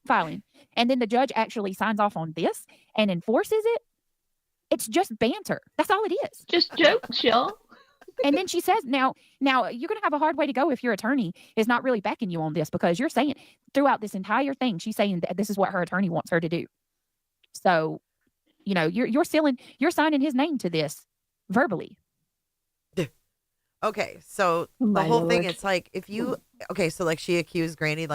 filing, and then the judge actually signs off on this and enforces it, it's just banter. That's all it is. Just jokes, y'all. And then she says, now you're going to have a hard way to go if your attorney is not really backing you on this, because you're saying throughout this entire thing, she's saying that this is what her attorney wants her to do. So, you're signing his name to this verbally. Okay, so the whole thing, it's like so she accused Granny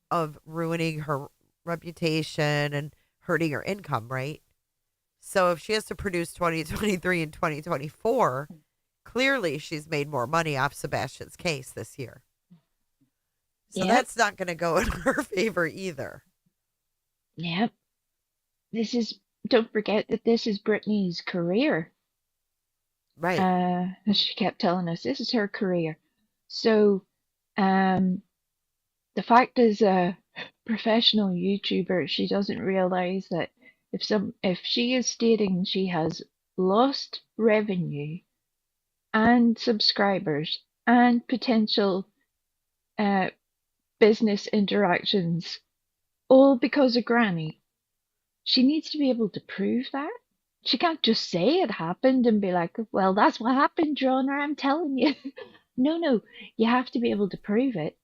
of ruining her reputation and hurting her income, right? So if she has to produce 2023 and 2024, clearly she's made more money off Sebastian's case this year. So that's not going to go in her favor either. Yep. Don't forget that this is Brittney's career. Right. She kept telling us this is her career. So, the fact as a professional YouTuber, she doesn't realize that if she is stating she has lost revenue and subscribers and potential business interactions all because of Granny, she needs to be able to prove that. She can't just say it happened and be like, well, that's what happened, Your Honor, I'm telling you. No, you have to be able to prove it.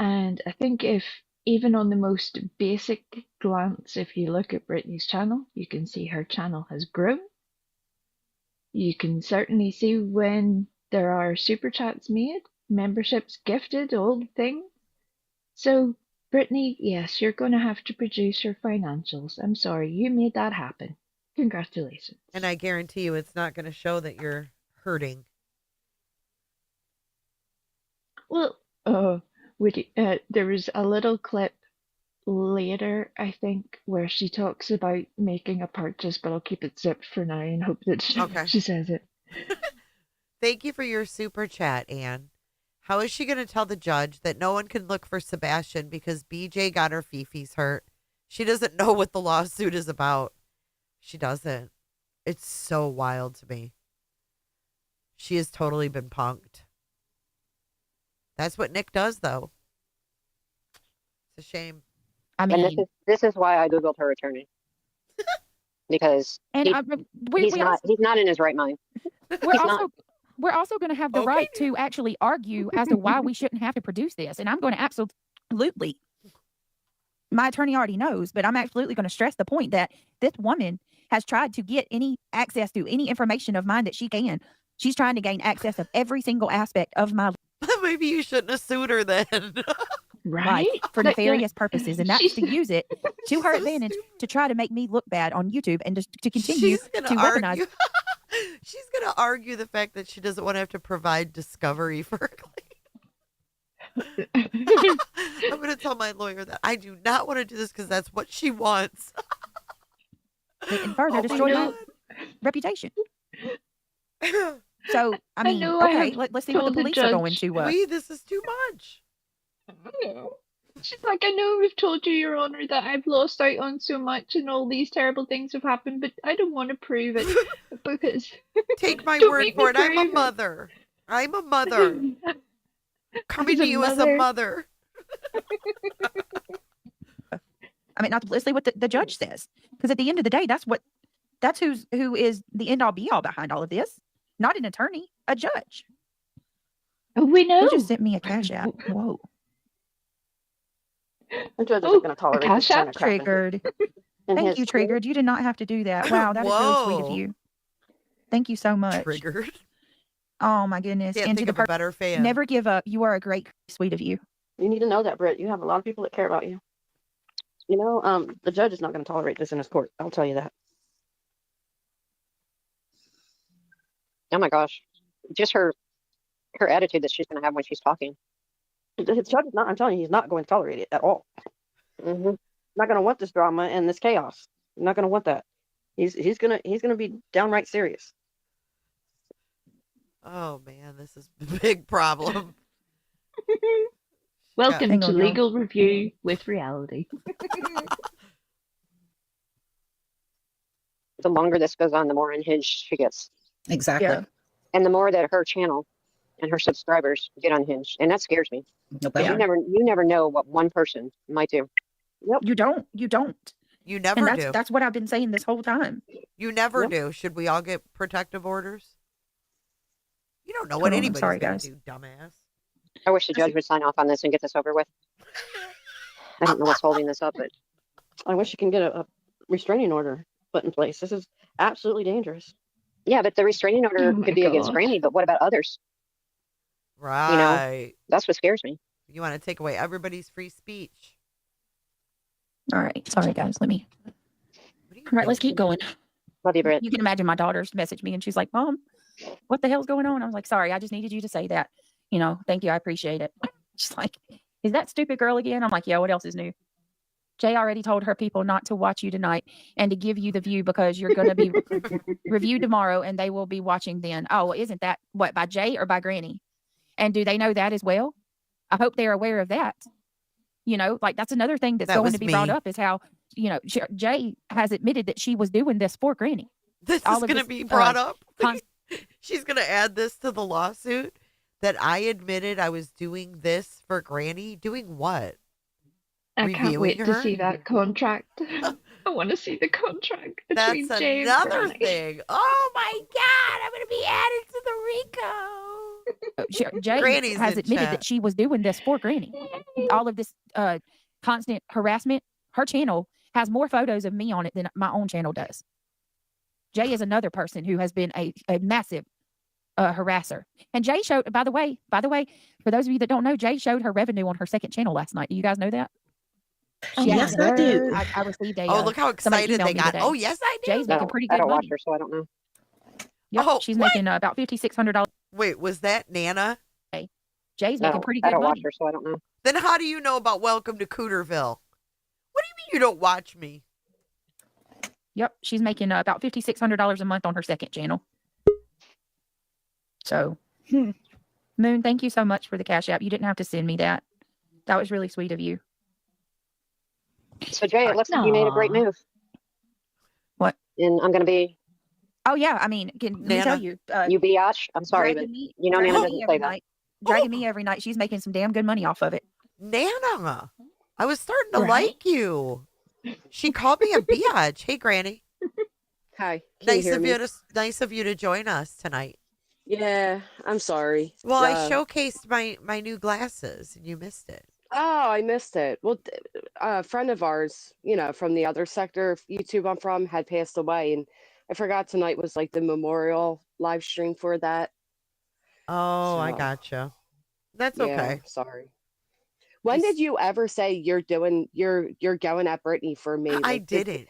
And I think if, even on the most basic glance, if you look at Brittney's channel, you can see her channel has grown. You can certainly see when there are super chats made, memberships gifted, all the things. So, Brittney, yes, you're going to have to produce your financials. I'm sorry, you made that happen. Congratulations. And I guarantee you it's not going to show that you're hurting. Well, there was a little clip later, I think, where she talks about making a purchase, but I'll keep it zipped for now and hope that she says it. Thank you for your super chat, Anne. How is she going to tell the judge that no one can look for Sebastian because BJ got her fifis hurt? She doesn't know what the lawsuit is about. She doesn't. It's so wild to me. She has totally been punked. That's what Nick does, though. It's a shame. And this is why I Googled her attorney. Because he's not in his right mind. We're also going to have the right to actually argue as to why we shouldn't have to produce this. And I'm going to absolutely, my attorney already knows, but I'm absolutely going to stress the point that this woman has tried to get any access to any information of mine that she can. She's trying to gain access of every single aspect of my Maybe you shouldn't have sued her then. Right, for Like, nefarious purposes, and that's she's to use it to her so advantage stupid. to try to make me look bad on YouTube and to continue She's gonna to weaponize. argue. She's gonna argue the fact that she doesn't want to have to provide discovery for her claim. I'm gonna tell my lawyer that I do not want to do this because that's what she wants. and further Oh my destroy my God. reputation. So, I mean, know I okay, have let's see what the told the police are going judge. to. This is too much. No. She's like, I know we've told you, Your Honor, that I've lost out on so much and all these terrible things have happened, but I don't want to prove it because. Take my Don't word make for me it. I'm a prove it. mother. I'm a mother. Coming As to a you as a mother. mother. I mean, not let's see what the judge says, because at the end of the day, that's who is the end all be all behind all of this. Not an attorney, a judge. Oh, we know. Who just sent me a cash app? Whoa. The judge isn't Oh, going to a tolerate cash this kind app? of crap in Triggered. in Thank his you, school. Triggered. You did not have to do that. Wow, that is really sweet of Whoa. you. Thank you so much. Triggered. Oh my goodness. Can't And to think the of a better fan. never give up. You are a great, sweet of you. You need to know that, Britt. You have a lot of people that care about you. You know, the judge is not going to tolerate this in his court. I'll tell you that. Oh my gosh. Just her attitude that she's going to have when she's talking. His judge is not. I'm telling you, he's not going to tolerate it at all. Mm-hmm. Not going to want this drama and this chaos. Not going to want that. He's gonna be downright serious. Oh man, this is a big problem. Welcome Hang to on, y'all. Legal Review with Reality. The longer this goes on, the more unhinged she gets. Exactly. Yeah. And the more that her channel and her subscribers get unhinged. And that scares me. Nope. Yeah. You never know what one person might do. You don't. You don't. You And never do. that's what I've been saying this whole time. You never Yep. do. Should we all get protective orders? You don't know Hold what on, I'm anybody's sorry, gonna guys. do, dumbass. I wish the judge would sign off on this and get this over with. I don't know what's holding this up, but I wish you can get a restraining order put in place. This is absolutely dangerous. yeah, but the restraining order Oh my could be against God. Granny, but what about others? Right. That's what scares me. You want to take away everybody's free speech. All right. Sorry, guys. Let me. What are you All right, let's keep doing? going. Love you, Britt. You can imagine my daughter's messaged me and she's like, Mom, what the hell's going on? I was like, sorry, I just needed you to say that. You know, thank you. I appreciate it. She's like, is that stupid girl again? I'm like, yeah, what else is new? Jay already told her people not to watch you tonight and to give you the view because you're going to be reviewed tomorrow and they will be watching then. Oh, well, isn't that what, by Jay or by Granny? And do they know that as well? I hope they're aware of that. You know, like that's another thing that's That going was to be brought me. up is how, you know, Jay has admitted that she was doing this for Granny. This All is of going to this, be brought up. con- She's going to add this to the lawsuit that I admitted I was doing this for Granny. Doing what? I can't Reviewing wait to her? see that contract. I want to see the contract between That's Jay and another Granny. thing. Oh my God, I'm going to be added to the RICO. Jay Granny's has in admitted chat. that she was doing this for Granny. All of this constant harassment. Her channel has more photos of me on it than my own channel does. Jay is another person who has been a massive harasser. And Jay showed, by the way, for those of you that don't know, Jay showed her revenue on her second channel last night. Do you guys know that? Oh, She yes, has I do. I received a. Oh, look how somebody excited emailed they me got. today. Oh, yes, I do. Jay's making pretty I good don't watch money. her, so I don't know. Yep, Oh, she's what? making about $5,600. Wait, was that Nana? Jay's making No, pretty I good don't watch money. her, so I don't know. Then how do you know about Welcome to Cooterville? What do you mean you don't watch me? Yep, she's making about $5,600 a month on her second channel. So, Moon, thank you so much for the Cash App. You didn't have to send me that. That was really sweet of you. So, Jay, it looks like you made a great move. What? And I'm going to be, Oh yeah, I mean, let me tell Nana? you, you biatch. I'm sorry, but dragging me, you know dragging Nana me doesn't every say that. night, dragging me every night. She's making some damn good money off of it. Nana, I was starting to Right? like you. She called me a biatch. Hey, Granny. Hi. Can Nice you hear of me? you to join us tonight. Yeah, I'm sorry. Well, I showcased my new glasses and you missed it. Oh, I missed it. Well, a friend of ours, you know, from the other sector of YouTube I'm from, had passed away, and I forgot tonight was like the memorial live stream for that. Oh, I So, gotcha. That's Yeah, okay. sorry. When Just did you ever say you're going at Brittany for me? I Like didn't.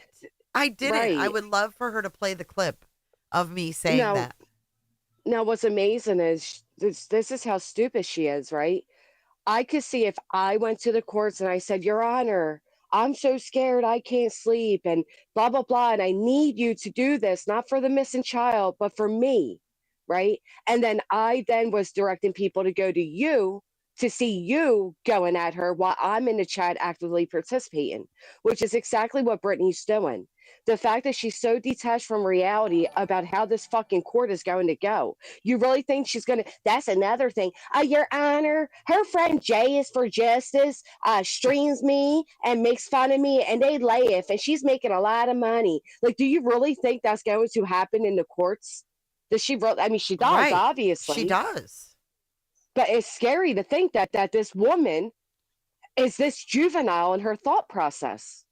I didn't. I right. would love for her to play the clip of me saying Now that. now what's amazing is this is how stupid she is, right? I could see if I went to the courts and I said, Your Honor, I'm so scared I can't sleep and blah, blah, blah. And I need you to do this, not for the missing child, but for me. Right. And then I then was directing people to go to you to see you going at her while I'm in the chat actively participating, which is exactly what Brittany's doing. The fact that she's so detached from reality about how this fucking court is going to go. You really think she's going to? That's another thing. Your Honor, her friend Jay is for justice, streams me and makes fun of me, and they laugh, and she's making a lot of money. Like, do you really think that's going to happen in the courts? Does she really? I mean, she does, Right. She obviously. does. But it's scary to think that this woman is this juvenile in her thought process.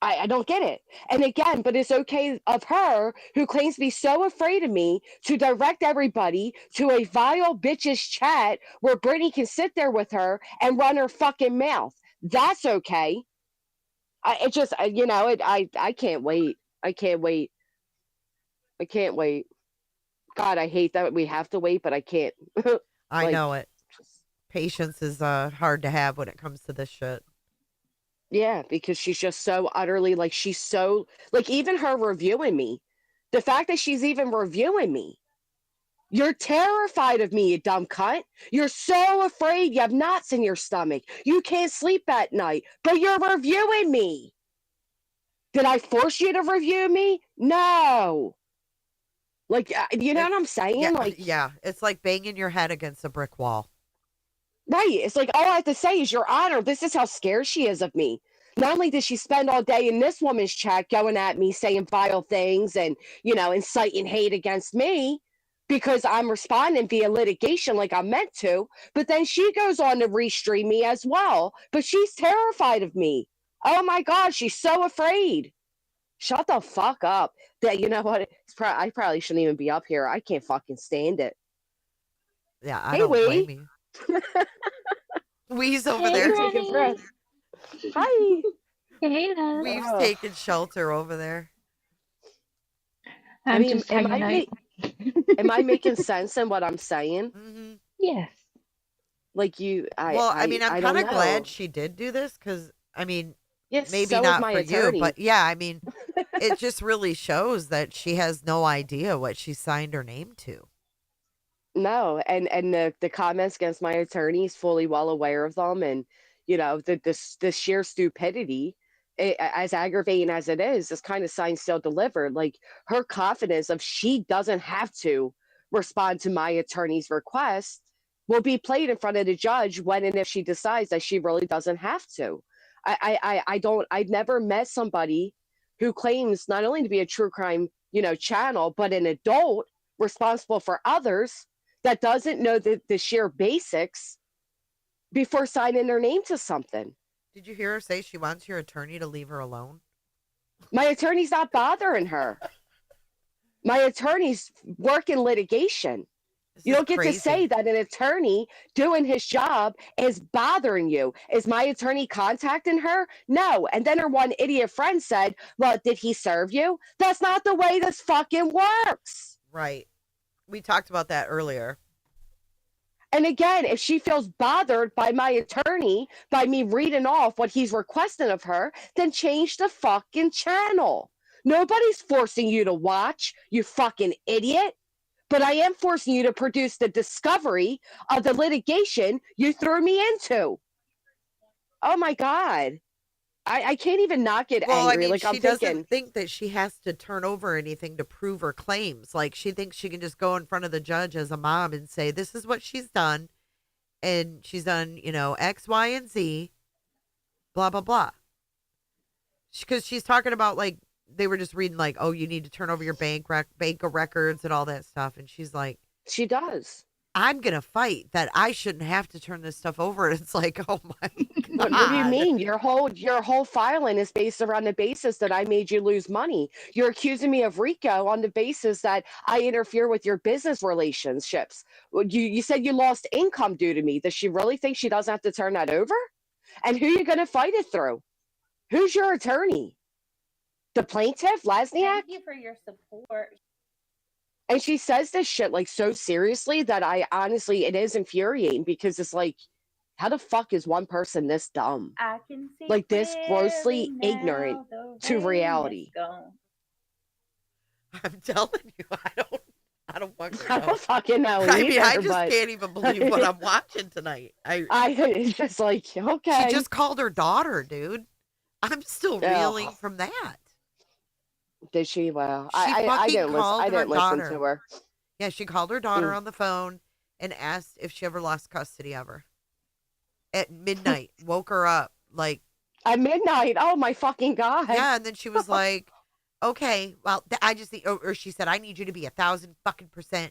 I don't get it. And again, but it's okay of her who claims to be so afraid of me to direct everybody to a vile bitch's chat where Brittany can sit there with her and run her fucking mouth. That's okay. It just, I can't wait. I can't wait. I can't wait. God, I hate that we have to wait, but I can't. I Like, know it. Patience is hard to have when it comes to this shit. yeah, because she's just so utterly like she's so like even her reviewing me. The fact that she's even reviewing me. You're terrified of me, you dumb cunt. You're so afraid you have knots in your stomach. You can't sleep at night, but you're reviewing me. Did I force you to review me? No. Like, you know what I'm saying? Yeah, Like, yeah. It's like banging your head against a brick wall. right. It's like all I have to say is, Your Honor, this is how scared she is of me. Not only does she spend all day in this woman's chat going at me, saying vile things and, inciting hate against me because I'm responding via litigation like I'm meant to, but then she goes on to restream me as well. But she's terrified of me. Oh my God, she's so afraid. Shut the fuck up. That you know what? I probably shouldn't even be up here. I can't fucking stand it. Yeah, I Hey, don't blame Wee. you. Wee's over Hey, there. Take a Granny. breath. Hi. Hey, love. Wee's Ugh. taking shelter over there. I I'm mean, just hanging out. am I making sense in what I'm saying? Mm-hmm. Yes. Like you, Well, I mean, I'm I kind don't of glad know. she did do this because, I mean, Yes, maybe so is not my for you, attorney. but yeah, I mean, it just really shows that she has no idea what she signed her name to. No, and the comments against my attorney is fully well aware of them, and the sheer stupidity, as aggravating as it is kind of signed, still delivered. Like her confidence of she doesn't have to respond to my attorney's request will be played in front of the judge when and if she decides that she really doesn't have to. I don't. I've never met somebody who claims not only to be a true crime channel, but an adult responsible for others that doesn't know the sheer basics before signing their name to something. Did you hear her say she wants your attorney to leave her alone? My attorney's not bothering her. My attorney's working litigation. This You is don't get to say crazy. that an attorney doing his job is bothering you. Is my attorney contacting her? No. And then her one idiot friend said, Well, did he serve you? That's not the way this fucking works. Right. We talked about that earlier. And again, if she feels bothered by my attorney, by me reading off what he's requesting of her, then change the fucking channel. Nobody's forcing you to watch, you fucking idiot. But I am forcing you to produce the discovery of the litigation you threw me into. Oh my God. I can't even not get Well, I angry. mean, Like I'm she thinking, doesn't think that she has to turn over anything to prove her claims. Like, she thinks she can just go in front of the judge as a mom and say, this is what she's done. And she's done, X, Y, and Z, blah, blah, blah. Because she's talking about, like, they were just reading, like, oh, you need to turn over your bank of records and all that stuff. And she's like, she does. I'm gonna fight that I shouldn't have to turn this stuff over. It's like, oh my What do you God. mean? Your whole filing is based around the basis that I made you lose money. You're accusing me of RICO on the basis that I interfere with your business relationships. You said you lost income due to me. Does she really think she doesn't have to turn that over? And who you gonna fight it through? Who's your attorney? The plaintiff, Lasniak? Thank you for your support. And she says this shit like so seriously that I honestly, it is infuriating because it's like, how the fuck is one person this dumb? I can see Like this grossly clearly ignorant now, the to rain is reality. gone. I'm telling you, I don't fucking I know. don't fucking know I mean, I either, just but can't even believe what I'm watching tonight. it's just like, She okay. just called her daughter, dude. I'm still reeling Ugh. from that. Did she? Well, She I fucking didn't listen. called I her didn't listen daughter. to her. Yeah, she called her daughter Mm. on the phone and asked if she ever lost custody of her. At midnight, woke her up. Like, At midnight. Oh my fucking god. yeah, and then she was like, okay, well, I just think, or she said, I need you to be 1,000%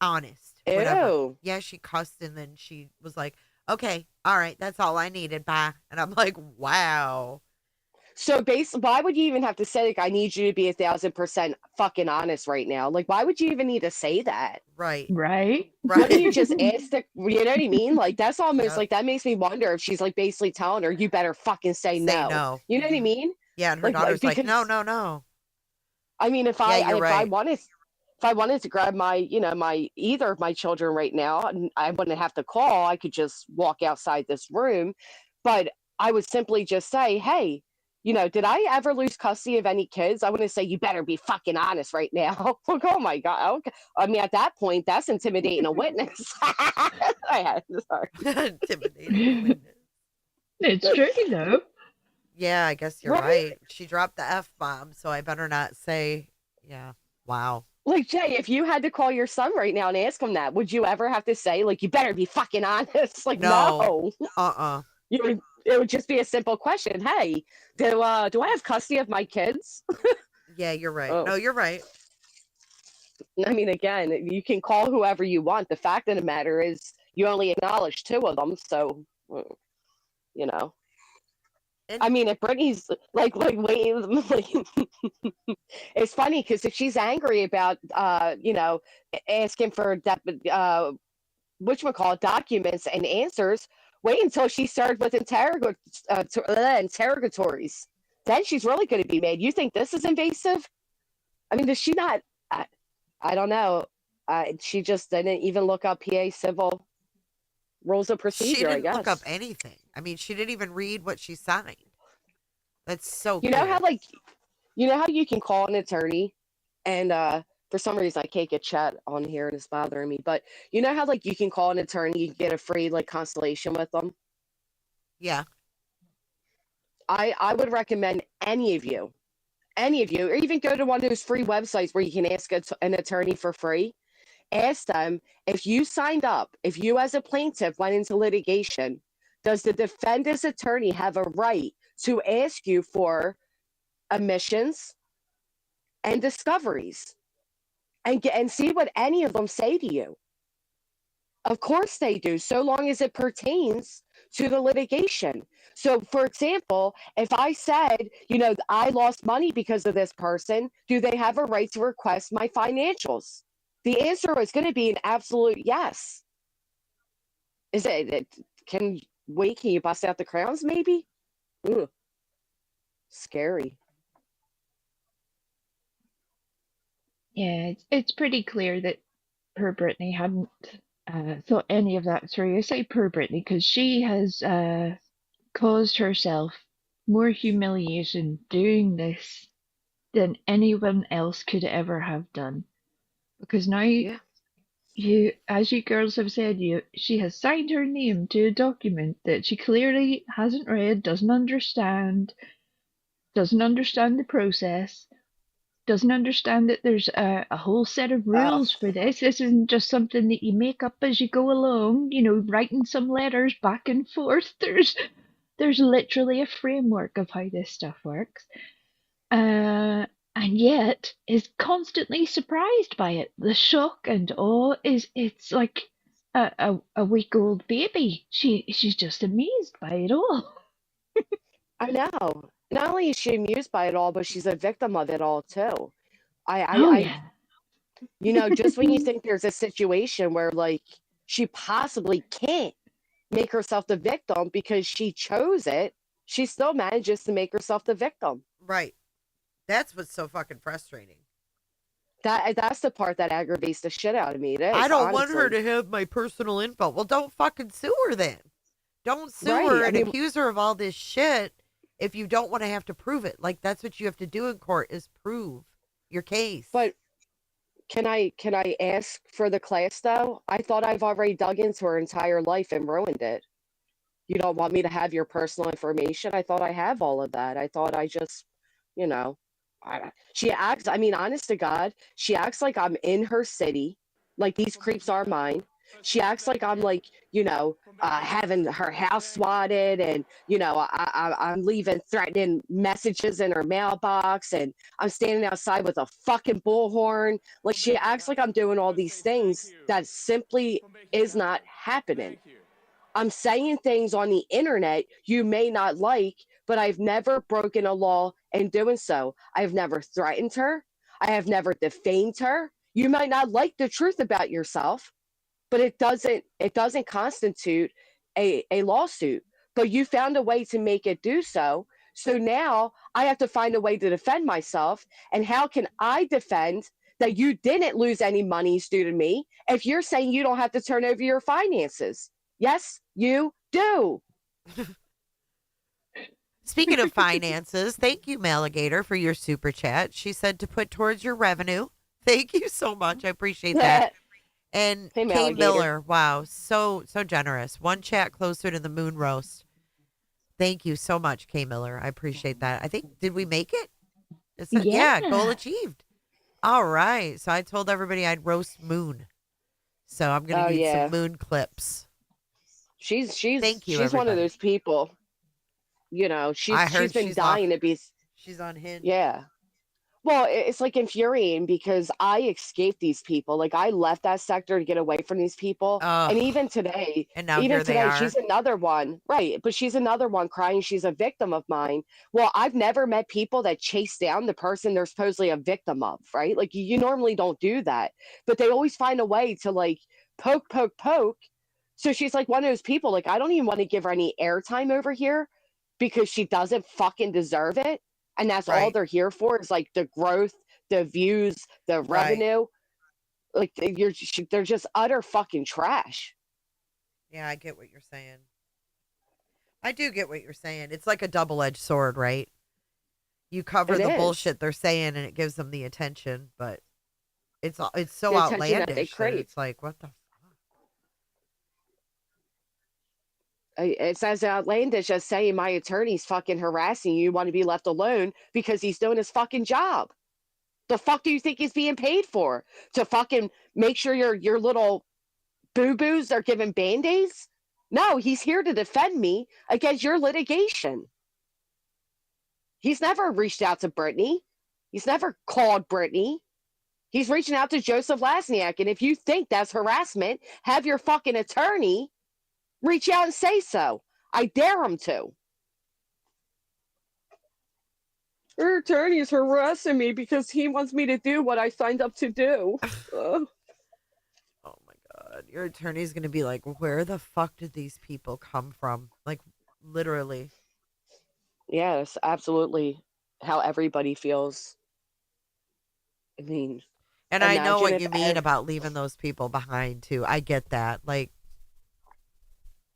honest, whatever. Ew. Yeah, she cussed, and then she was like, okay, all right, that's all I needed, bye. And I'm like, wow. So why would you even have to say like I need you to be 1,000% fucking honest right now? Like, why would you even need to say that? Right. Right? Wouldn't you Right. just ask the, you know what I mean? Like that's almost Yep. like that makes me wonder if she's like basically telling her you better fucking say Say no. no. You know what I Mhm. mean? Yeah, and her Like daughter's like, no, because no, no. I mean if Yeah, I you're if I right. wanted if I wanted to grab my my either of my children right now, and I wouldn't have to call. I could just walk outside this room, but I would simply just say, "Hey, did I ever lose custody of any kids?" I wouldn't say, "You better be fucking honest right now." Like, oh my god. Okay. I mean, at that point, that's intimidating a witness. Sorry. Intimidating a witness. It's true, though. Yeah, I guess you're Right? right. She dropped the F bomb, so I better not say, yeah. Wow. Like Jay, if you had to call your son right now and ask him that, would you ever have to say, like, you better be fucking honest? Like, No. no. Uh-uh. It would just be a simple question. Hey, do I have custody of my kids? Yeah, you're right. Oh, No, you're right. I mean, again, you can call whoever you want. The fact of the matter is, you only acknowledge two of them. So, you know. And I mean, if Brittany's wait, it's funny because if she's angry about, asking for that, whatchamacallit, documents and answers, wait until she started with interrogatories. Then she's really going to be mad. You think this is invasive? I mean, does she not? I don't know. She just didn't even look up PA civil rules of she procedure, I didn't look up guess. anything. I mean, she didn't even read what she signed. That's so You know how clear. you can call an attorney and for some reason I can't get chat on here and it's bothering me, but you know how you can call an attorney, you can get a free consultation with them? Yeah. I would recommend any of you, or even go to one of those free websites where you can ask an attorney for free. Ask them, if you signed up, if you as a plaintiff went into litigation, does the defendant's attorney have a right to ask you for admissions and discoveries and see what any of them say to you? Of course they do, so long as it pertains to the litigation. So, for example, if I said, I lost money because of this person, do they have a right to request my financials? The answer is going to be an absolute yes. Is it? Can you bust out the crowns? Maybe. Ooh, scary. Yeah, it's pretty clear that poor Brittany hadn't thought any of that through. I say poor Brittany because she has caused herself more humiliation doing this than anyone else could ever have done. Because now Yeah. as you girls have said, she has signed her name to a document that she clearly hasn't read, doesn't understand the process, doesn't understand that there's a whole set of rules for this. This isn't just something that you make up as you go along, writing some letters back and forth. There's literally a framework of how this stuff works. and yet is constantly surprised by it. The shock and awe it's like a week old baby. She's just amazed by it all. I know. Not only is she amused by it all, but she's a victim of it all too. Oh I yeah. just when you think there's a situation where like she possibly can't make herself the victim because she chose it, she still manages to make herself the victim. Right. That's what's so fucking frustrating. That's the part that aggravates the shit out of me. It I is, don't want her honestly. to have my personal info. Well, don't fucking sue her then. Don't sue Right. her I and mean, accuse her of all this shit if you don't want to have to prove it. Like that's what you have to do in court is prove your case. but can I ask for the class though? I thought I've already dug into her entire life and ruined it. You don't want me to have your personal information? I thought I have all of that. I thought I just, you know, she acts, I mean, honest to God, she acts like I'm in her city, like these creeps are mine. She acts like I'm like, having her house swatted and, I'm leaving threatening messages in her mailbox and I'm standing outside with a fucking bullhorn. Like she acts like I'm doing all these things that simply is not happening. I'm saying things on the internet you may not like, but I've never broken a law in doing so. I've never threatened her. I have never defamed her. You might not like the truth about yourself, but it doesn't constitute a lawsuit. But you found a way to make it do so. So now I have to find a way to defend myself. And how can I defend that you didn't lose any monies due to me if you're saying you don't have to turn over your finances? Yes, you do. Speaking of finances, thank you, Maligator, for your super chat. She said to put towards your revenue. Thank you so much. I appreciate that. And Hey, Kay Maligator. Miller, wow, so generous. One chat closer to the moon roast. Thank you so much, Kay Miller. I appreciate that. I think did we make it? Yeah, goal achieved. All right. So I told everybody I'd roast Moon. So I'm gonna need some Moon clips. She's Thank you, one of everybody. those people. I heard she's been she's dying to be. She's on Hinge. Yeah. Well, it's like infuriating because I escaped these people. Like I left that sector to get away from these people. And even today, and now here they are. she's another one. Right. But she's another one crying she's a victim of mine. Well, I've never met people that chase down the person they're supposedly a victim of, right? Like you normally don't do that. But they always find a way to like poke, poke, poke. So she's like one of those people, like I don't even want to give her any airtime over here because she doesn't fucking deserve it. And that's all they're here for is like the growth, the views, the revenue. Like they're just utter fucking trash. Yeah, I get what you're saying. I do get what you're saying. It's like a double-edged sword, right? You cover the bullshit they're saying and it gives them the attention, but it's so outlandish that it's like, what the fuck? It's as outlandish as saying my attorney's fucking harassing you, want to be left alone because he's doing his fucking job. The fuck do you think he's being paid for? To fucking make sure your little boo-boos are given band-aids? No, he's here to defend me against your litigation. He's never reached out to Brittney. He's never called Brittney. He's reaching out to Joseph Lasniak. And if you think that's harassment, have your fucking attorney reach out and say so. I dare him to. Her attorney is harassing me because he wants me to do what I signed up to do. Oh my God. Your attorney's going to be like, where the fuck did these people come from? Like, literally. Yes, absolutely. How everybody feels. I mean, and I know what you mean about leaving those people behind, too. I get that. Like,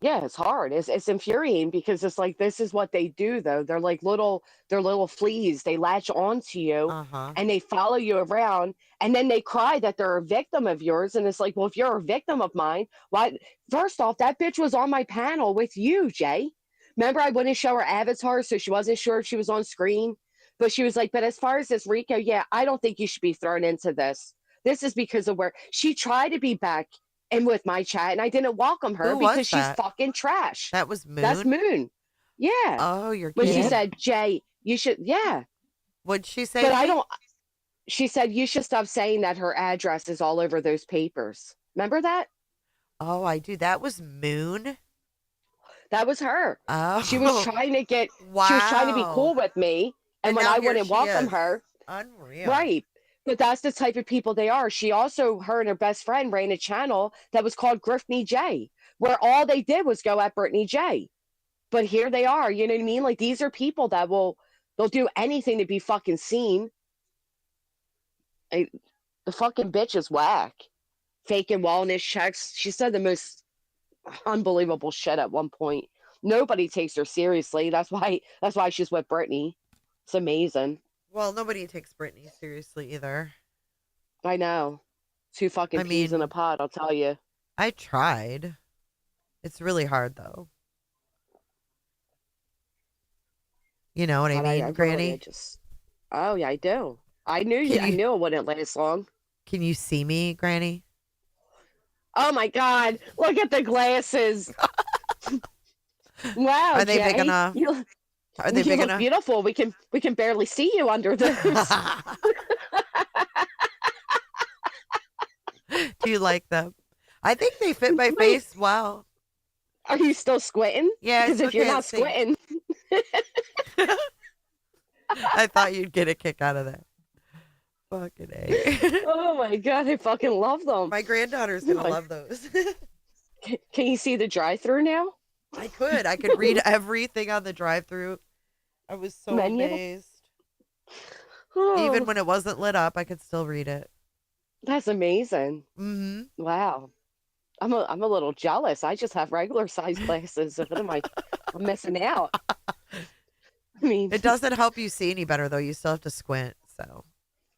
yeah, it's hard. It's infuriating because it's like this is what they do though. They're like little fleas. They latch onto you and they follow you around and then they cry that they're a victim of yours. And it's like, well, if you're a victim of mine, why first off, that bitch was on my panel with you, Jay. Remember I wouldn't show her avatar, so she wasn't sure if she was on screen. But she was like, but as far as this RICO, yeah, I don't think you should be thrown into this. This is because of where she tried to be back and with my chat, and I didn't welcome her because she's fucking trash. That was Moon? That's Moon. Yeah. Oh, you're kidding. kidding. When she said, Jay, you should, yeah. What'd she say? But I don't, she said you should stop saying that her address is all over those papers. Remember that? Oh, I do. That was Moon. That was her. Oh, She was trying to get, she was trying to be wow. cool with me. And And when now I here wouldn't she welcome is. her, Unreal. right. But that's the type of people they are. She also, her and her best friend ran a channel that was called Brittney J, where all they did was go at Brittney J. But here they are. You know what I mean? Like, these are people that they'll do anything to be fucking seen. The fucking bitch is whack. Faking wellness checks. She said the most unbelievable shit at one point. Nobody takes her seriously. That's why she's with Brittany. It's amazing. Well, nobody takes Brittany seriously either. I know. Two fucking peas in a pod, I'll tell you. I tried. It's really hard though. You know what I mean, Granny? Really, oh yeah, I do. I knew it wouldn't last long. Can you see me, Granny? Oh my God! Look at the glasses. Wow, Are they Jay, big enough? Are they you big look enough? beautiful. We can barely see you under those. Do you like them? I think they fit my face well. Are you still squinting? Yeah, because if you're not squinting, I thought you'd get a kick out of that. Fucking A. Oh my God, I fucking love them. My granddaughter's gonna love those. Can you see the drive-through now? I could read everything on the drive-through. I was so Menu? amazed. Oh, Even when it wasn't lit up, I could still read it. that's amazing. Mm-hmm. Wow. I'm a little jealous. I just have regular size glasses. What am I'm missing out? I mean, It doesn't help you see any better though. You still have to squint. So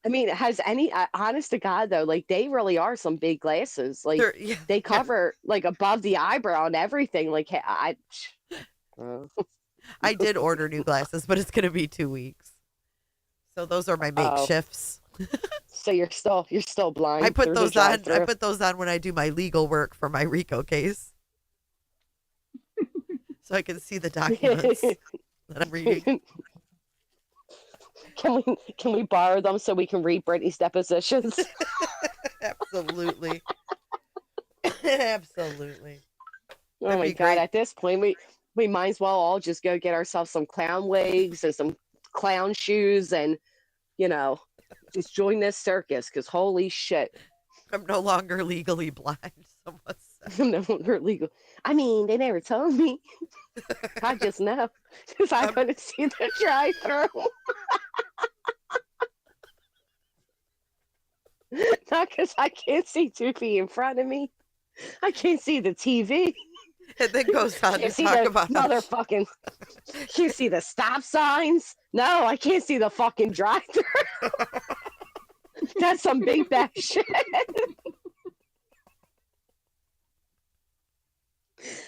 I mean, has any honest to God though, like they really are some big glasses. Like they cover like above the eyebrow and everything. Like I did order new glasses, but it's gonna be 2 weeks. So those are my makeshifts. So you're still blind. I put through the those on. I drive-thru. put those on when I do my legal work for my RICO case, so I can see the documents that I'm reading. Can we borrow them so we can read Brittany's depositions? Absolutely. Absolutely. Oh That'd my be God! great. At this point, we might as well all just go get ourselves some clown wigs and some clown shoes, and just join this circus. Because holy shit, I'm no longer legally blind. Someone said. I'm no longer legal. I mean, they never told me. I just know because I'm going to see the drive-through. Not because I can't see 2 feet in front of me. I can't see the TV. It then goes on to Can't see talk the about motherfucking. Can't see the stop signs. No, I can't see the fucking drive-through. That's some big bad shit.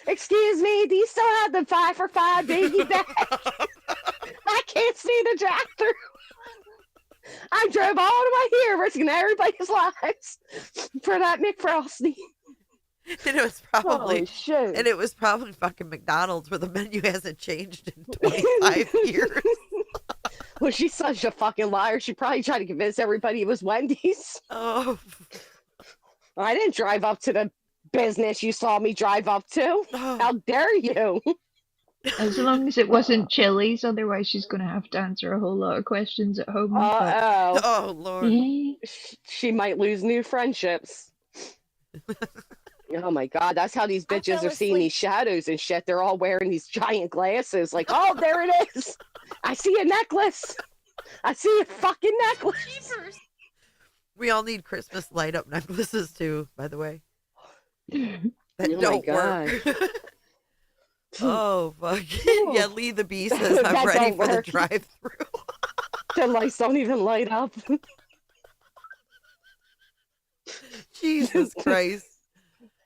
Excuse me, do you still have the 5 for 5 biggie bag? I can't see the drive-through. I drove all the way here, risking everybody's lives for that McFrosty. And it was probably Holy shit. And it was probably fucking McDonald's where the menu hasn't changed in 25 years. Well, she's such a fucking liar. She probably tried to convince everybody it was Wendy's. Oh. I didn't drive up to the business you saw me drive up to. How dare you? As long as it wasn't Chili's, otherwise she's going to have to answer a whole lot of questions at home. Oh, Lord. She might lose new friendships. Oh my God, that's how these bitches are seeing these shadows and shit. They're all wearing these giant glasses. Like, oh, there it is. I see a necklace. I see a fucking necklace. We all need Christmas light up necklaces too, by the way. That Oh don't my work. Oh, fuck. Yeah, Lee the Bee says That I'm ready don't for the work. drive-through. The lights don't even light up. Jesus Christ.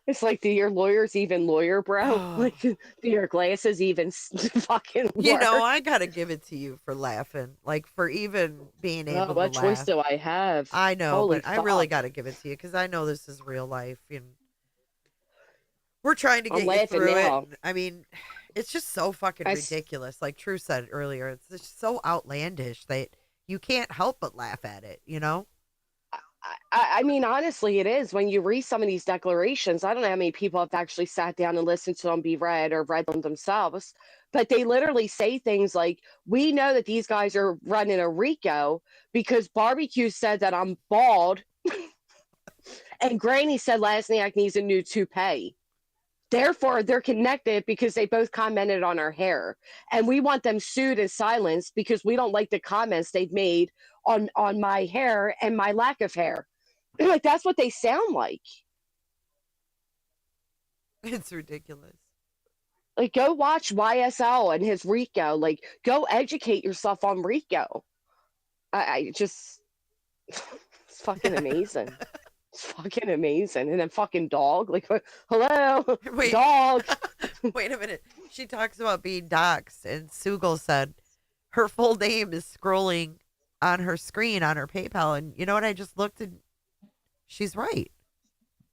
It's like, do your lawyers even lawyer, bro? Like, do your glasses even fucking work? You know, I gotta give it to you for laughing. Like, for even being able to what laugh. choice do I have? I know, Holy but I really fuck. gotta give it to you because I know this is real life. And we're trying to I'm get you laughing through now. it. I mean, it's just so fucking ridiculous. Like True said earlier, it's just so outlandish that you can't help but laugh at it, you know? I mean, honestly, it is. When you read some of these declarations, I don't know how many people have actually sat down and listened to them be read or read them themselves, but they literally say things like, we know that these guys are running a RICO because Barbecue said that I'm bald, and Granny said Lasniak needs a new toupee. Therefore, they're connected because they both commented on our hair. And we want them sued and silenced because we don't like the comments they've made on my hair and my lack of hair. Like, that's what they sound like. It's ridiculous. Like, go watch YSL and his RICO. Like, go educate yourself on RICO. I just, it's fucking amazing. It's fucking amazing. And then fucking dog. Like, hello, Wait. dog. Wait a minute. She talks about being doxxed, and Sugal said her full name is scrolling on her screen on her PayPal. And you know what? I just looked and she's right.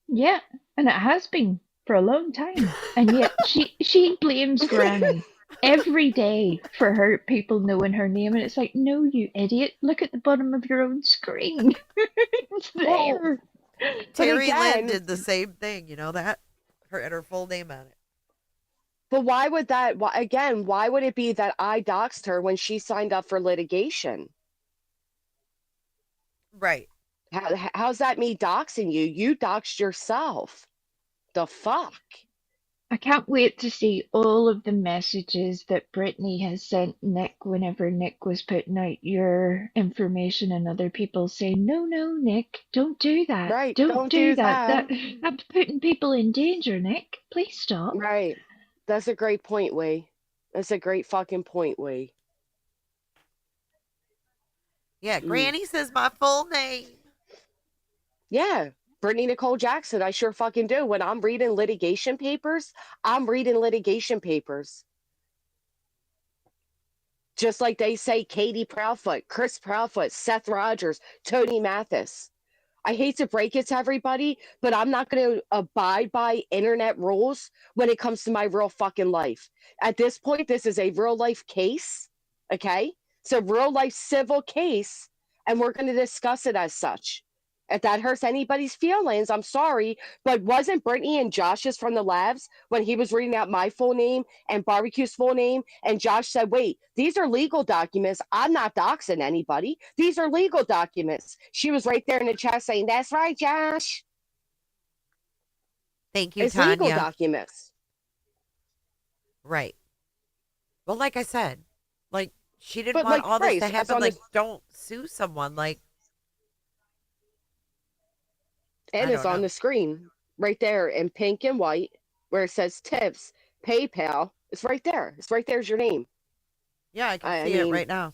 Yeah, and it has been for a long time. And yet she blames Granny every day for her people knowing her name, and it's like, no, you idiot! Look at the bottom of your own screen. It's there. Terry Lynn did the same thing. You know that? Her and her full name on it. But why would that? Why would it be that I doxed her when she signed up for litigation? Right. How's that me doxing you? You doxed yourself. The fuck? I can't wait to see all of the messages that Brittany has sent Nick whenever Nick was putting out your information, and other people saying, no, Nick, don't do that. Right. Don't do that. That's putting people in danger, Nick. Please stop. Right. That's a great point, Wei. That's a great fucking point, Wei. Yeah, Granny says my full name. Yeah. Brittany Nicole Jackson, I sure fucking do. When I'm reading litigation papers, I'm reading litigation papers. Just like they say Katie Proudfoot, Chris Proudfoot, Seth Rogers, Tony Mathis. I hate to break it to everybody, but I'm not going to abide by internet rules when it comes to my real fucking life. At this point, this is a real life case, okay? It's a real life civil case, and we're going to discuss it as such. If that hurts anybody's feelings, I'm sorry, but wasn't Brittany and Josh's from the labs when he was reading out my full name and Barbecue's full name, and Josh said, wait, these are legal documents. I'm not doxing anybody. These are legal documents. She was right there in the chat saying, that's right, Josh. Thank you, it's Tanya. legal documents. Right. Well, like I said, like, she didn't want all this to happen. Like, don't sue someone. Like, and it's on the screen right there in pink and white where it says tips, PayPal. It's right there. It's right there's your name. Yeah, I can see it right now.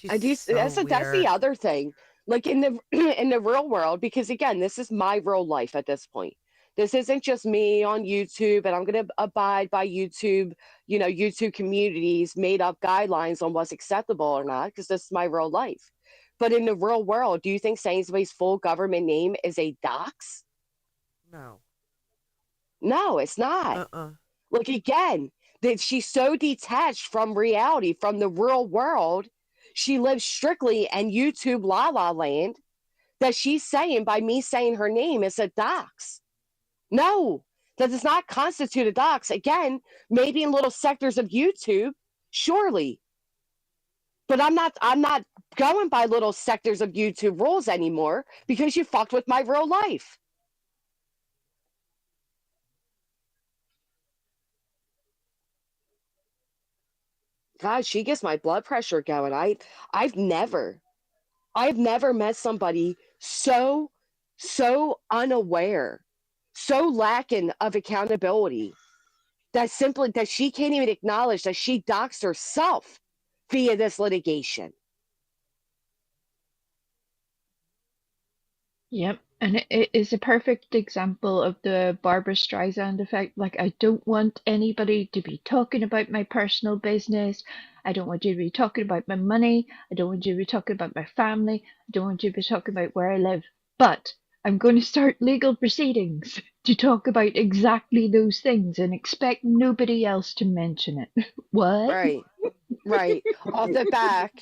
That's the other thing. Like in the real world, because again, this is my real life at this point. This isn't just me on YouTube, and I'm going to abide by YouTube, YouTube communities made up guidelines on what's acceptable or not, because this is my real life. But in the real world, do you think saying somebody's full government name is a dox? No. No, it's not. Look, again, that she's so detached from reality, from the real world. She lives strictly in YouTube la la land that she's saying by me saying her name is a dox. No, that does not constitute a dox. Again, maybe in little sectors of YouTube, surely. But I'm not going by little sectors of YouTube rules anymore because you fucked with my real life. God, she gets my blood pressure going. I've never met somebody so unaware, so lacking of accountability that she can't even acknowledge that she doxed herself via this litigation. Yep, and it is a perfect example of the Barbara Streisand effect. Like, I don't want anybody to be talking about my personal business. I don't want you to be talking about my money. I don't want you to be talking about my family. I don't want you to be talking about where I live. But I'm going to start legal proceedings to talk about exactly those things and expect nobody else to mention it. What? Right. Off the back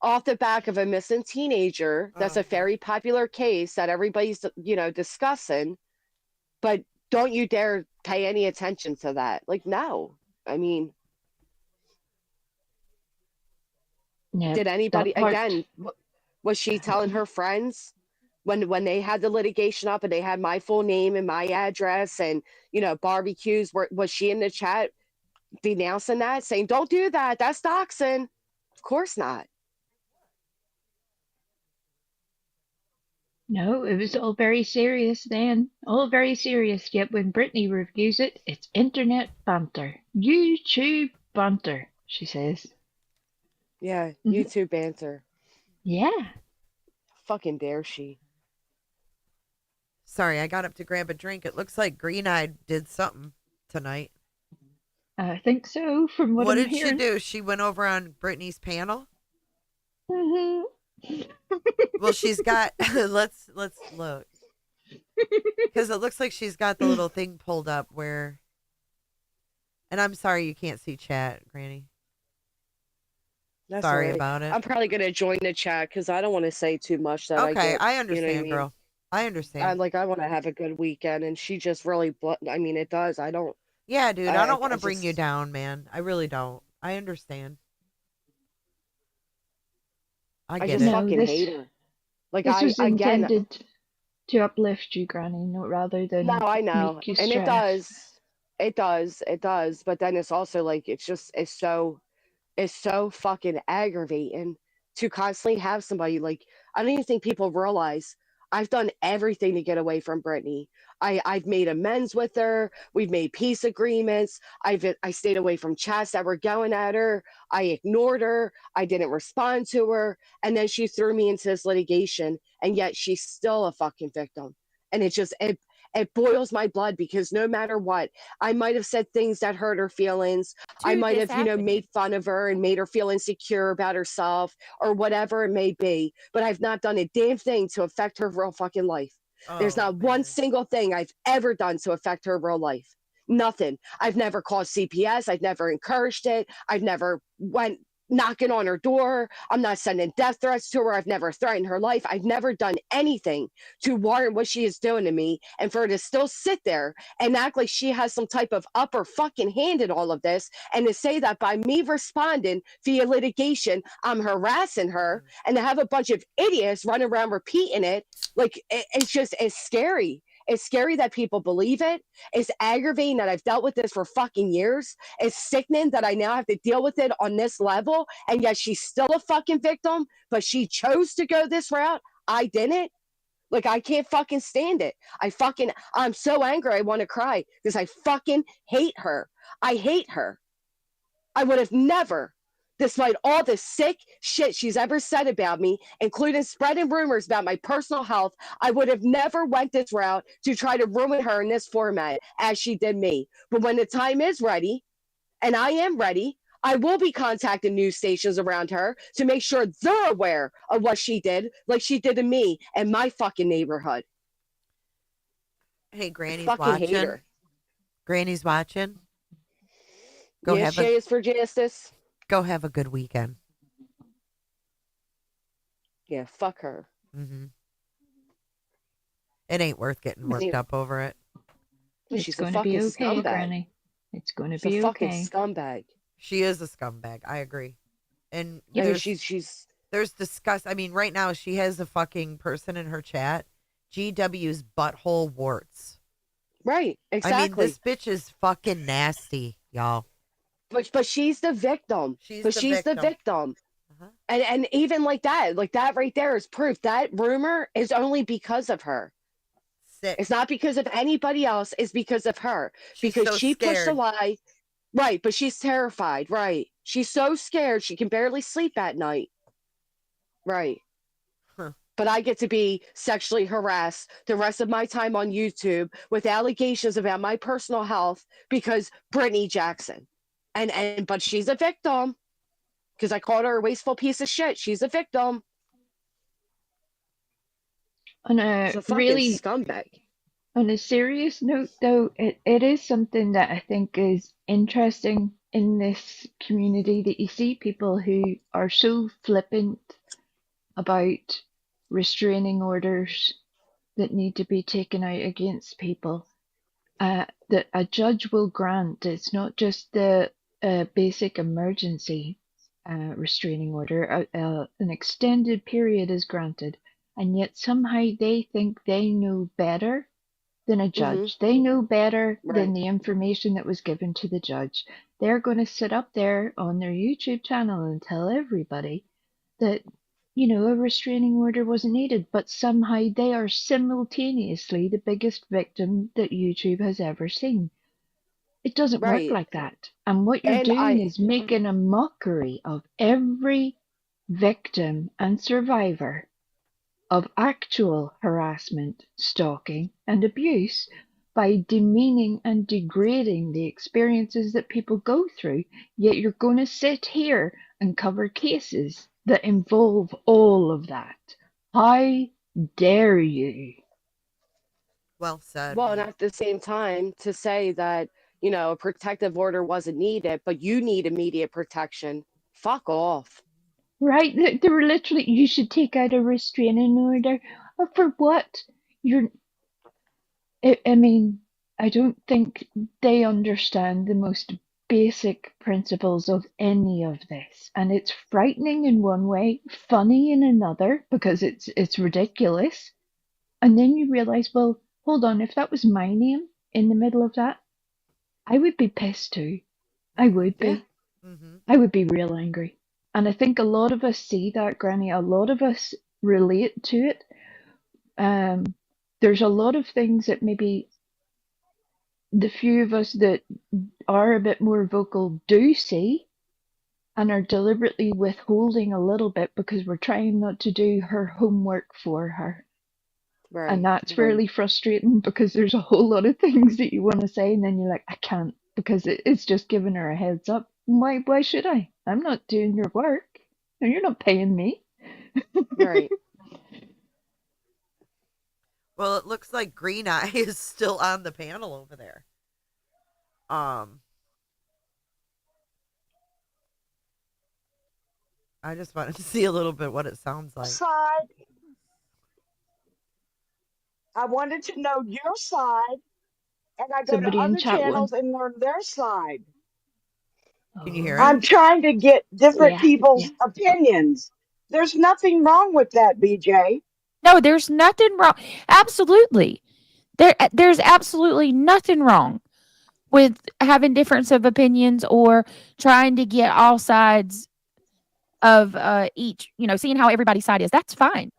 off the back of a missing teenager. That's a very popular case that everybody's, discussing. But don't you dare pay any attention to that. Like, no. I mean, Yeah, did anybody, that part. again, was she telling her friends when they had the litigation up and they had my full name and my address and, barbecues, was she in the chat denouncing that, saying, don't do that, that's doxing? Of course not. No, it was all very serious then. All very serious. Yet when Brittany reviews it, it's internet banter. YouTube banter, she says. Yeah, YouTube banter. Yeah. Fucking dare she. Sorry, I got up to grab a drink. It looks like Green Eyed did something tonight. I think so, from what I'm did hearing. she do? She went over on Brittany's panel? Mm-hmm. Well, she's got, let's look. Because it looks like she's got the little thing pulled up where, and I'm sorry you can't see chat, Granny. That's Sorry all right. about it. I'm probably going to join the chat because I don't want to say too much that Okay, I you know what understand, I mean? girl. I understand. I want to have a good weekend, and she just really, it does. I don't. Yeah, dude, I don't want to I bring you just- down, man. I really don't. I understand. I I get just it. fucking hate her. Like, This was again, intended to uplift you, Granny, not rather than no, I know. make you And it stress. does. It does. But then it's also like, it's so fucking aggravating to constantly have somebody like, I don't even think people realize I've done everything to get away from Brittany. I've made amends with her. We've made peace agreements. I stayed away from chats that were going at her. I ignored her. I didn't respond to her. And then she threw me into this litigation, and yet she's still a fucking victim. And it boils my blood because no matter what, I might have said things that hurt her feelings. I Dude, might this have, happened. made fun of her and made her feel insecure about herself or whatever it may be. But I've not done a damn thing to affect her real fucking life. There's not one single thing I've ever done to affect her real life. Nothing. I've never called CPS. I've never encouraged it. I've never went knocking on her door. I'm not sending death threats to her. I've never threatened her life. I've never done anything to warrant what she is doing to me. And for her to still sit there and act like she has some type of upper fucking hand in all of this, and to say that by me responding via litigation, I'm harassing her, and to have a bunch of idiots running around repeating it, like, it's scary. It's scary that people believe it. It's aggravating that I've dealt with this for fucking years. It's sickening that I now have to deal with it on this level, and yet she's still a fucking victim, but she chose to go this route. I didn't. Like, I can't fucking stand it. I'm so angry I want to cry because I fucking hate her. I hate her. I would have never, despite all the sick shit she's ever said about me, including spreading rumors about my personal health, I would have never went this route to try to ruin her in this format as she did me. But when the time is ready, and I am ready, I will be contacting news stations around her to make sure they're aware of what she did, like she did to me and my fucking neighborhood. Hey, Granny's fucking hate watching. her. Granny's watching. Go Yes, have J is for justice. Go have a good weekend. Yeah, fuck her. Mm-hmm. It ain't worth getting worked up over it. She's It's a going to be fucking okay, scumbag. Granny. It's going to She's be a fucking okay. scumbag. She is a scumbag. I agree. And I mean, there's she's there's disgust. I mean, right now she has a fucking person in her chat. GW's butthole warts. right. Exactly. I mean, this bitch is fucking nasty, y'all. But she's the victim. She's the victim. Uh-huh. And even like that right there is proof that rumor is only because of her. Sick. It's not because of anybody else. It's because of her. She's because so she pushed a scared. lie. Right. But she's terrified. Right. She's so scared she can barely sleep at night. Right. Huh. But I get to be sexually harassed the rest of my time on YouTube with allegations about my personal health because Brittney Jackson. But she's a victim because I called her a wasteful piece of shit. She's a victim. On a She's a fucking really scumbag. On a serious note, though, it is something that I think is interesting in this community that you see people who are so flippant about restraining orders that need to be taken out against people, that a judge will grant. It's not just the basic emergency restraining order. An extended period is granted, and yet somehow they think they know better than a judge. They know better than the information that was given to the judge. They're going to sit up there on their YouTube channel and tell everybody that, you know, a restraining order wasn't needed, but somehow they are simultaneously the biggest victim that YouTube has ever seen. It doesn't work Right. like that. And what you're And doing is making a mockery of every victim and survivor of actual harassment, stalking, and abuse by demeaning and degrading the experiences that people go through, yet you're going to sit here and cover cases that involve all of that. How dare you? Well said. Well, and at the same time, to say that, you know, a protective order wasn't needed, but you need immediate protection, fuck off. Right? They were literally, you should take out a restraining order. For what? I mean, I don't think they understand the most basic principles of any of this. And it's frightening in one way, funny in another, because it's ridiculous. And then you realize, well, hold on, if that was my name in the middle of that, I would be pissed too. I would be. I would be real angry. And I think a lot of us see that, Granny. A lot of us relate to it. There's a lot of things that maybe the few of us that are a bit more vocal do see and are deliberately withholding a little bit because we're trying not to do her homework for her. Right. And that's fairly frustrating because there's a whole lot of things that you want to say and then you're like, I can't, because it's just giving her a heads up. Why should I? I'm not doing your work. And you're not paying me. Right. Well, it looks like Green Eye is still on the panel over there. I just wanted to see a little bit what it sounds like. Side. I wanted to know your side, and I go to Somebody in other chat channels one. and learn their side. Can you hear it? I'm trying to get different Yeah. people's opinions. There's nothing wrong with that, BJ. No, there's nothing wrong. Absolutely. There's absolutely nothing wrong with having difference of opinions or trying to get all sides of each, you know, seeing how everybody's side is. That's fine.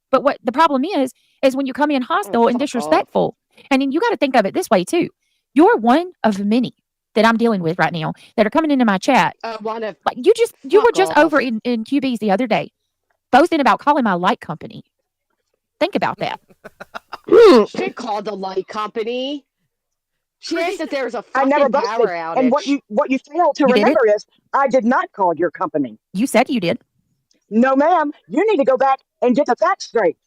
But what the problem is when you come in hostile and disrespectful. And then you got to think of it this way too. You're one of many that I'm dealing with right now that are coming into my chat. One of Like you were just off. over in QB's the other day, boasting about calling my light company. Think about that. She called the light company. She asked if there was a I fucking never power boasted. outage. And what you fail to You did remember is I did not call your company. You said you did. No, ma'am. You need to go back and get the facts straight.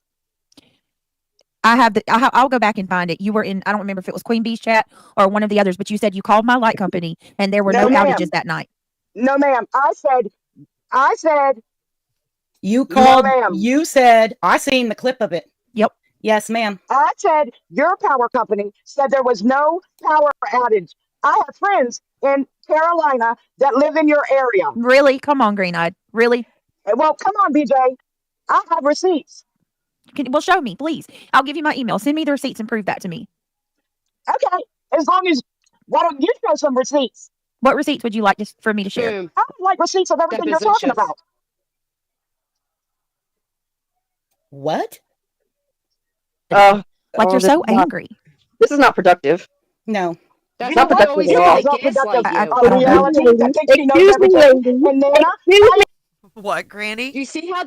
I'll go back and find it. You were in, I don't remember if it was Queen Bee's chat or one of the others, but you said you called my light company and there were no ma'am. outages that night. No, ma'am. I said. You called, no, ma'am. you said, I seen the clip of it. Yep. Yes, ma'am. I said your power company said there was no power outage. I have friends in Carolina that live in your area. Really? Come on, Green Eyed. Really? Well, come on, BJ. I have receipts. Well, show me, please. I'll give you my email. Send me the receipts and prove that to me. Okay. As long as, why don't you show some receipts? What receipts would you like for me to share? Boom. I would like receipts of everything you're talking about. What? Like you're so angry. This is not productive. No. That's not what productive we at always all. say, they gaslight you. A reality that thinks she knows everything. And Nana, What, Granny? Do you see how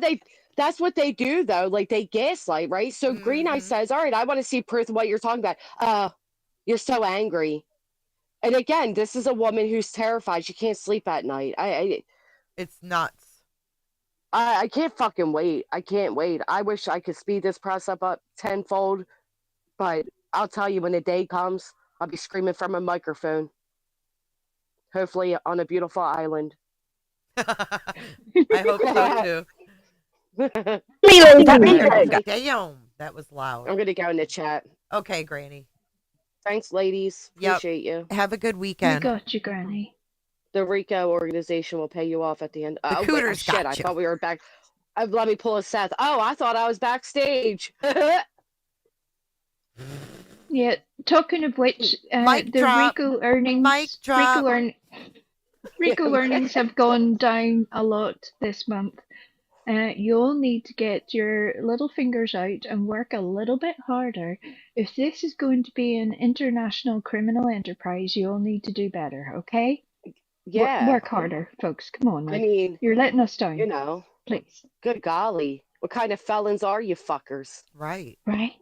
that's what they do though? Like they gaslight, right? So Green Eye says, all right, I want to see proof of what you're talking about. You're so angry. And again, this is a woman who's terrified. She can't sleep at night. It's nuts. I can't fucking wait. I can't wait. I wish I could speed this process up tenfold, but I'll tell you when the day comes, I'll be screaming from a microphone. Hopefully on a beautiful island. I hope so too. Damn, that was loud. I'm gonna go in the chat. Okay, Granny. Thanks, ladies. Yep. Appreciate you. Have a good We weekend. got you, Granny. The RICO organization will pay you off at the end. The Wait, Cooters shit! got I you. thought we were back. Let me pull a Seth. Oh, I thought I was backstage. Yeah, talking of which, Mic the drop. RICO earnings, Mic drop. RICO earnings have gone down a lot this month. You'll need to get your little fingers out and work a little bit harder. If this is going to be an international criminal enterprise, you'll need to do better, okay? Yeah. Work harder, folks. Come on now. I mean, you're letting us down. you know, Please. good golly, what kind of felons are you fuckers? Right. Right.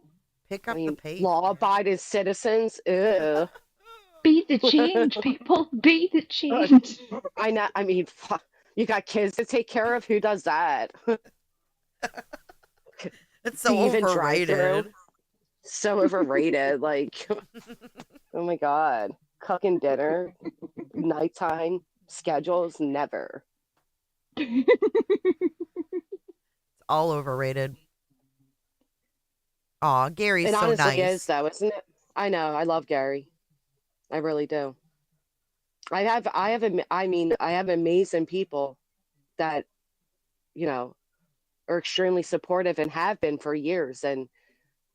Pick up the pace. Law-abiding citizens. Ugh. Be the change, people. Be the change. I know. I mean, fuck. You got kids to take care of. Who does that? It's so Do you even drive overrated. through? So overrated. Like, oh my god, cooking dinner, nighttime schedules, never. It's all overrated. Aw, Gary's It so honestly nice. is, though, isn't it? I know. I love Gary. I really do. I have amazing people that, you know, are extremely supportive and have been for years. And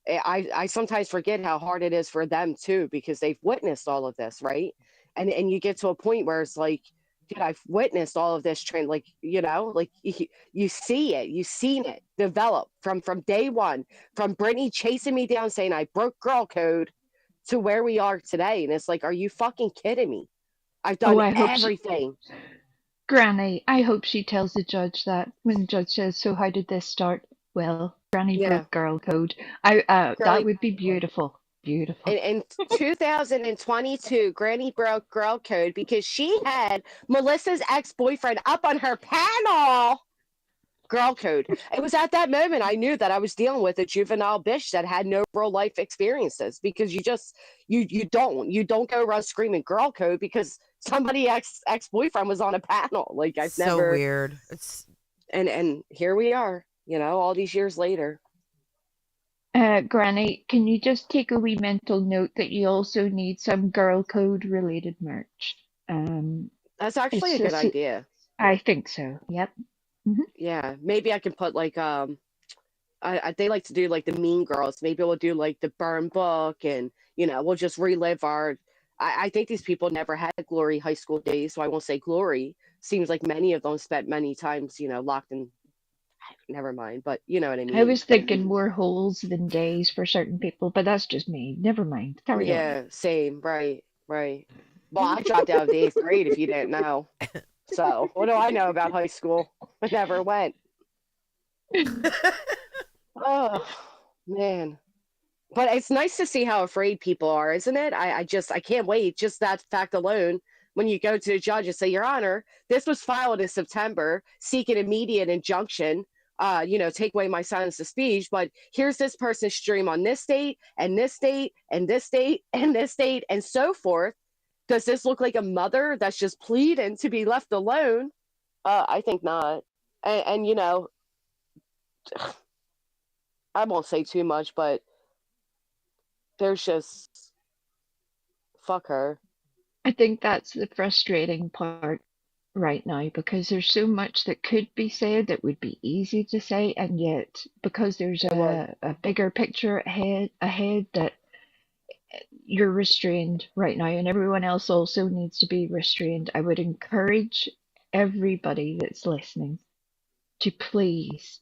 I sometimes forget how hard it is for them too, because they've witnessed all of this, right? And you get to a point where it's like, dude, I've witnessed all of this trend, like, you know, like you see it, you've seen it develop from day one, from Brittney chasing me down saying I broke girl code to where we are today. And it's like, are you fucking kidding me? I've done I hope everything. Granny, I hope she tells the judge that when the judge says, "So how did this start?" Well, Granny broke girl code. That would be beautiful. Beautiful. In 2022, Granny broke girl code because she had Melissa's ex-boyfriend up on her panel. Girl code. It was at that moment I knew that I was dealing with a juvenile bitch that had no real life experiences, because you don't go around screaming girl code because somebody ex-boyfriend was on a panel. Like, I've So never weird. It's and here we are, you know, all these years later. Granny, can you just take a wee mental note that you also need some girl code related merch? That's actually a good idea. I think so. Yep. Yeah, maybe I can put like they like to do like the Mean Girls. Maybe we'll do like the burn book, and you know, we'll just relive our. I think these people never had glory high school days, so I won't say glory. Seems like many of them spent many times, you know, locked in. Never mind, but you know what I mean. I was thinking more holes than days for certain people, but that's just me. Never mind. Carry on. Yeah, same. Right. Well, I dropped out of the 8th grade, if you didn't know. So what do I know about high school? I never went. Oh man. But it's nice to see how afraid people are, isn't it? I can't wait. Just that fact alone, when you go to the judge and say, Your Honor, this was filed in September, seek an immediate injunction, you know, take away my silence of speech, but here's this person's stream on this date and this date and this date and this date and so forth. Does this look like a mother that's just pleading to be left alone? I think not. And you know, I won't say too much, but there's just fuck her. I think that's the frustrating part right now, because there's so much that could be said that would be easy to say, and yet because there's a bigger picture ahead that you're restrained right now, and everyone else also needs to be restrained. I would encourage everybody that's listening to please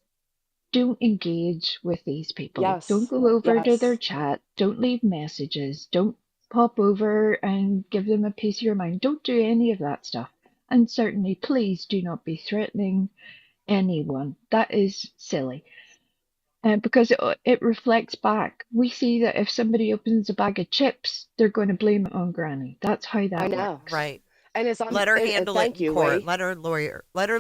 don't engage with these people. Yes. Don't go over to Yes. their chat. Don't leave messages. Don't pop over and give them a piece of your mind. Don't do any of that stuff. And certainly, please do not be threatening anyone. That is silly. Because it reflects back. We see that if somebody opens a bag of chips, they're going to blame it on Granny. That's how that I know. works. right. And it's Let her handle it thank in you, court. Lee. Let her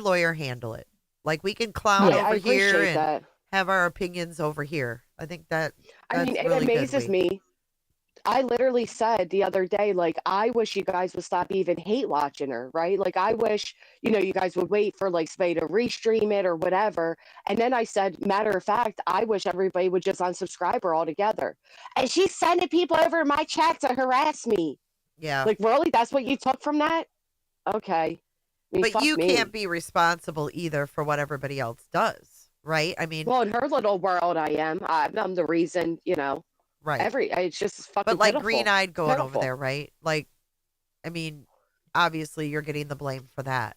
lawyer handle it. Like, we can clown Yeah. I over here appreciate and that. have our opinions over here. I think that's I mean, it really good, amazes Lee. me. I literally said the other day, like, I wish you guys would stop even hate watching her, right? Like, I wish, you guys would wait for like somebody to restream it or whatever. And then I said, matter of fact, I wish everybody would just unsubscribe her altogether. And she's sending people over in my chat to harass me. Yeah. Like, really? That's what you took from that? Okay. I mean, But fuck you me. can't be responsible either for what everybody else does, right? I mean, Well, in her little world, I am. I'm the reason, right. it's just fucking But like pitiful. green-eyed going over Pitiful. there, right? Like, I mean, obviously you're getting the blame for that.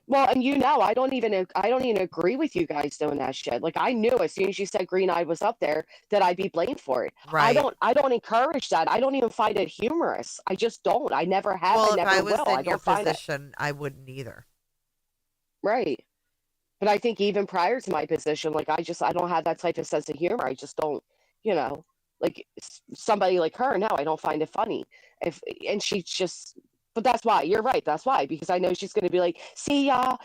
Well, and I don't even agree with you guys doing that shit. Like, I knew as soon as you said Green Eyed was up there that I'd be blamed for it. Right. I don't encourage that. I don't even find it humorous. I just don't. I never have. Well, I if never I was will. I in your don't find it position, I wouldn't either. right. But I think even prior to my position, like I don't have that type of sense of humor. I just don't, like somebody like her. No, I don't find it funny. And she just. But that's why you're right. That's why, because I know she's going to be like, see y'all.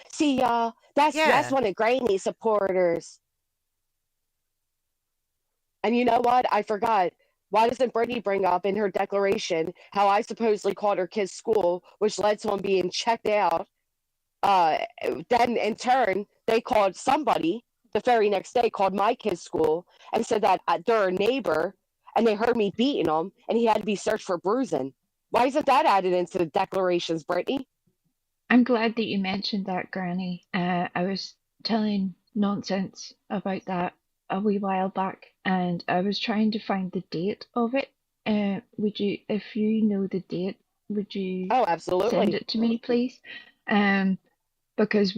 That's Yeah. one of Granny's supporters. And you know what? I forgot. Why doesn't Brittney bring up in her declaration how I supposedly called her kid's school, which led to him being checked out? Then in turn, they called somebody the very next day, called my kid's school, and said that they're a neighbor, and they heard me beating him, and he had to be searched for bruising. Why isn't that added into the declarations, Brittney? I'm glad that you mentioned that, Granny. I was telling nonsense about that a wee while back, and I was trying to find the date of it. Would you, if you know the date, would you Oh, absolutely. send it to me, please? Because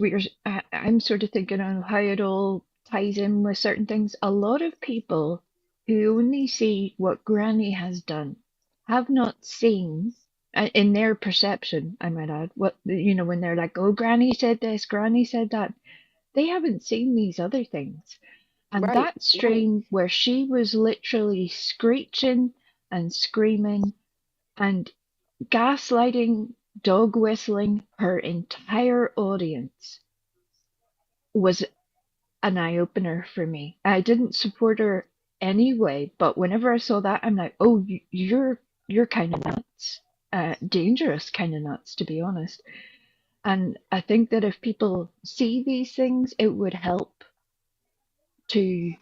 I'm sort of thinking on how it all ties in with certain things. A lot of people who only see what Granny has done have not seen, in their perception, I might add, when they're like, oh, Granny said this, Granny said that, they haven't seen these other things. And Right. that stream where she was literally screeching and screaming and gaslighting, dog whistling her entire audience was an eye opener for me. I didn't support her anyway, but whenever I saw that, I'm like, oh, you're kind of nuts, dangerous kind of nuts, to be honest. And I think that if people see these things, it would help to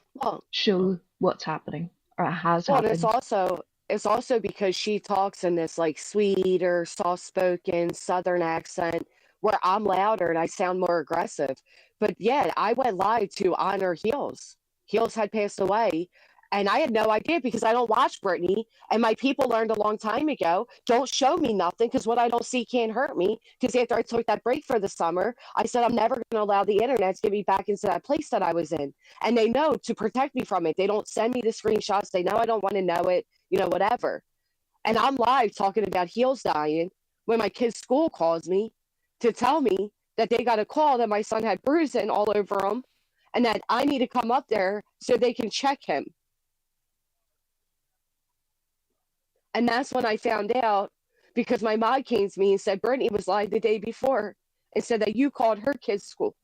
show what's happening or has Well, and happened. it's also because she talks in this like sweeter, soft-spoken Southern accent where I'm louder and I sound more aggressive. But yeah, I went live to honor Heels. Heels had passed away, and I had no idea because I don't watch Brittany. And my people learned a long time ago, don't show me nothing because what I don't see can't hurt me. Because after I took that break for the summer, I said I'm never going to allow the internet to get me back into that place that I was in. And they know to protect me from it. They don't send me the screenshots. They know I don't want to know it, whatever. And I'm live talking about Heels dying when my kid's school calls me to tell me that they got a call that my son had bruising all over him and that I need to come up there so they can check him. And that's when I found out because my mom came to me and said Brittany was live the day before and said that you called her kid's school.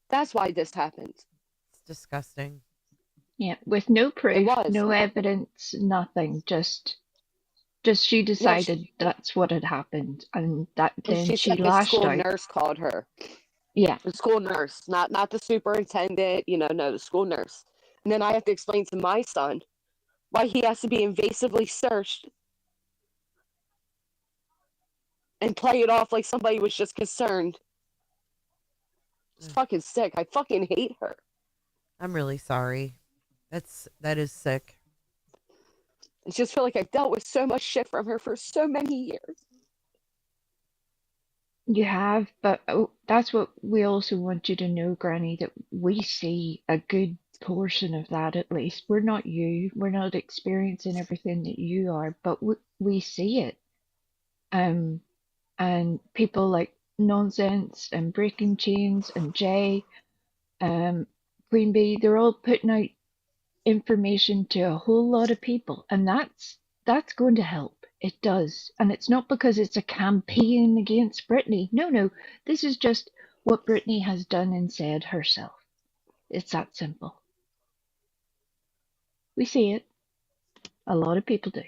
That's why this happened. It's disgusting. Yeah, with no proof, no evidence, nothing. Just she decided that's what had happened, and that then she said lashed the school out. nurse called her. Yeah, the school nurse, not the superintendent. No, the school nurse. And then I have to explain to my son why he has to be invasively searched and play it off like somebody was just concerned. It's fucking sick. I fucking hate her. I'm really sorry. That is sick. I just feel like I've dealt with so much shit from her for so many years. you have, but that's what we also want you to know, Granny, that we see a good portion of that at least. We're not you. We're not experiencing everything that you are, but we see it. And people like Nonsense and Breaking Chains and Jay, Queen Bee, they're all putting out information to a whole lot of people, and that's going to help. It does. And it's not because it's a campaign against Brittney. No, this is just what Brittney has done and said herself. It's that simple. We see it. A lot of people do.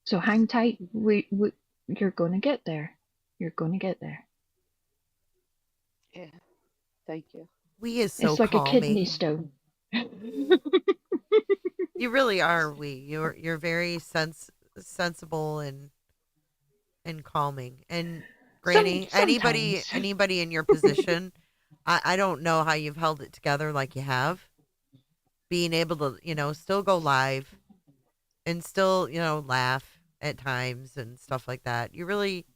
So hang tight. You're going to get there. You're going to get there. Yeah. Thank you. We is so It's like a kidney calming. stone. You really are. You're very sensible and calming. And Granny, Sometimes. anybody in your position, I don't know how you've held it together like you have. Being able to, still go live and still, laugh at times and stuff like that. You really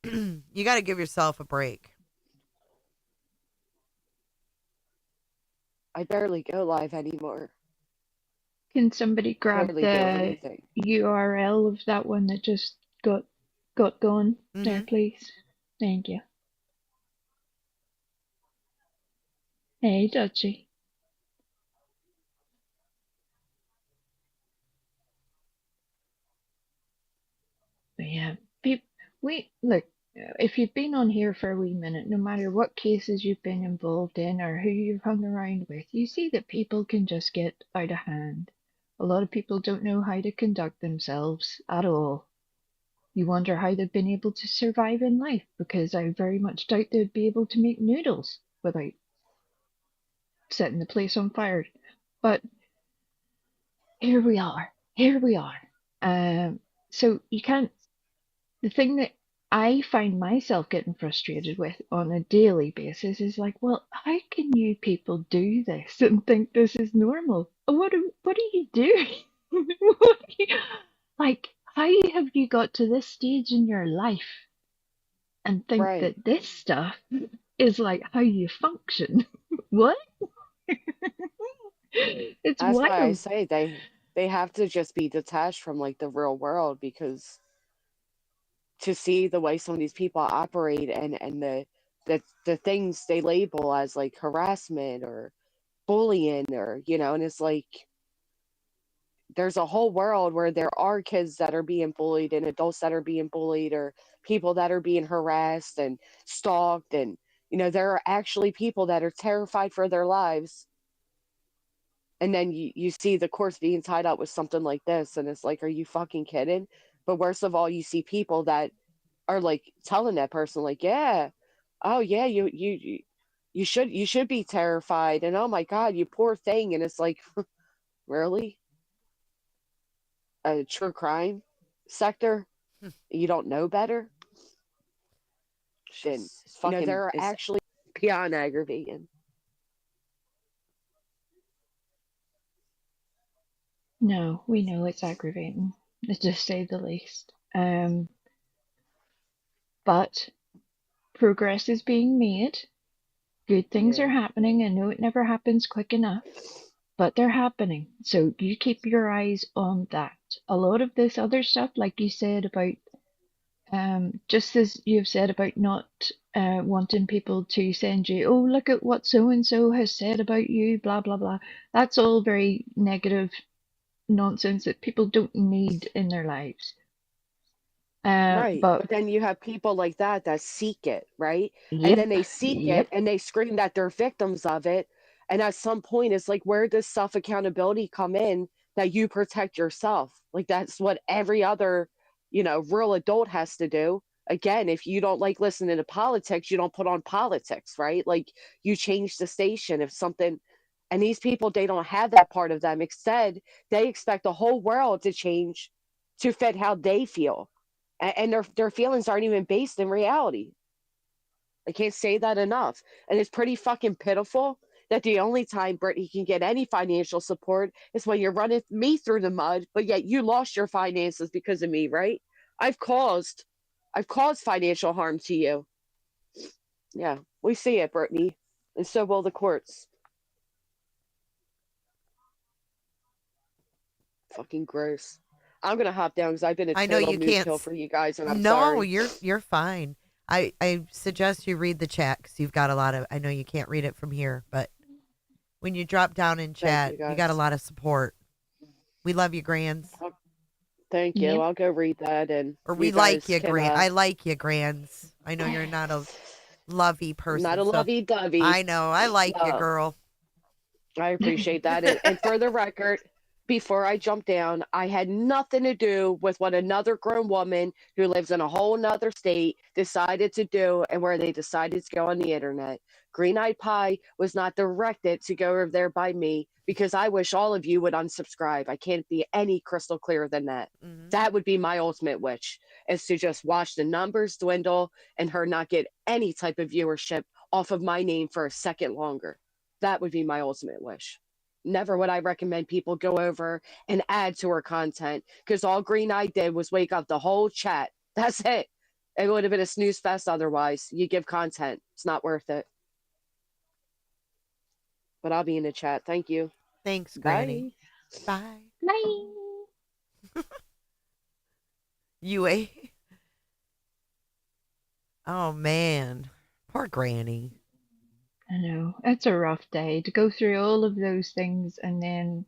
you got to give yourself a break. I barely go live anymore. Can somebody I grab hardly do the anything. URL of that one that just got going there, Mhm. please? Thank you. Hey, Dutchie. But yeah, we look. If you've been on here for a wee minute, no matter what cases you've been involved in or who you've hung around with, you see that people can just get out of hand. A lot of people don't know how to conduct themselves at all. You wonder how they've been able to survive in life, because I very much doubt they'd be able to make noodles without setting the place on fire. But here we are. Here we are. So you can't. The thing that I find myself getting frustrated with on a daily basis is like, well, how can you people do this and think this is normal? What are you doing? What are you, like, how have you got to this stage in your life and think Right. that this stuff is like how you function? What? It's That's why I wild. say they have to just be detached from like the real world, because to see the way some of these people operate and the things they label as like harassment or bullying, or and it's like there's a whole world where there are kids that are being bullied and adults that are being bullied, or people that are being harassed and stalked, and there are actually people that are terrified for their lives, and then you see the courts being tied up with something like this, and it's like, are you fucking kidding? But worst of all, you see people that are like telling that person like, yeah, oh yeah, you should be terrified, and oh my god, you poor thing, and it's like, really, a true crime sector, you don't know better? Shit, It's fucking. there are It's actually beyond aggravating. No, we know it's aggravating, to say the least. But progress is being made. Good things are Yeah. happening. I know it never happens quick enough, but they're happening. So you keep your eyes on that. A lot of this other stuff, like you said about, just as you've said about not wanting people to send you, oh, look at what so and so has said about you, blah, blah, blah. That's all very negative nonsense that people don't need in their lives. Right. But But then you have people like that seek it, right? And then yep, they seek yep. it and they scream that they're victims of it. And at some point, it's like, where does self accountability come in, that you protect yourself? Like, that's what every other, real adult has to do. Again, if you don't like listening to politics, you don't put on politics, right? Like, you change the station if something, and these people, they don't have that part of them. Instead, they expect the whole world to change to fit how they feel, and their feelings aren't even based in reality. I can't say that enough. And it's pretty fucking pitiful that the only time Brittney can get any financial support is when you're running me through the mud, but yet you lost your finances because of me, right? I've caused I've caused financial harm to you. Yeah, we see it, Brittney. And so will the courts. Fucking gross. I'm gonna hop down because I've been a I know total you mood can't. kill for you guys, and I'm No, sorry. you're fine. I suggest you read the chat because you've got a lot of. I know you can't read it from here, but when you drop down in Thank chat, you you got a guys. lot of support. We love you, Grands, Thank you. Yep. I'll go read that, and or you we like guys you, can Grand. I like you, Grands. I know you're not a lovey I'm not person, a so lovey dovey. I know I like you, No, girl. I appreciate that. And for the record, before I jumped down, I had nothing to do with what another grown woman who lives in a whole nother state decided to do and where they decided to go on the internet. Green Eyed Pie was not directed to go over there by me because I wish all of you would unsubscribe. I can't be any crystal clearer than that. Mhm. That would be my ultimate wish, is to just watch the numbers dwindle and her not get any type of viewership off of my name for a second longer. That would be my ultimate wish. Never would I recommend people go over and add to her content because all Green Eye did was wake up the whole chat. That's it. It would have been a snooze fest otherwise. You give content, it's not worth it. But I'll be in the chat. Thank you. Thanks, Bye. Granny. Bye. Bye. UA. Oh man, poor Granny. I know. It's a rough day to go through all of those things and then,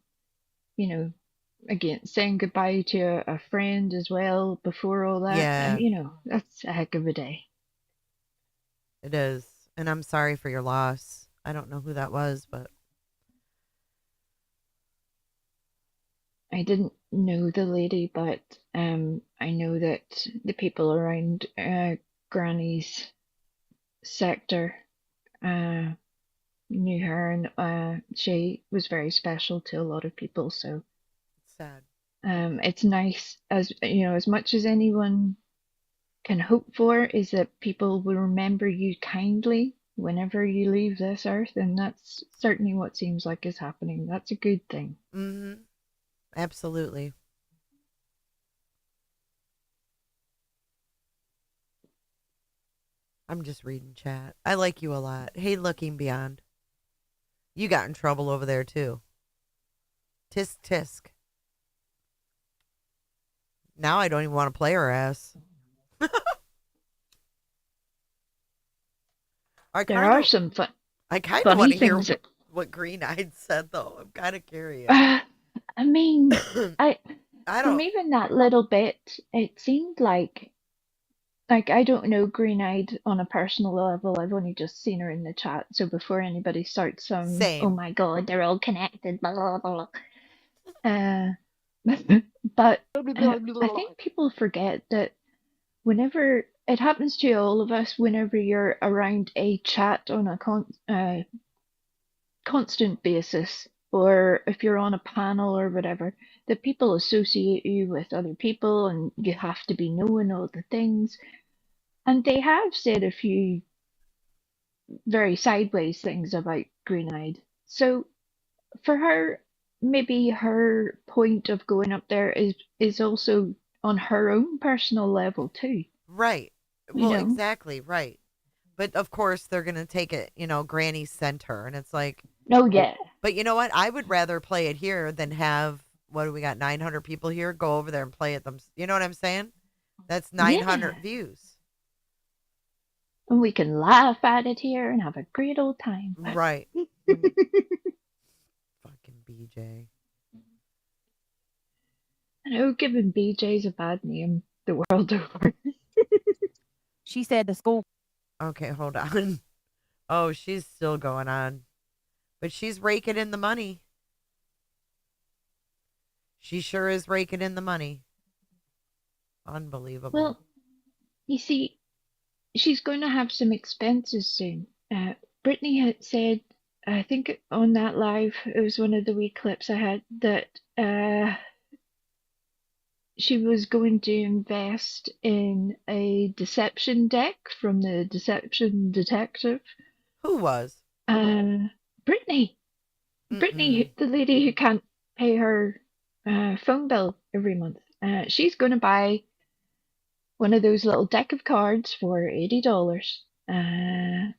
again, saying goodbye to a friend as well before all that. Yeah, That's a heck of a day. it is, and I'm sorry for your loss. I don't know who that was, but I didn't know the lady, but I know that the people around Granny's sector knew her, and she was very special to a lot of people. So it's sad. it's nice, as much as anyone can hope for, is that people will remember you kindly whenever you leave this earth, and that's certainly what seems like is happening. That's a good thing. Mm-hmm. Absolutely. I'm just reading chat. I like you a lot. Hey, Looking Beyond. You got in trouble over there, too. Tisk tisk. Now I don't even want to play her ass. There are some I kind of funny want to hear things. what Green Eyed said, though. I'm kind of curious. I mean, I from don't. even that little bit, it seemed like I don't know Green Eyed on a personal level. I've only just seen her in the chat. So before anybody starts some, oh Same. my god, they're all connected, blah blah blah. But I think people forget that whenever it happens to all of us, whenever you're around a chat on a constant basis, or if you're on a panel or whatever, that people associate you with other people and you have to be knowing all the things. And they have said a few very sideways things about Green Eyed. So for her, maybe her point of going up there is also on her own personal level too. Right. You Well, know? exactly. Right. But of course, they're going to take it, Granny sent her. And it's like, Oh yeah. but you know what? I would rather play it here than have, what do we got, 900 people here? Go over there and play it them. You know what I'm saying? That's 900 Yeah. views. And we can laugh at it here and have a great old time. Right. Fucking BJ. I know giving BJ's a bad name the world over. She said the school. Okay, hold on. Oh, she's still going on. But she's raking in the money. She sure is raking in the money. Unbelievable. Well, you see, she's going to have some expenses soon. Brittany had said, I think on that live, it was one of the wee clips I had, that she was going to invest in a deception deck from the Deception Detective. Who was? Brittany. Brittany, the lady who can't pay her phone bill every month. She's going to buy one of those little deck of cards for $80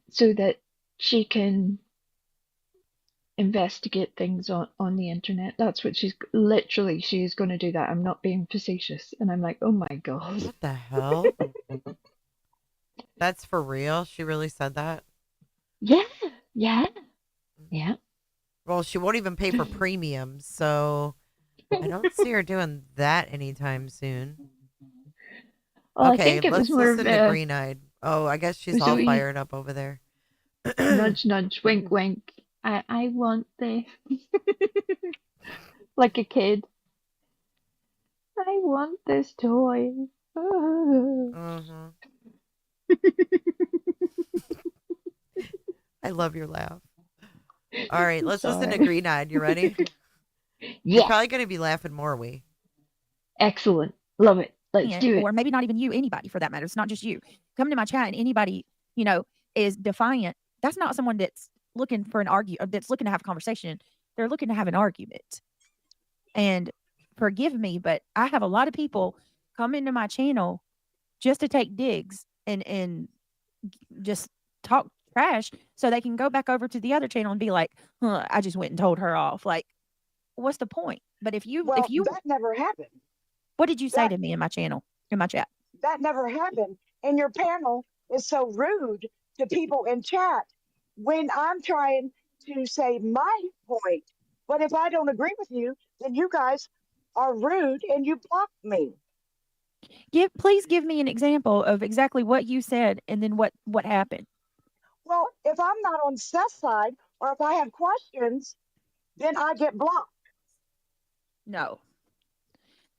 so that she can investigate things on the internet. That's what she's going to do that. I'm not being facetious. And I'm like, oh my God. What the hell? That's for real? She really said that? Yeah. Yeah. Yeah. Well, she won't even pay for premiums, so I don't see her doing that anytime soon. Well, Okay, I think it let's was more listen of to Green Eyed. Oh, I guess she's all fired up over there. nudge, nudge, wink, wink. I want the. like a kid. I want this toy. Mhm. I love your laugh. All right, let's listen to Sorry. Green Eyed. You ready? You're Yes. probably going to be laughing more, we. Excellent. Love it. Let's do it. Or maybe not even you, anybody for that matter. It's not just you. Come to my chat and anybody, is defiant. That's not someone that's looking for that's looking to have a conversation. They're looking to have an argument. And forgive me, but I have a lot of people come into my channel just to take digs and just talk trash so they can go back over to the other channel and be like, huh, I just went and told her off. Like, what's the point? But if you that never happened. What did you say That to me in my channel, in my chat? that never happened. And your panel is so rude to people in chat when I'm trying to say my point. But if I don't agree with you, then you guys are rude and you block me. Please give me an example of exactly what you said and then what happened. Well, if I'm not on Seth's side or if I have questions, then I get blocked. No.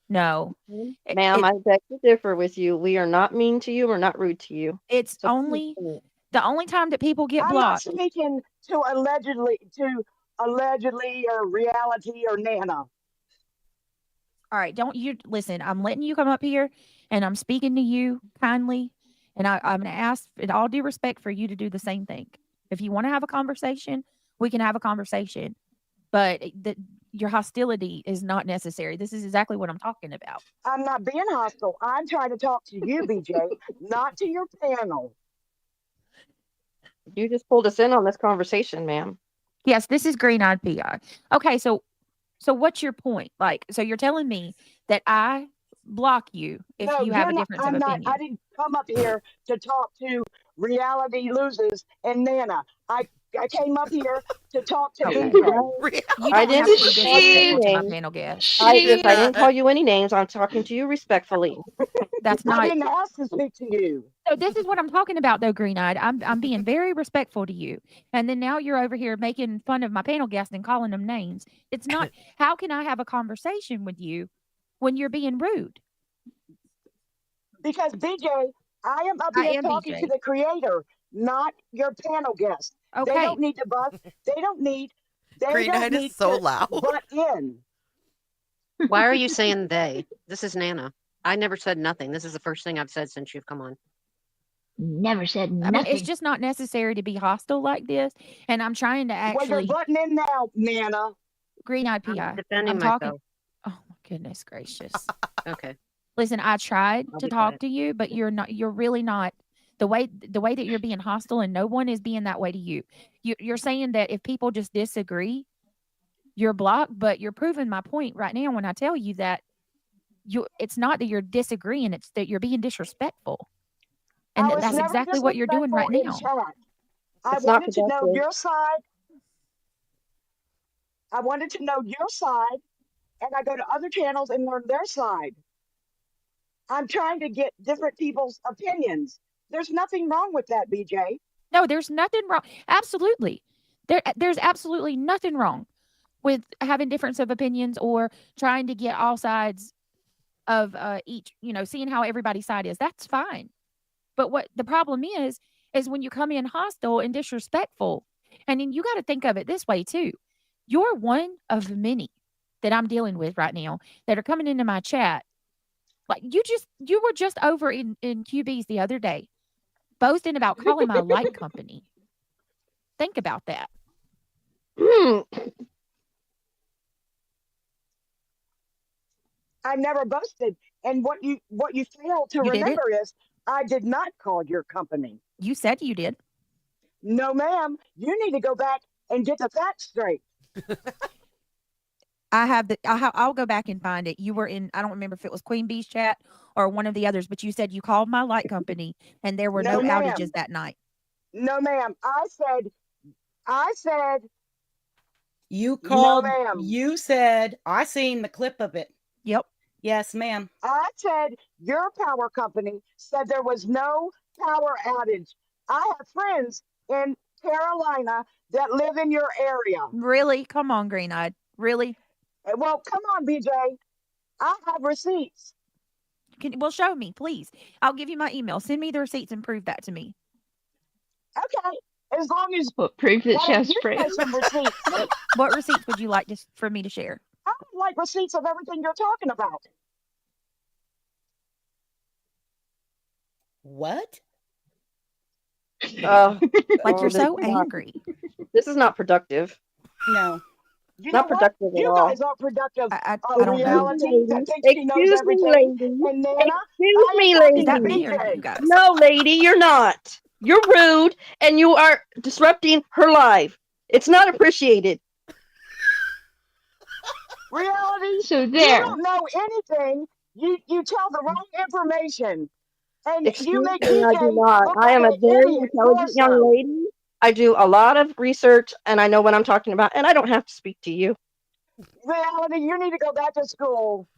No. Ma'am, I beg to differ with you. We are not mean to you. We're not rude to you. It's So only the only time that people get I'm not blocked. speaking to allegedly or reality or Nana. All right, don't you listen. I'm letting you come up here and I'm speaking to you kindly. And I'm going to ask, in all due respect, for you to do the same thing. If you want to have a conversation, we can have a conversation. But your hostility is not necessary. This is exactly what I'm talking about. I'm not being hostile. I'm trying to talk to you, BJ, not to your panel. You just pulled us in on this conversation, ma'am. Yes, this is Green Eyed PI. Okay, so what's your point? Like, so you're telling me that I block you if No, you have a you're not. difference I'm of not. opinion? I didn't come up here to talk to Reality Loses and Nana. I came up here to talk to Okay. BJ. You I don't have didn't to be call you any disrespectful to my names. panel guest. I didn't call you any names. I'm talking to you respectfully. That's I not. didn't ask to speak to you. So this is what I'm talking about, though, Green Eyed. I'm being very respectful to you, and then now you're over here making fun of my panel guest and calling them names. It's not. How can I have a conversation with you when you're being rude? Because BJ, I am up I here am talking to BJ. the creator, not your panel guest. They Okay. don't need to bust. They don't need. They Green don't Eyed need is so to loud. butt in. Why are you saying they? This is Nana. I never said nothing. This is the first thing I've said since you've come on. Never said I nothing. mean, it's just not necessary to be hostile like this. And I'm trying to Well, actually. you're butting in now, Nana. Green Eyed I'm PI. defending I'm talking. myself. Oh my goodness gracious. Okay. Listen, I tried I'll to be talk quiet. to you, but you're not. You're really not. The way that you're being hostile, and no one is being that way to you. You're saying that if people just disagree, you're blocked, but you're proving my point right now when I tell you that it's not that you're disagreeing, it's that you're being disrespectful. And I was that's never exactly what you're doing disrespectful right in now. chat. I It's not wanted to know productive. your side. I wanted to know your side, and I go to other channels and learn their side. I'm trying to get different people's opinions. There's nothing wrong with that, BJ. No, there's nothing wrong. Absolutely. There's absolutely nothing wrong with having difference of opinions or trying to get all sides of each, seeing how everybody's side is. That's fine. But what the problem is when you come in hostile and disrespectful. And then you got to think of it this way too. You're one of many that I'm dealing with right now that are coming into my chat. Like you were just over in QB's the other day, boasting about calling my light company. Think about that. I never boasted. And what you fail to You did it? remember is I did not call your company. You said you did. No, ma'am. You need to go back and get the facts straight. I'll go back and find it. You were in, I don't remember if it was Queen Bee's chat or one of the others, but you said you called my light company and there were no ma'am. outages that night. No, ma'am. I said You called, no, ma'am. you said, I seen the clip of it. Yep. Yes, ma'am. I said your power company said there was no power outage. I have friends in Carolina that live in your area. Really? Come on, Green Eyed. Really? Well, come on, BJ. I have receipts. Well, show me, please. I'll give you my email. Send me the receipts and prove that to me. Okay, as long as What proof that why she don't has you show friends? some receipts? What receipts would you like for me to share? I would like receipts of everything you're talking about. What? Like you're This so is not, angry. this is not productive. No. You know Not what? productive at You all. guys are productive. I A don't know. reality that thinks she knows Excuse me, everything. lady. And Nana, Excuse I am me, talking Is to that lady. me or you BJ. guys? No, lady, you're not. You're rude and you are disrupting her life. It's not appreciated. Reality, So you there. don't know anything. You tell the wrong information. And you Excuse make me, I do BJ not. look I like am a an very idiot more intelligent young so. lady. I do a lot of research and I know what I'm talking about, and I don't have to speak to you. Reality, you need to go back to school.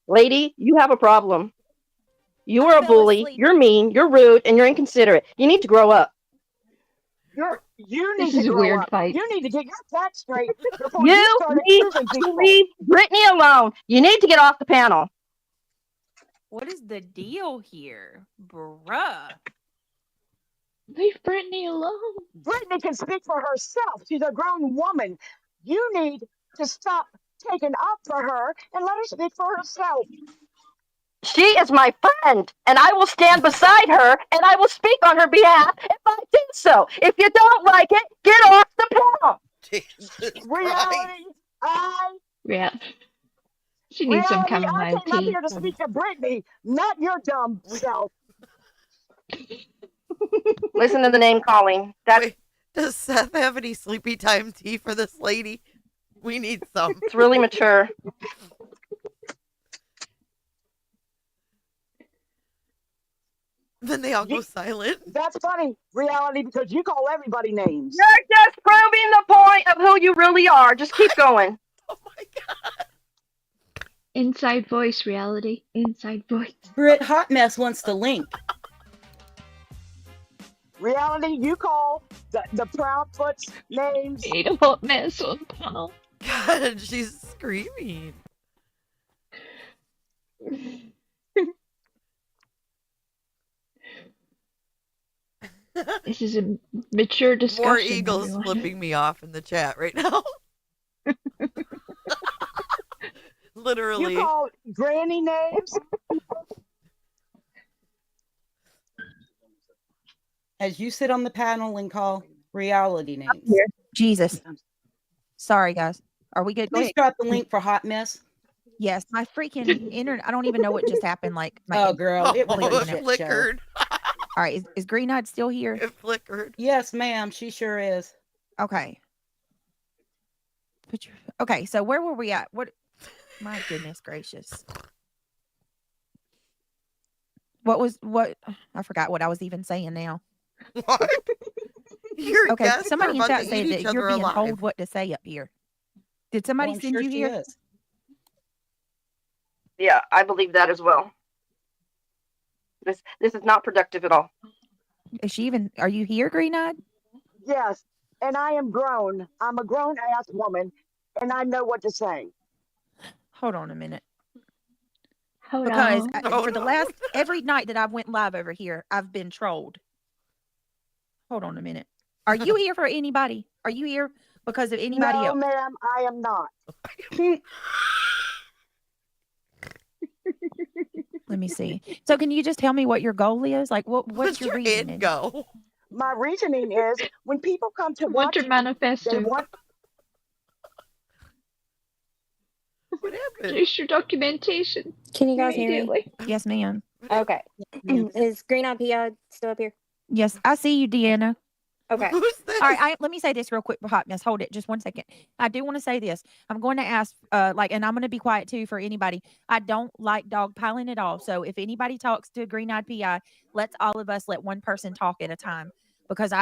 Lady, you have a problem. You are a fell bully, asleep. you're mean, you're rude, and you're inconsiderate. You need to grow up. You This need to is a grow weird up. fight. You need to get your facts straight before you You start need accusing to people. leave Brittany alone. You need to get off the panel. What is the deal here? Bruh. Leave Brittany alone. Brittany can speak for herself. She's a grown woman. You need to stop taking up for her and let her speak for herself. She is my friend, and I will stand beside her, and I will speak on her behalf if I do so. If you don't like it, get off the panel. Jesus Christ. Reality, Yeah. She needs some I chamomile came up tea. here to speak to Brittany, not your dumb self. Listen to the name calling. That's Wait, does Seth have any sleepy time tea for this lady? We need some. it's really mature. Then they all go silent. That's funny, reality, because you call everybody names. You're just proving the point of who you really are. Just keep going. Oh my God. Inside voice reality. Inside voice. Britt Hot Mess wants the link. Reality, you call the Proudfoots names. Ain't a hot mess on the panel. God, she's screaming. This is a mature discussion. More eagles everyone. flipping me off in the chat right now. Literally. You call granny names. As you sit on the panel and call reality names. Jesus. Sorry, guys. Are we good? Go Please ahead. drop the link for Hot Mess. Yes, my freaking internet. I don't even know what just happened. Like, Oh, girl, it was Oh, a it shit flickered. All right, is Green Eyed still here? It flickered. Yes, ma'am. She sure is. Okay. Okay, so where were we at? What? My goodness gracious. What? I forgot what I was even saying now. What? Your Okay, guests are somebody in about chat to said eat that each you're other being alive. told what to say up here. Did somebody I'm send sure you she here? is. Yeah, I believe that as well. This is not productive at all. Is she even? Are you here, Green Eyed? Yes, and I am grown. I'm a grown ass woman, and I know what to say. Hold on a minute. Hold Because on. for the last every night that I've went live over here, I've been trolled. Hold on a minute. Are you here for anybody? Are you here because of anybody No, else? ma'am, I am not. Let me see. So can you just tell me what your goal is? Like what's your reasoning? End go? My reasoning is when people come to watch Winter you, manifesto. they want. What happened? Produce your documentation. Can you guys hear me? Immediately. Yes, ma'am. Okay. Is Green Eye Pia still up here? Yes, I see you, Deanna. Okay. Who's this? All right, let me say this real quick for Hot Mess. Hold it just 1 second. I do want to say this. I'm going to ask, and I'm going to be quiet too for anybody. I don't like dogpiling at all. So if anybody talks to Green Eyed PI, let's all of us let one person talk at a time because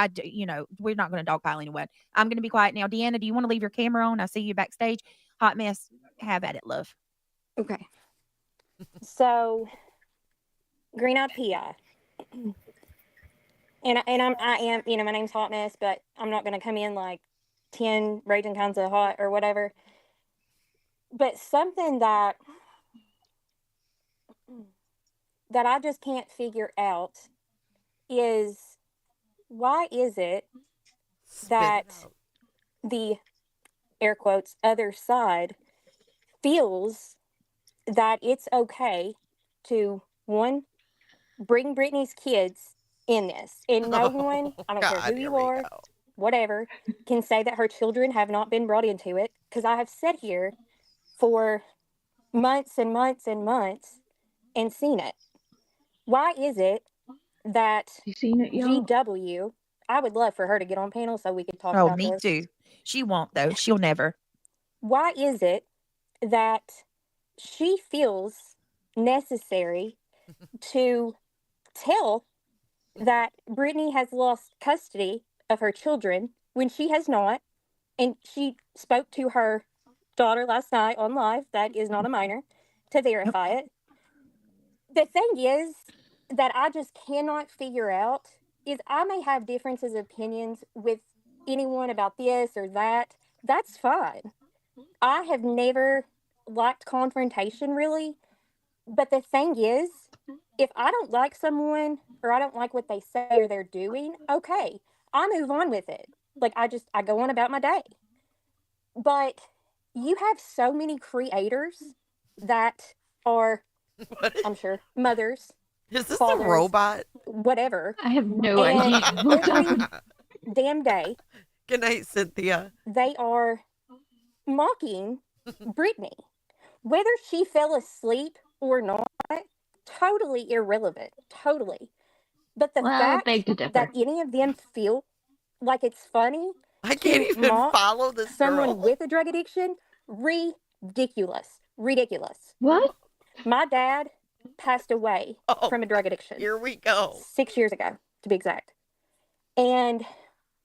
we're not going to dogpile anyone. I'm going to be quiet now. Deanna, do you want to leave your camera on? I see you backstage. Hot Mess, have at it, love. Okay. So, Green Eye PI. And I am, my name's Hot Mess, but I'm not going to come in like 10 raging kinds of hot or whatever. But something that I just can't figure out is, why is it that the air quotes other side feels that it's okay to, one, bring Brittney's kids in this, and no one, I don't care who you are, whatever, can say that her children have not been brought into it, because I have sat here for months and months and months and seen it. Why is it that You seen it, y'all? GW, I would love for her to get on panel so we could talk Oh, about me this. too. She won't, though. She'll never. Why is it that she feels necessary to tell that Brittney has lost custody of her children when she has not? And she spoke to her daughter last night on live, that is not a minor, to verify it. The thing is that I just cannot figure out is, I may have differences of opinions with anyone about this or that. That's fine. I have never liked confrontation, really. But the thing is, if I don't like someone or I don't like what they say or they're doing, okay, I move on with it. Like, I go on about my day. But you have so many creators that are, I'm sure, mothers, Is this fathers, a robot? whatever. I have no And idea what's every happening. damn day, Good night, Cynthia. they are mocking Brittney. Whether she fell asleep or not, totally irrelevant. Totally. But the Well, fact beg to differ. that any of them feel like it's funny I can't to even mock follow this someone girl. with a drug addiction, ridiculous. Ridiculous. What? My dad passed away from a drug addiction. Here we go. 6 years ago, to be exact. And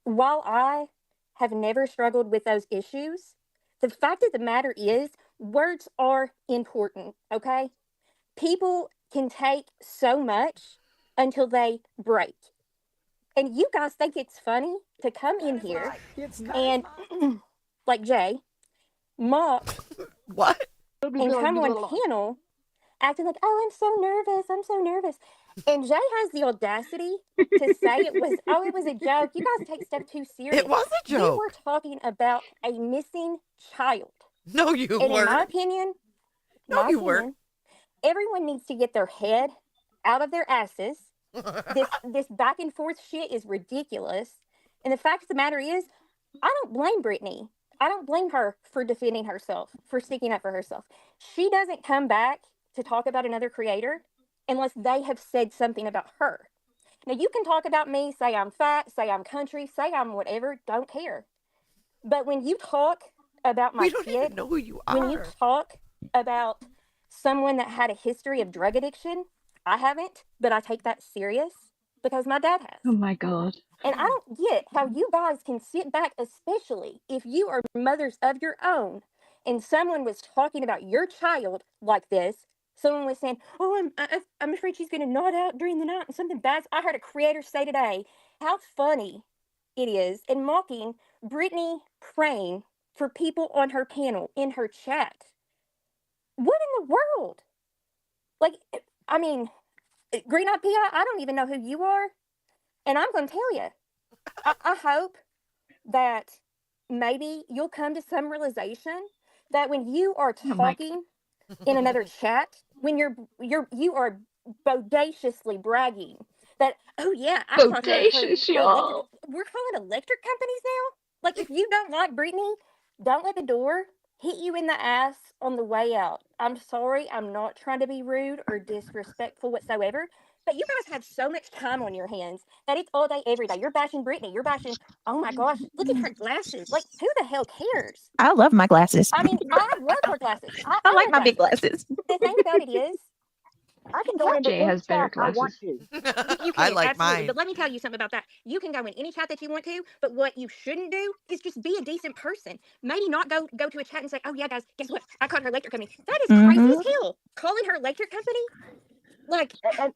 while I have never struggled with those issues, the fact of the matter is, words are important, okay? People can take so much until they break. And you guys think it's funny to come in here and, like Jay, mock what? And come on panel acting like, oh, I'm so nervous. I'm so nervous. And Jay has the audacity to say it was a joke. You guys take stuff too serious. It was a joke. We were talking about a missing child. No, you And weren't. in my opinion, weren't. everyone needs to get their head out of their asses. This back and forth shit is ridiculous. And the fact of the matter is, I don't blame Brittney. I don't blame her for defending herself, for sticking up for herself. She doesn't come back to talk about another creator unless they have said something about her. Now, you can talk about me, say I'm fat, say I'm country, say I'm whatever, don't care. But when you talk about my We don't kid, even know who you when you are. talk about someone that had a history of drug addiction, I haven't, but I take that serious because my dad has. Oh my God. And I don't get how you guys can sit back, especially if you are mothers of your own, and someone was talking about your child like this. Someone was saying, oh, I'm afraid she's going to nod out during the night and something bad. I heard a creator say today how funny it is, and mocking Brittney praying for people on her panel, in her chat. What in the world? Like, I mean, Green Eyed Pia, I don't even know who you are. And I'm going to tell you, I hope that maybe you'll come to some realization that when you are talking in another chat, when you are bodaciously bragging that, oh yeah, I caught her Bodacious, electric. y'all. We're calling electric companies now. Like, if you don't like Brittney, don't let the door hit you in the ass on the way out. I'm sorry, I'm not trying to be rude or disrespectful whatsoever. But you guys have so much time on your hands that it's all day, every day. You're bashing Brittney. You're bashing, oh my gosh, look at her glasses. Like, who the hell cares? I love my glasses. I mean, I love her glasses. I I like wear my big glasses. The thing about it is, I can go into Jay any has better chat I want glasses. to. you can, I like absolutely. mine. But let me tell you something about that. You can go in any chat that you want to, but what you shouldn't do is just be a decent person. Maybe not go to a chat and say, oh yeah, guys, guess what? I called her electric company. That is crazy as hell. Calling her electric company? Like, And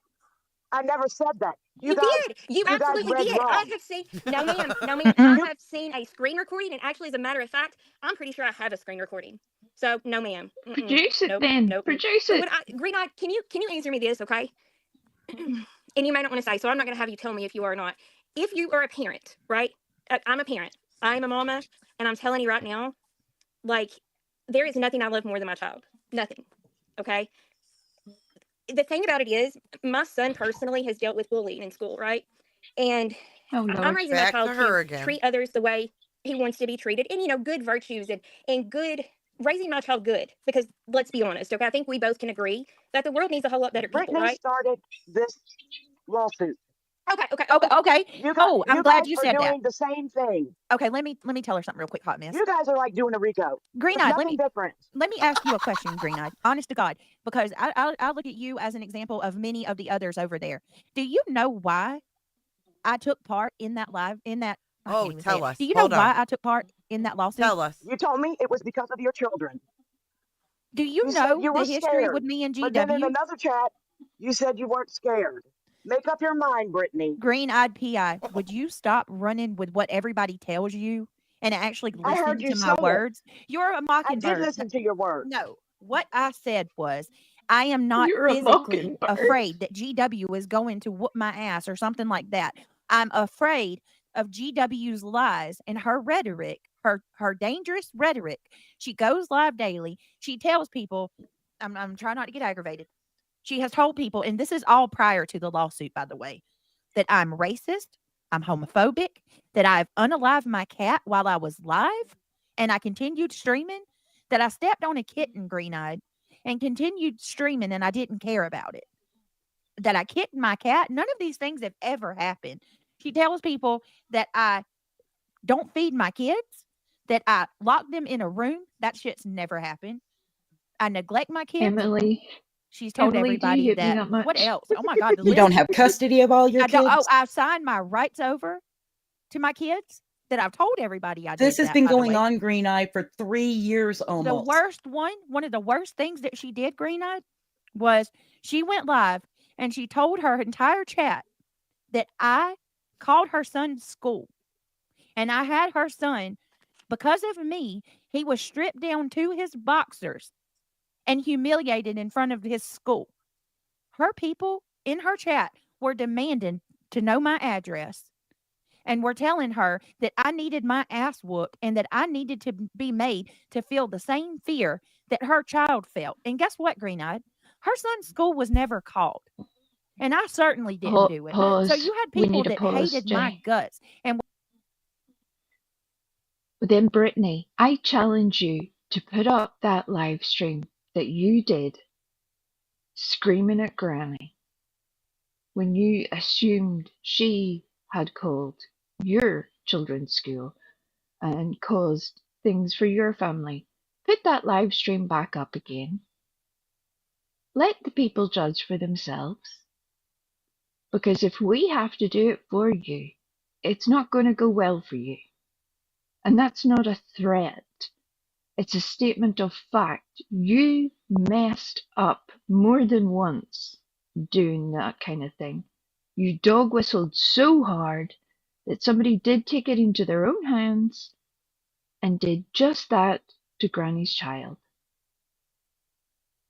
I never said that. You did. You you guys absolutely read did. I wrong. have seen. No, ma'am. No, ma'am. I have seen a screen recording, and actually, as a matter of fact, I'm pretty sure I have a screen recording. So, no, ma'am. Produce it Nope. then. Nope. Produce So, it. Green Eye, can you answer me this, okay? And you may not want to say, so I'm not going to have you tell me if you are or not. If you are a parent, right? I'm a parent. I'm a mama, and I'm telling you right now, like, there is nothing I love more than my child. Nothing. Okay. The thing about it is, my son personally has dealt with bullying in school, right? And Oh I'm Lord. raising my Back to child to her again. treat others the way he wants to be treated, and good virtues and good raising my child good. Because let's be honest, okay? I think we both can agree that the world needs a whole lot better people, Brittany right? started this lawsuit. Okay. You Oh, I'm glad guys you are said that. doing the same thing. Okay, let me tell her something real quick, hot mess. You guys are like doing a RICO. Green It's eyed, nothing different. let me ask you a question, Green eyed, honest to God, because I look at you as an example of many of the others over there. Do you know why I took part in that live in that? I can't Oh, even say tell it. us. Do you know Hold why on. I took part in that lawsuit? Tell us. You told me it was because of your children. Do you You said know you the were history scared. with me and But then in GW? another chat, you said you weren't scared. Make up your mind, Brittany. Green eyed PI, would you stop running with what everybody tells you and actually I heard listen you to say my it. words? You're a I did mockingbird. listen to your words. No, what I said was, I am not You're a physically mockingbird. afraid that GW is going to whoop my ass or something like that. I'm afraid of GW's lies and her rhetoric, her dangerous rhetoric. She goes live daily. She tells people, I'm trying not to get aggravated. She has told people, and this is all prior to the lawsuit, by the way, that I'm racist, I'm homophobic, that I've unalived my cat while I was live, and I continued streaming, that I stepped on a kitten green eyed and continued streaming and I didn't care about it, that I kittened my cat. None of these things have ever happened. She tells people that I don't feed my kids, that I lock them in a room. That shit's never happened. I neglect my kids. Emily. She's told Emily, do you everybody hate me that. that much? What else? Oh my God, the You don't list. have custody of all your I don't. Oh, kids? I've signed my rights over to my kids. That I've told everybody I This did has that. been By the going way, on, Green Eye, for 3 years the almost. worst one of the worst things that she did, Green Eyed, was she went live and she told her entire chat that I called her son's school, and I had her son because of me. He was stripped down to his boxers and humiliated in front of his school. Her people in her chat were demanding to know my address and were telling her that I needed my ass whooped and that I needed to be made to feel the same fear that her child felt. And guess what, Green Eyed? Her son's school was never called. And I certainly didn't do it. So Pause. you had We people need a that pause, hated my Jay. guts. And But then, Brittany, I challenge you to put up that live stream that you did screaming at Granny when you assumed she had called your children's school and caused things for your family. Put that live stream back up again. Let the people judge for themselves. Because if we have to do it for you, it's not going to go well for you. And that's not a threat. It's a statement of fact. You messed up more than once doing that kind of thing. You dog whistled so hard that somebody did take it into their own hands and did just that to Granny's child.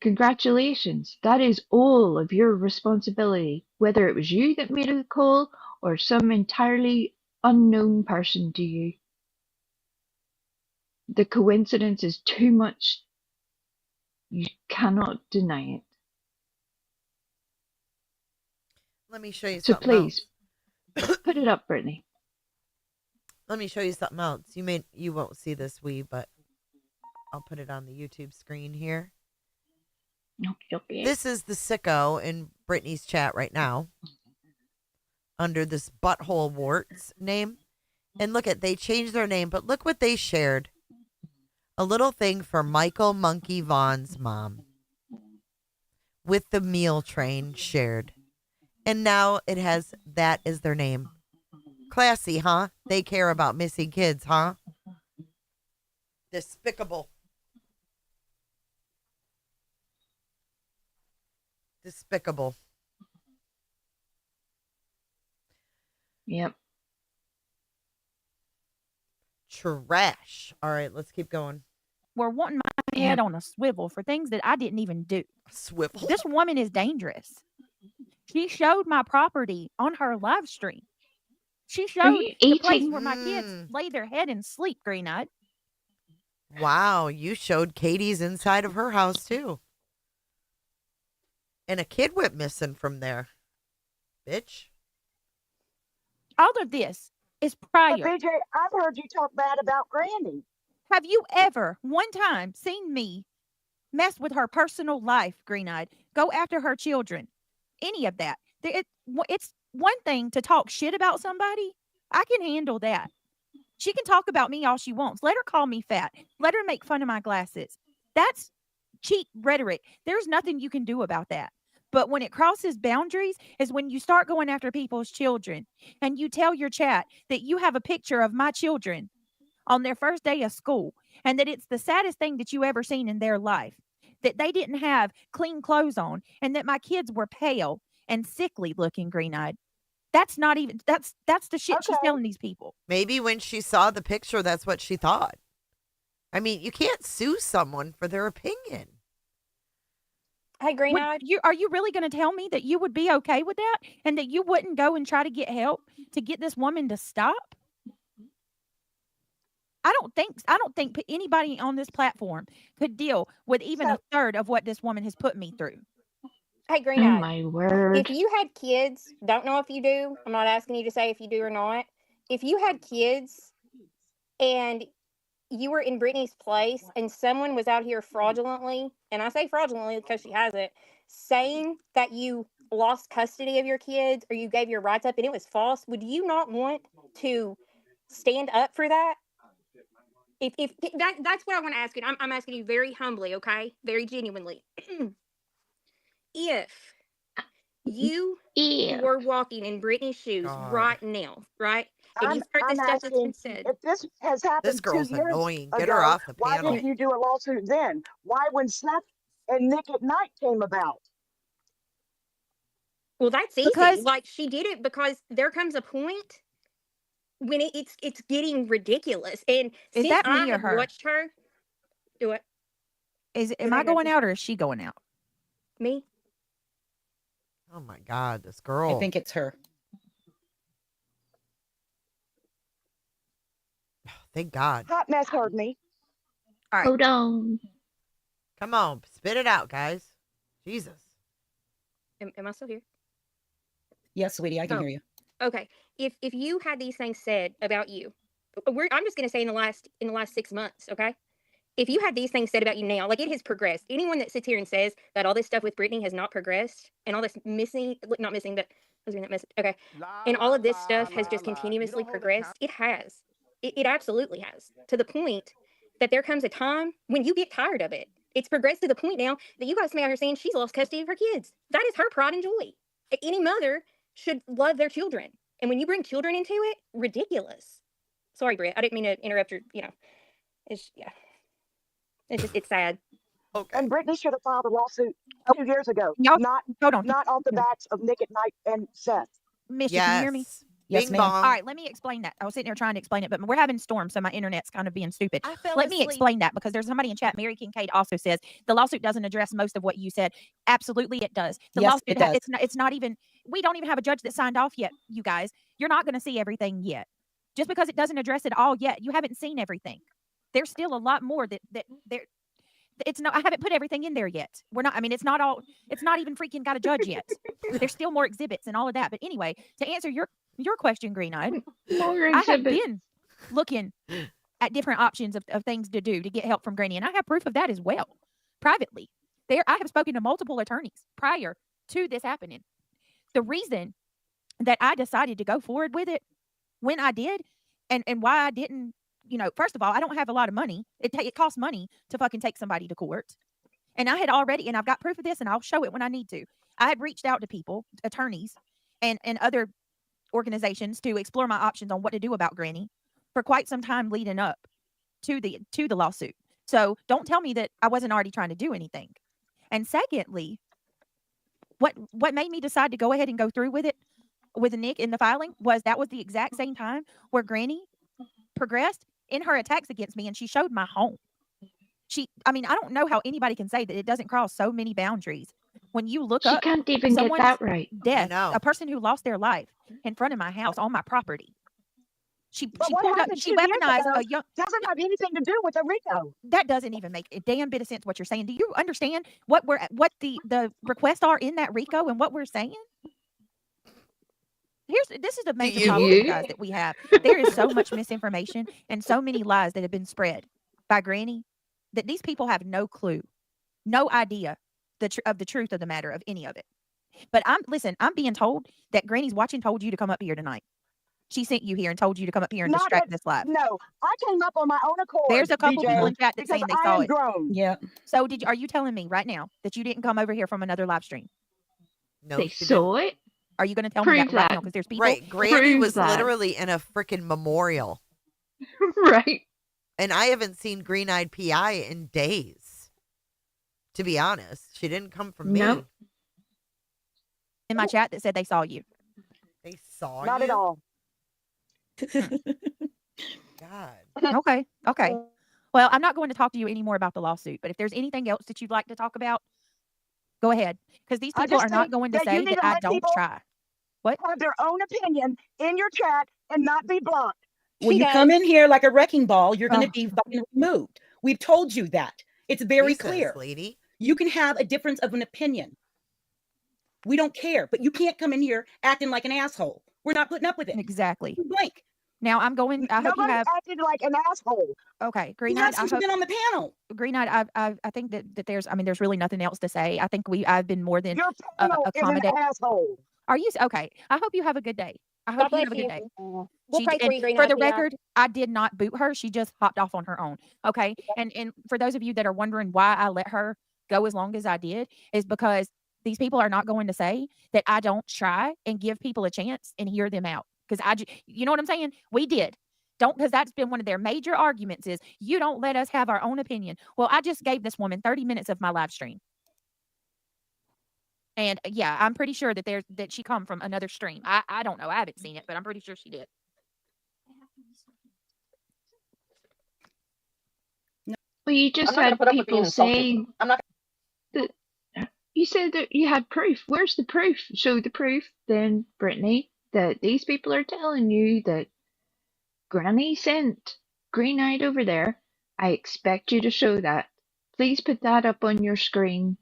Congratulations. That is all of your responsibility, whether it was you that made a call or some entirely unknown person to you. The coincidence is too much. You cannot deny it. Let me show you So something please, else. put it up, Brittany. Let me show you something else. You won't see this, but I'll put it on the YouTube screen here. Okay. This is the sicko in Brittany's chat right now under this Butthole Warts name. And look they changed their name, but look what they shared. A little thing for Michael Monkey Vaughn's mom with the meal train shared. And now it has that as their name. Classy, huh? They care about missing kids, huh? Despicable. Despicable. Yep. Trash. All right, let's keep going. Were wanting my head on a swivel for things that I didn't even do. Swivel. This woman is dangerous. She showed my property on her live stream. She showed you the place eating? where my kids lay their head and sleep, Green Eyed. Wow, you showed Katie's inside of her house too. And a kid went missing from there. Bitch. All of this is But prior. BJ, I've heard you talk bad about Granny. Have you ever, one time, seen me mess with her personal life, Green Eyed? Go after her children? Any of that? It's one thing to talk shit about somebody. I can handle that. She can talk about me all she wants. Let her call me fat. Let her make fun of my glasses. That's cheap rhetoric. There's nothing you can do about that. But when it crosses boundaries is when you start going after people's children and you tell your chat that you have a picture of my children on their first day of school and that it's the saddest thing that you ever seen in their life, that they didn't have clean clothes on and that my kids were pale and sickly looking, Green Eyed. That's not even that's the shit she's telling these people. Maybe when she saw the picture, that's what she thought. I mean, you can't sue someone for their opinion. Hey, Green Eyed. Are you really going to tell me that you would be okay with that and that you wouldn't go and try to get help to get this woman to stop? I don't think anybody on this platform could deal with even a third of what this woman has put me through. Hey, Green Oh Eyed. my word. If you had kids, don't know if you do. I'm not asking you to say if you do or not. If you had kids and you were in Brittany's place and someone was out here fraudulently, and I say fraudulently because she hasn't, saying that you lost custody of your kids or you gave your rights up and it was false, would you not want to stand up for that? If that's what I want to ask you. I'm asking you very humbly, okay? Very genuinely. If you were walking in Brittany's shoes right now, right? And you've heard the I'm stuff that's been asking said. if this has This happened 2 girl's years annoying. Get ago, her off the why panel. didn't you do a lawsuit then? Why when Seth and Nick at Night came about? Well, that's easy. Because- Like she did it because there comes a point when it's getting ridiculous. And Is since that I me or have her? watched her do it, Am I going out or is she going out? me. Oh my God, this girl. I think it's her. Thank God. Hot mess heard me. All right. Hold on. Come on, spit it out, guys. Jesus. Am I still here? Yes, sweetie, I can hear you. Okay. If you had these things said about you, I'm just going to say in the last 6 months, okay? If you had these things said about you now, like it has progressed. Anyone that sits here and says that all this stuff with Brittany has not progressed and all this not missing, but I was reading that message. Okay. And all of this stuff has just continuously progressed. It has. It absolutely has. To the point that there comes a time when you get tired of it. It's progressed to the point now that you guys come out here saying she's lost custody of her kids. That is her pride and joy. Any mother should love their children. And when you bring children into it, ridiculous. Sorry, Britt. I didn't mean to interrupt your, it's it's sad. Okay. And Brittany should have filed a lawsuit 2 years ago. Y'all- hold on. Not off the backs of Nick at Night and Seth. Misha, can you hear me? Yes, Bing ma'am. bong. All right, let me explain that. I was sitting here trying to explain it, but we're having storms, so my internet's kind of being stupid. I fell Let me asleep. explain that because there's somebody in chat. Mary Kincaid also says the lawsuit doesn't address most of what you said. Absolutely, it does. The Yes, lawsuit it does. it's not even. We don't even have a judge that signed off yet. You guys, you're not going to see everything yet. Just because it doesn't address it all yet, you haven't seen everything. There's still a lot more that there. It's not. I haven't put everything in there yet. We're not. I mean, it's not all. It's not even freaking got a judge yet. There's still more exhibits and all of that. But anyway, to answer your question, Green Eyed, More I have exhibit. been looking at different options of things to do to get help from Granny, and I have proof of that as well. Privately, I have spoken to multiple attorneys prior to this happening. The reason that I decided to go forward with it when I did, and why I didn't. First of all, I don't have a lot of money. It costs money to fucking take somebody to court. And I had already, and I've got proof of this, and I'll show it when I need to. I had reached out to people, attorneys, and other organizations to explore my options on what to do about Granny for quite some time leading up to the lawsuit. So don't tell me that I wasn't already trying to do anything. And secondly, what made me decide to go ahead and go through with it with Nick in the filing was the exact same time where Granny progressed in her attacks against me, and she showed my home. I mean, I don't know how anybody can say that it doesn't cross so many boundaries. When you look She up can't even get someone's that right. death, know. a person who lost their life in front of my house on my property. But She what pulled up, happened she 2 years weaponized ago a young. doesn't have anything to do with the RICO. That doesn't even make a damn bit of sense what you're saying. Do you understand what the requests are in that RICO and what we're saying? This is the major you? problem, you guys, that we have. There is so much misinformation and so many lies that have been spread by Granny that these people have no clue, no idea of the truth of the matter of any of it. But I'm being told that Granny's watching told you to come up here tonight. She sent you here and told you to come up here and Not distract that, this live. no, I came up on my own accord. There's a couple people BJ, in chat that because saying they I saw am it. grown. Yeah. So are you telling me right now that you didn't come over here from another live stream? No, They she saw it. Are you going to tell me Prove that right now? that. Because there's people. Right. Granny Prove was that. literally in a freaking memorial. Right. And I haven't seen Green Eyed PI in days. To be honest, she didn't come from me. Nope. In my chat that said they saw you. They saw Not you? at all. God. Okay. Well, I'm not going to talk to you anymore about the lawsuit, but if there's anything else that you'd like to talk about, go ahead. Because these I people just are not think going to that you say need that to I let don't people try. What? Have their own opinion in your chat and not be blocked. When you come in here like a wrecking ball, you're going to be fucking removed. We've told you that. It's very clear. Lady. You can have a difference of an opinion. We don't care, but you can't come in here acting like an asshole. We're not putting up with it. Exactly. Blank. Now I'm going. I hope you Nobody have. acted like an asshole. Okay, Green Yeah, Knight. since you've been on the panel. Green Knight. I think that there's. I mean, there's really nothing else to say. I think I've been more than Your panel is an accommodating. asshole. Are you okay? I hope you have a good day. I hope God you bless have a good you. day. We'll pray for you, Green For the Knight, yeah. record, I did not boot her. She just hopped off on her own. Okay. And for those of you that are wondering why I let her go as long as I did, is because these people are not going to say that I don't try and give people a chance and hear them out. Because you know what I'm saying? We did. Because that's been one of their major arguments is you don't let us have our own opinion. Well, I just gave this woman 30 minutes of my live stream. And yeah, I'm pretty sure that she come from another stream. I don't know. I haven't seen it, but I'm pretty sure she did. Well, you just I'm not gonna had put up with being people insulted. saying I'm not. that you said that you had proof. Where's the proof? Show the proof, then, Brittany, that these people are telling you that Granny sent Green Eyed over there. I expect you to show that. Please put that up on your screen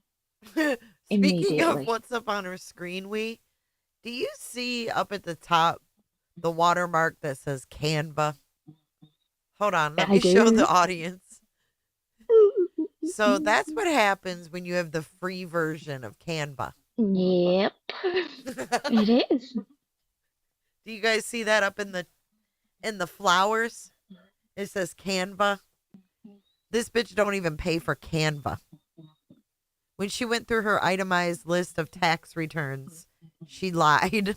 Speaking immediately. of what's up on her screen, do you see up at the top the watermark that says Canva? Hold on, let I me show do. the audience. So that's what happens when you have the free version of Canva. Yep. It is. Do you guys see that up in the flowers? It says Canva. This bitch don't even pay for Canva. When she went through her itemized list of tax returns, she lied.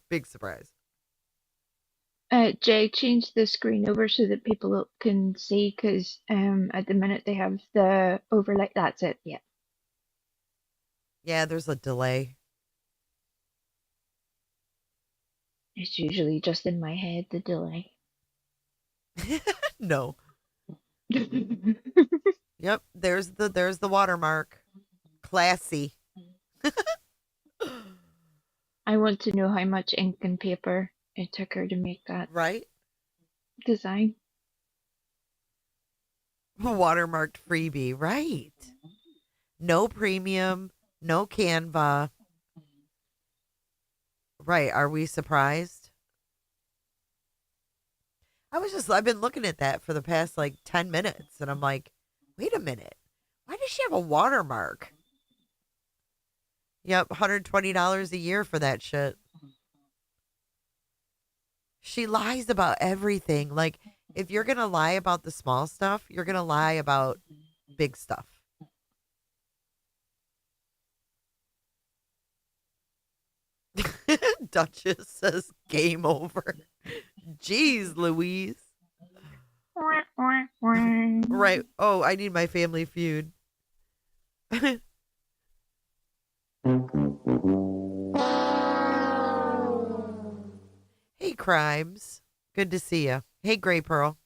Big surprise. Jay, change the screen over so that people can see, because at the minute they have the overlay. That's it. Yeah. Yeah, there's a delay. It's usually just in my head, the delay. No. Yep, there's the watermark. Classy. I want to know how much ink and paper it took her to make that Right? design. Watermarked freebie, right? No premium, no Canva. Right, are we surprised? I've been looking at that for the past like 10 minutes and I'm like, wait a minute. Why does she have a watermark? Yep, $120 a year for that shit. She lies about everything. Like, if you're going to lie about the small stuff, you're going to lie about big stuff. Duchess says game over. Jeez, Louise. Right. Oh, I need my Family Feud. Hey, Crimes. Good to see you. Hey, Gray Pearl.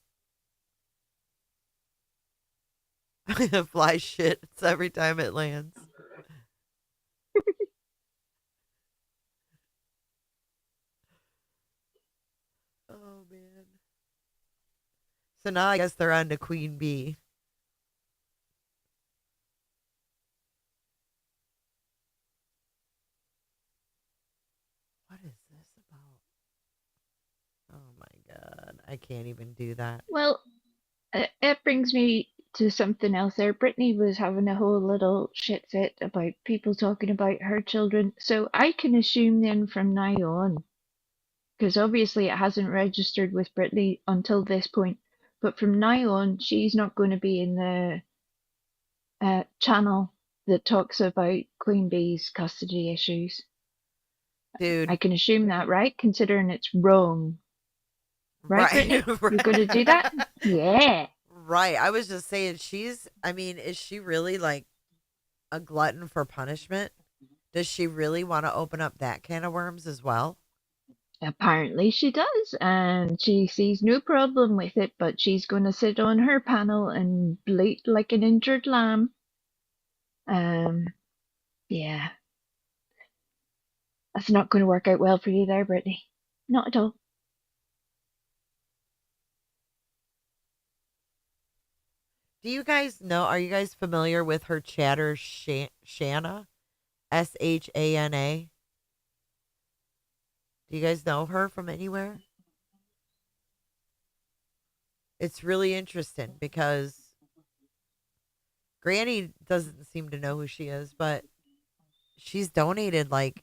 Fly shit. It's every time it lands. Oh, man. So now I guess they're on to Queen Bee. What is this about? Oh my god. I can't even do that. Well, it brings me to something else there. Brittany was having a whole little shit fit about people talking about her children. So I can assume then from now on, because obviously it hasn't registered with Brittany until this point, but from now on, she's not going to be in the channel that talks about Queen Bee's custody issues. Dude. I can assume that, right? Considering it's wrong. Right, Brittany? Right. You're going to do that? Yeah. Right. I was just saying, is she really like a glutton for punishment? Does she really want to open up that can of worms as well? Apparently she does, and she sees no problem with it, but she's going to sit on her panel and bleat like an injured lamb. Yeah. That's not going to work out well for you there, Brittany. Not at all. Do you guys know, are you guys familiar with her chatter Shanna? Shana? Do you guys know her from anywhere? It's really interesting because Granny doesn't seem to know who she is, but she's donated like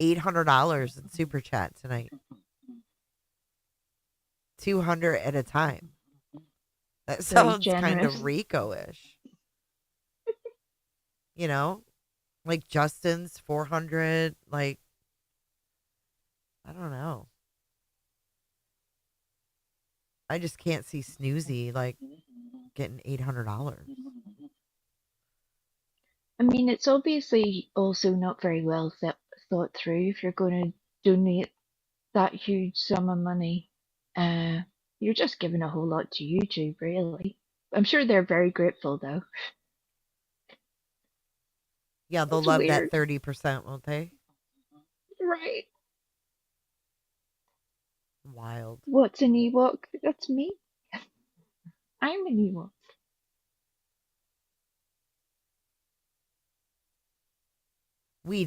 $800 in super chat tonight. 200 at a time. That sounds kind of RICO-ish. You know? Like Justin's 400, like I don't know. I just can't see Snoozy like getting $800. I mean, it's obviously also not very well thought through if you're going to donate that huge sum of money. You're just giving a whole lot to YouTube, really. I'm sure they're very grateful, though. Yeah, they'll That's love weird. that 30%, won't they? Right. Wild. What's an Ewok? That's me. I'm an Ewok.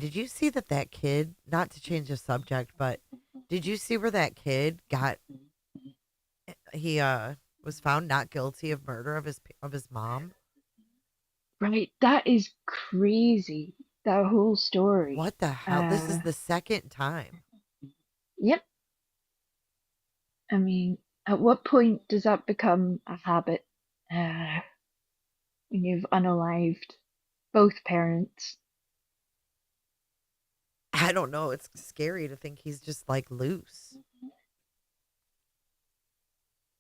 Did you see that kid, not to change the subject, but did you see where that kid he was found not guilty of murder of his mom? Right, that is crazy. That whole story. What the hell? This is the second time. Yep. I mean, at what point does that become a habit? When you've unalived both parents. I don't know. It's scary to think he's just like loose.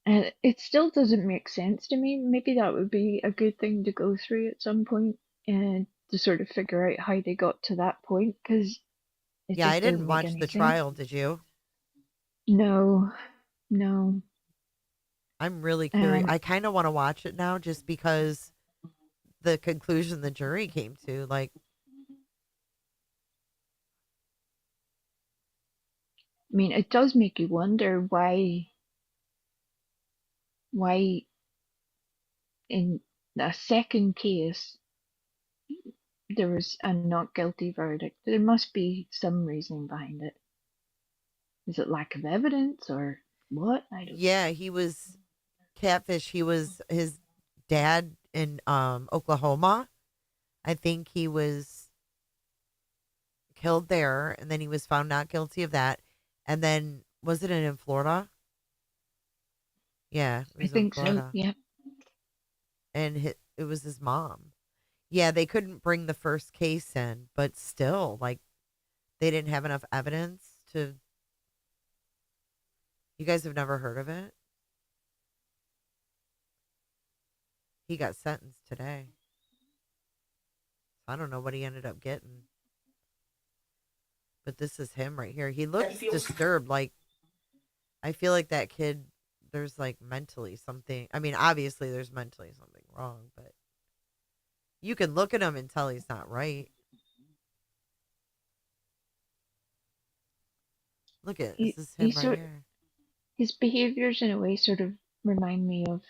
And it still doesn't make sense to me. Maybe that would be a good thing to go through at some point and to sort of figure out how they got to that point, because yeah, I didn't watch the trial. Did you? No. I'm really curious. I kind of want to watch it now just because the conclusion the jury came to, like. I mean, it does make you wonder why in a second case there was a not guilty verdict. There must be some reasoning behind it. Is it lack of evidence or what? I don't Yeah, he was catfish. He was his dad in Oklahoma. I think he was killed there, and then he was found not guilty of that. And then was it in Florida? Yeah, I think so. Yeah. And it was his mom. Yeah, they couldn't bring the first case in, but still, like, they didn't have enough evidence to. You guys have never heard of it? He got sentenced today. I don't know what he ended up getting. But this is him right here. He looks disturbed, like I feel like that kid, there's like mentally something. I mean, obviously there's mentally something wrong, but you can look at him and tell he's not right. Look at this is him right here. His behaviors in a way sort of remind me of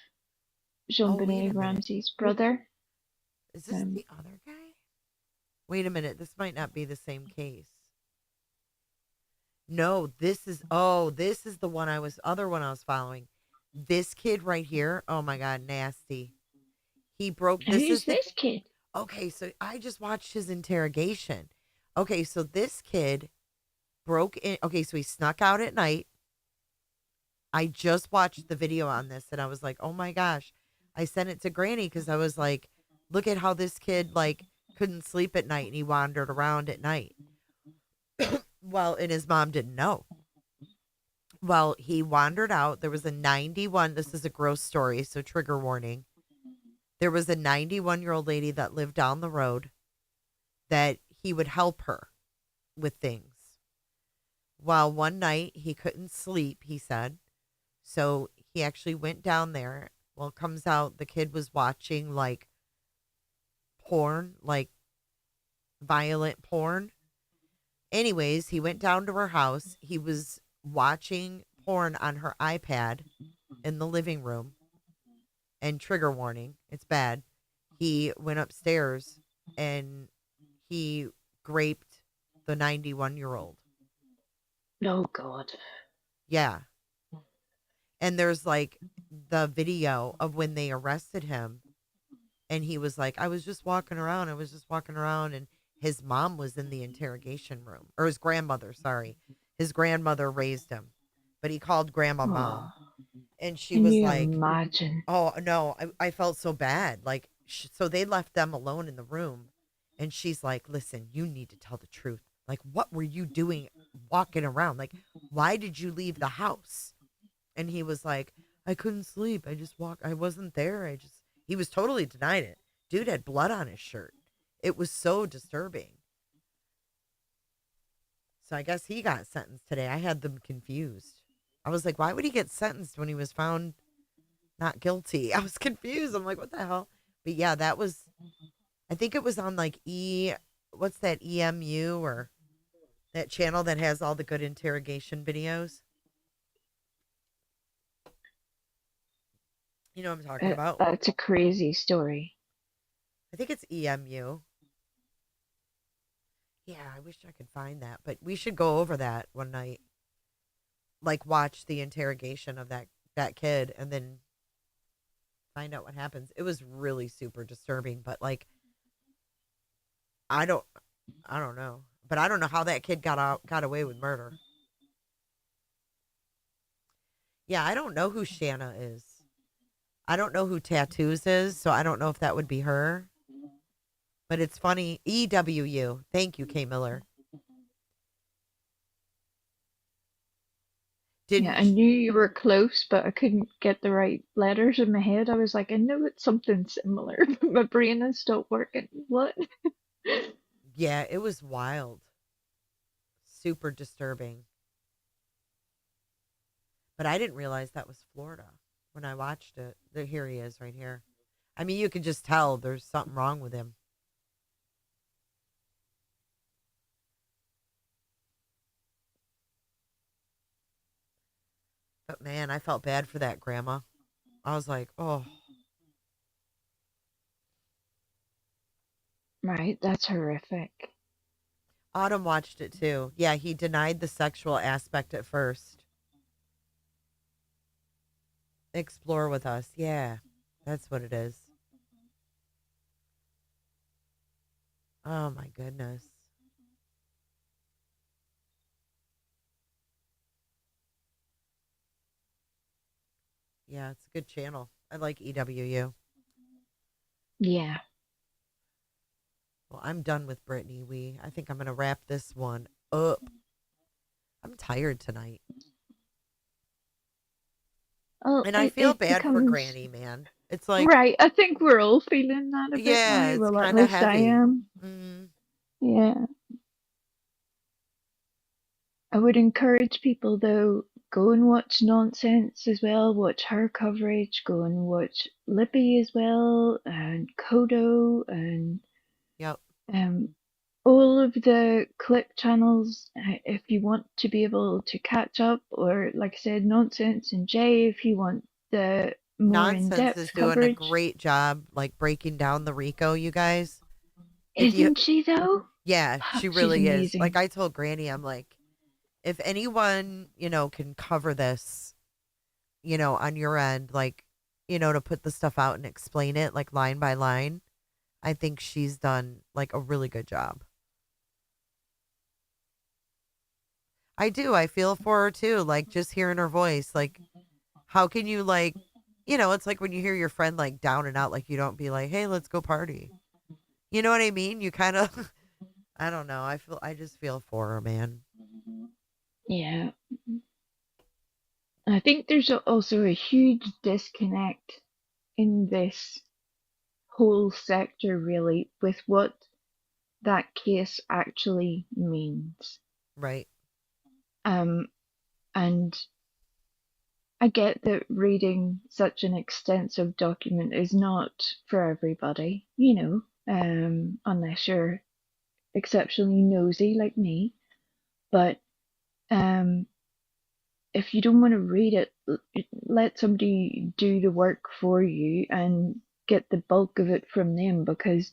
Jean Oh, wait a Benet minute. Ramsey's brother. Is this the other guy? Wait a minute. This might not be the same case. No, this is the one other one I was following. This kid right here. Oh my God, nasty. He broke. Who's this kid? Okay, so I just watched his interrogation. Okay, so this kid broke in. Okay, so he snuck out at night. I just watched the video on this and I was like, oh my gosh. I sent it to Granny because I was like, look at how this kid like couldn't sleep at night and he wandered around at night. Well, and his mom didn't know. Well, he wandered out. There was a 91. This is a gross story, so trigger warning. There was a 91-year-old lady that lived down the road that he would help her with things. Well, one night he couldn't sleep, he said. So he actually went down there. Well, it comes out the kid was watching like porn, like violent porn. Anyways, he went down to her house. He was watching porn on her iPad in the living room. And trigger warning, it's bad. He went upstairs and he raped the 91-year-old. Oh, God. Yeah. And there's like the video of when they arrested him. And he was like, I was just walking around. And his mom was in the interrogation room. Or his grandmother, sorry. His grandmother raised him. But he called grandma mom. And she was like, imagine? Oh, no, I felt so bad. Like, so they left them alone in the room. And she's like, listen, you need to tell the truth. Like, what were you doing walking around? Like, why did you leave the house? And he was like, I couldn't sleep. I just walked. I wasn't there. He was totally denied it. Dude had blood on his shirt. It was so disturbing. So I guess he got sentenced today. I had them confused. I was like, why would he get sentenced when he was found not guilty? I was confused. I'm like, what the hell? But yeah, that was, I think it was on like what's that, EMU or that channel that has all the good interrogation videos. You know what I'm talking about? That's a crazy story. I think it's EMU. Yeah, I wish I could find that, but we should go over that one night. Like watch the interrogation of that kid and then find out what happens. It was really super disturbing, but like I don't know. But I don't know how that kid got away with murder. Yeah, I don't know who Shanna is. I don't know who Tattoos is, so I don't know if that would be her. But it's funny. EWU. Thank you, K. Miller. Yeah, I knew you were close, but I couldn't get the right letters in my head. I was like, I know it's something similar, but my brain has stopped working. What? Yeah, it was wild. Super disturbing. But I didn't realize that was Florida when I watched it. Here he is right here. I mean, you could just tell there's something wrong with him. But man, I felt bad for that grandma. I was like, oh. Right, that's horrific. Autumn watched it too. Yeah, he denied the sexual aspect at first. Explore with us. Yeah, that's what it is. Oh my goodness. Yeah, it's a good channel. I like EWU. Yeah. Well, I'm done with Brittany. I think I'm going to wrap this one up. I'm tired tonight. Oh, and I feel bad for Granny, man. It's like... Right, I think we're all feeling that a bit yeah, now. it's Well, at kind of least I heavy. am. Mm. Yeah. I would encourage people, though, go and watch Nonsense as well. Watch her coverage. Go and watch Lippy as well, and Kodo, and Yep. all of the clip channels. If you want to be able to catch up, or like I said, Nonsense and Jay, if you want the more Nonsense is in-depth doing a coverage. great job, like breaking down the RICO, you guys. Isn't she though? Yeah, she She's really is. amazing. Like I told Granny, I'm like, if anyone, can cover this, on your end, like, to put the stuff out and explain it like line by line, I think she's done like a really good job. I do. I feel for her too. Like just hearing her voice, like how can you like, it's like when you hear your friend like down and out, like you don't be like, hey, let's go party. You know what I mean? You kind of, I don't know. I just feel for her, man. Yeah. I think there's also a huge disconnect in this whole sector, really, with what that case actually means. Right. And I get that reading such an extensive document is not for everybody, unless you're exceptionally nosy like me. But if you don't want to read it, let somebody do the work for you and get the bulk of it from them, because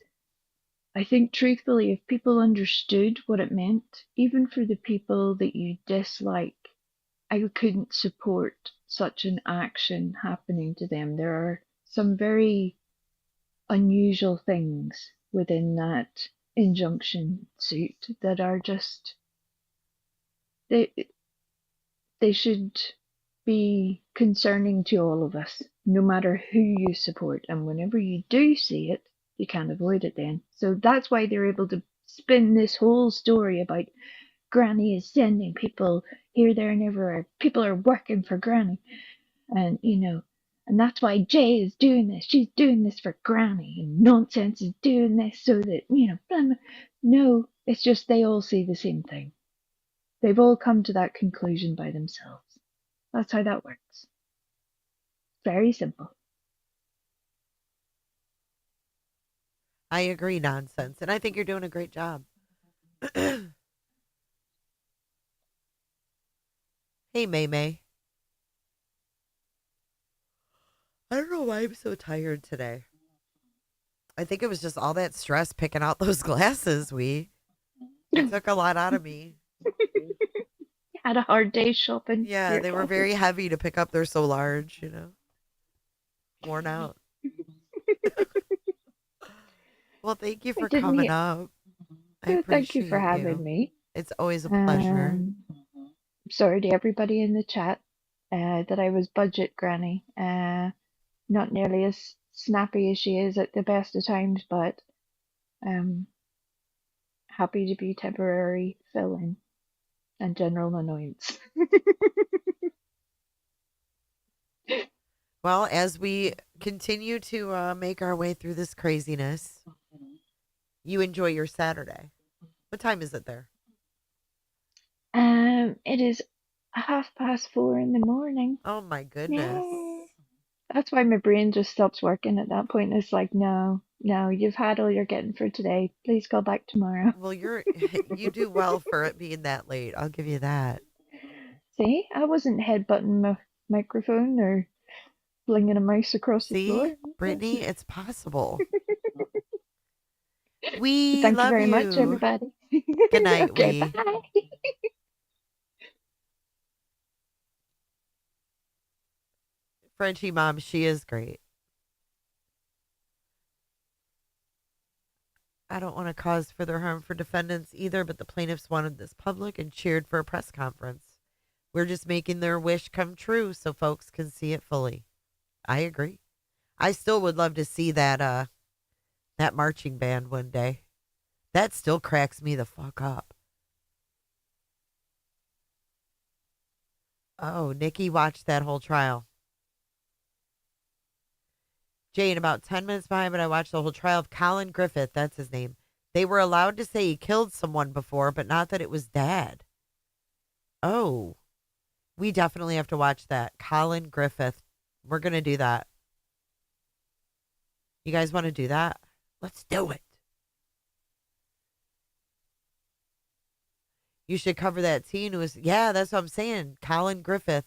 I think truthfully, if people understood what it meant, even for the people that you dislike, I couldn't support such an action happening to them. There are some very unusual things within that injunction suit that are just, they should be concerning to all of us, no matter who you support. And whenever you do see it, you can't avoid it then. So that's why they're able to spin this whole story about Granny is sending people here, there, and everywhere. People are working for Granny. And, and that's why Jay is doing this. She's doing this for Granny. And Nonsense is doing this so that, blah, blah. No, it's just they all see the same thing. They've all come to that conclusion by themselves. That's how that works. Very simple. I agree, Nonsense. And I think you're doing a great job. Hey, May May. I don't know why I'm so tired today. I think it was just all that stress picking out those glasses. It took a lot out of me. Had a hard day shopping. Yeah, they were very heavy to pick up. They're so large, worn out. Well, thank you for coming up. I appreciate Thank you for having me. It's always a pleasure. Sorry to everybody in the chat that I was budget Granny. Not nearly as snappy as she is at the best of times, but happy to be temporary fill-in and general annoyance. Well, as we continue to make our way through this craziness, you enjoy your Saturday. What time is it there? It is 4:30 in the morning. Oh my goodness. Yay. That's why my brain just stops working at that point. It's like, no, you've had all you're getting for today. Please go back tomorrow. Well, you do well for it being that late. I'll give you that. See, I wasn't headbutting my microphone or flinging a mouse across the floor. See, Brittany, it's possible. We Thank love you very much, you. everybody. Good night, Okay, we. bye. Frenchie mom, she is great. I don't want to cause further harm for defendants either, but the plaintiffs wanted this public and cheered for a press conference. We're just making their wish come true so folks can see it fully. I agree. I still would love to see that marching band one day. That still cracks me the fuck up. Oh, Nikki watched that whole trial. Jane, about 10 minutes behind, but I watched the whole trial of Colin Griffith. That's his name. They were allowed to say he killed someone before, but not that it was Dad. Oh. We definitely have to watch that. Colin Griffith. We're going to do that. You guys want to do that? Let's do it. You should cover that teen who was, yeah, that's what I'm saying. Colin Griffith.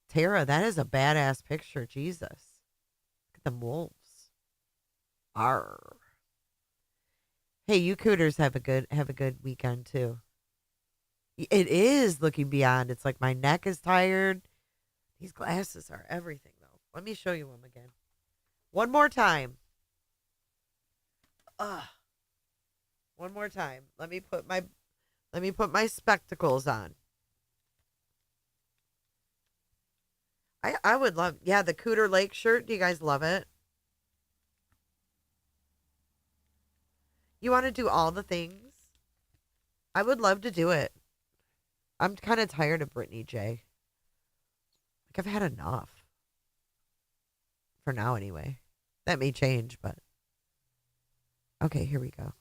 Tara, that is a badass picture. Jesus. Look at them wolves. Arr. Hey, you cooters have a good weekend too. It is looking beyond. It's like my neck is tired. These glasses are everything though. Let me show you them again. One more time. One more time. Let me put my spectacles on. I would love, yeah, the Cooter Lake shirt. Do you guys love it? You want to do all the things? I would love to do it. I'm kind of tired of Brittney J. Like, I've had enough. For now, anyway. That may change, but. Okay, here we go.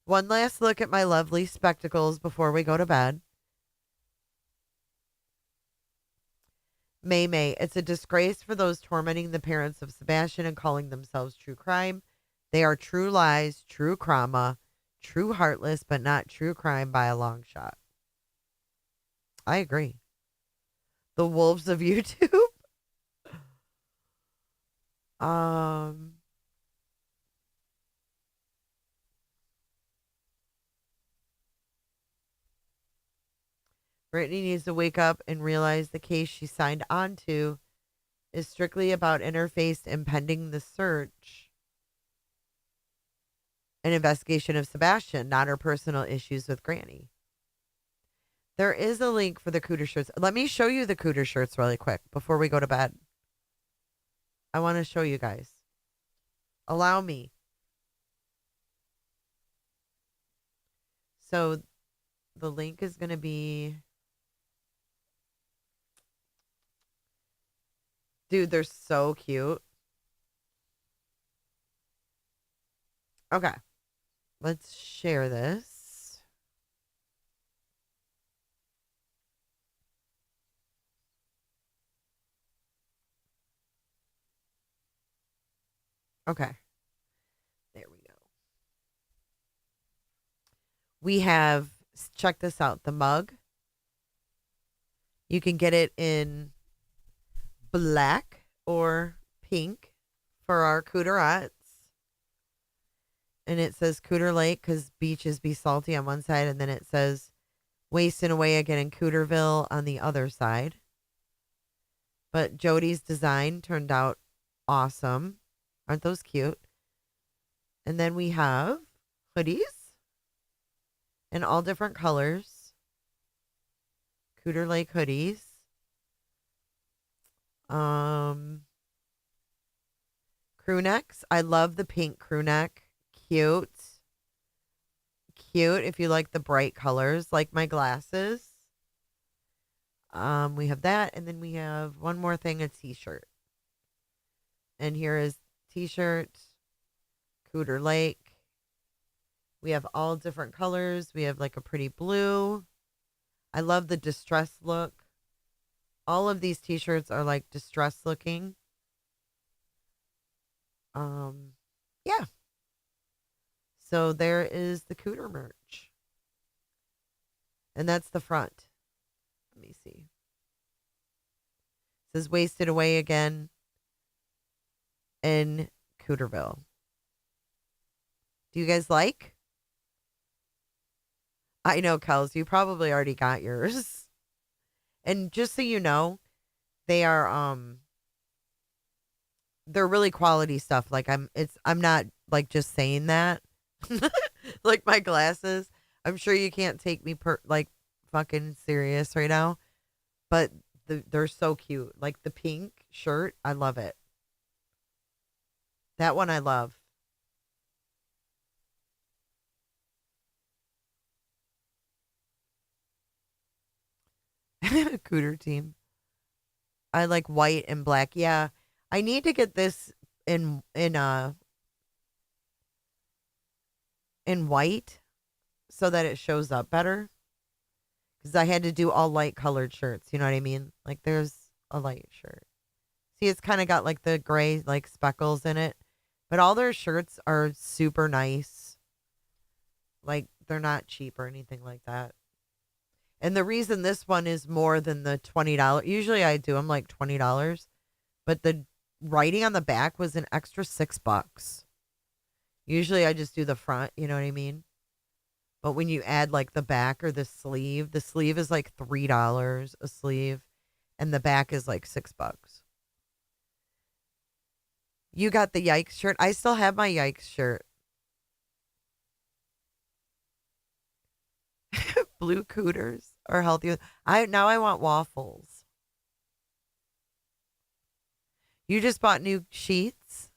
One last look at my lovely spectacles before we go to bed. May, it's a disgrace for those tormenting the parents of Sebastian and calling themselves true crime. They are true lies, true trauma, true heartless, but not true crime by a long shot. I agree. The wolves of YouTube. Brittney needs to wake up and realize the case she signed on to is strictly about interface impending the search and investigation of Sebastian, not her personal issues with Granny. There is a link for the Cooter shirts. Let me show you the Cooter shirts really quick before we go to bed. I want to show you guys. Allow me. So the link is going to be... Dude, they're so cute. Okay. Let's share this. Okay. There we go. We have, check this out, the mug. You can get it in black or pink for our Cooterettes. And it says Cooter Lake because beaches be salty on one side. And then it says wasting away again in Cooterville on the other side. But Jody's design turned out awesome. Aren't those cute? And then we have hoodies in all different colors. Cooter Lake hoodies. Crew necks. I love the pink crew neck. Cute. Cute if you like the bright colors, like my glasses. We have that, and then we have one more thing, a t-shirt. And here is t-shirt, Cooter Lake. We have all different colors. We have like a pretty blue. I love the distressed look. All of these t-shirts are like distressed looking. Yeah. So there is the Cooter merch. And that's the front. Let me see. It says wasted away again in Cooterville. Do you guys like? I know, Kels, you probably already got yours. And just so you know, they are they're really quality stuff. Like I'm not like just saying that. Like my glasses. I'm sure you can't take me like fucking serious right now. But they're so cute. Like the pink shirt, I love it. That one I love. Cooter team. I like white and black. Yeah. I need to get this in white so that it shows up better. because I had to do all light colored shirts. You know what I mean? Like there's a light shirt. See, it's kind of got like the gray like speckles in it, but all their shirts are super nice. Like they're not cheap or anything like that. And the reason this one is more than the $20, usually I do them like $20, but the writing on the back was an extra $6. Usually I just do the front, you know what I mean? But when you add like the back or the sleeve is like $3 a sleeve, and the back is like $6. You got the Yikes shirt. I still have my Yikes shirt. Blue Cooters are healthy. Now I want waffles. You just bought new sheets?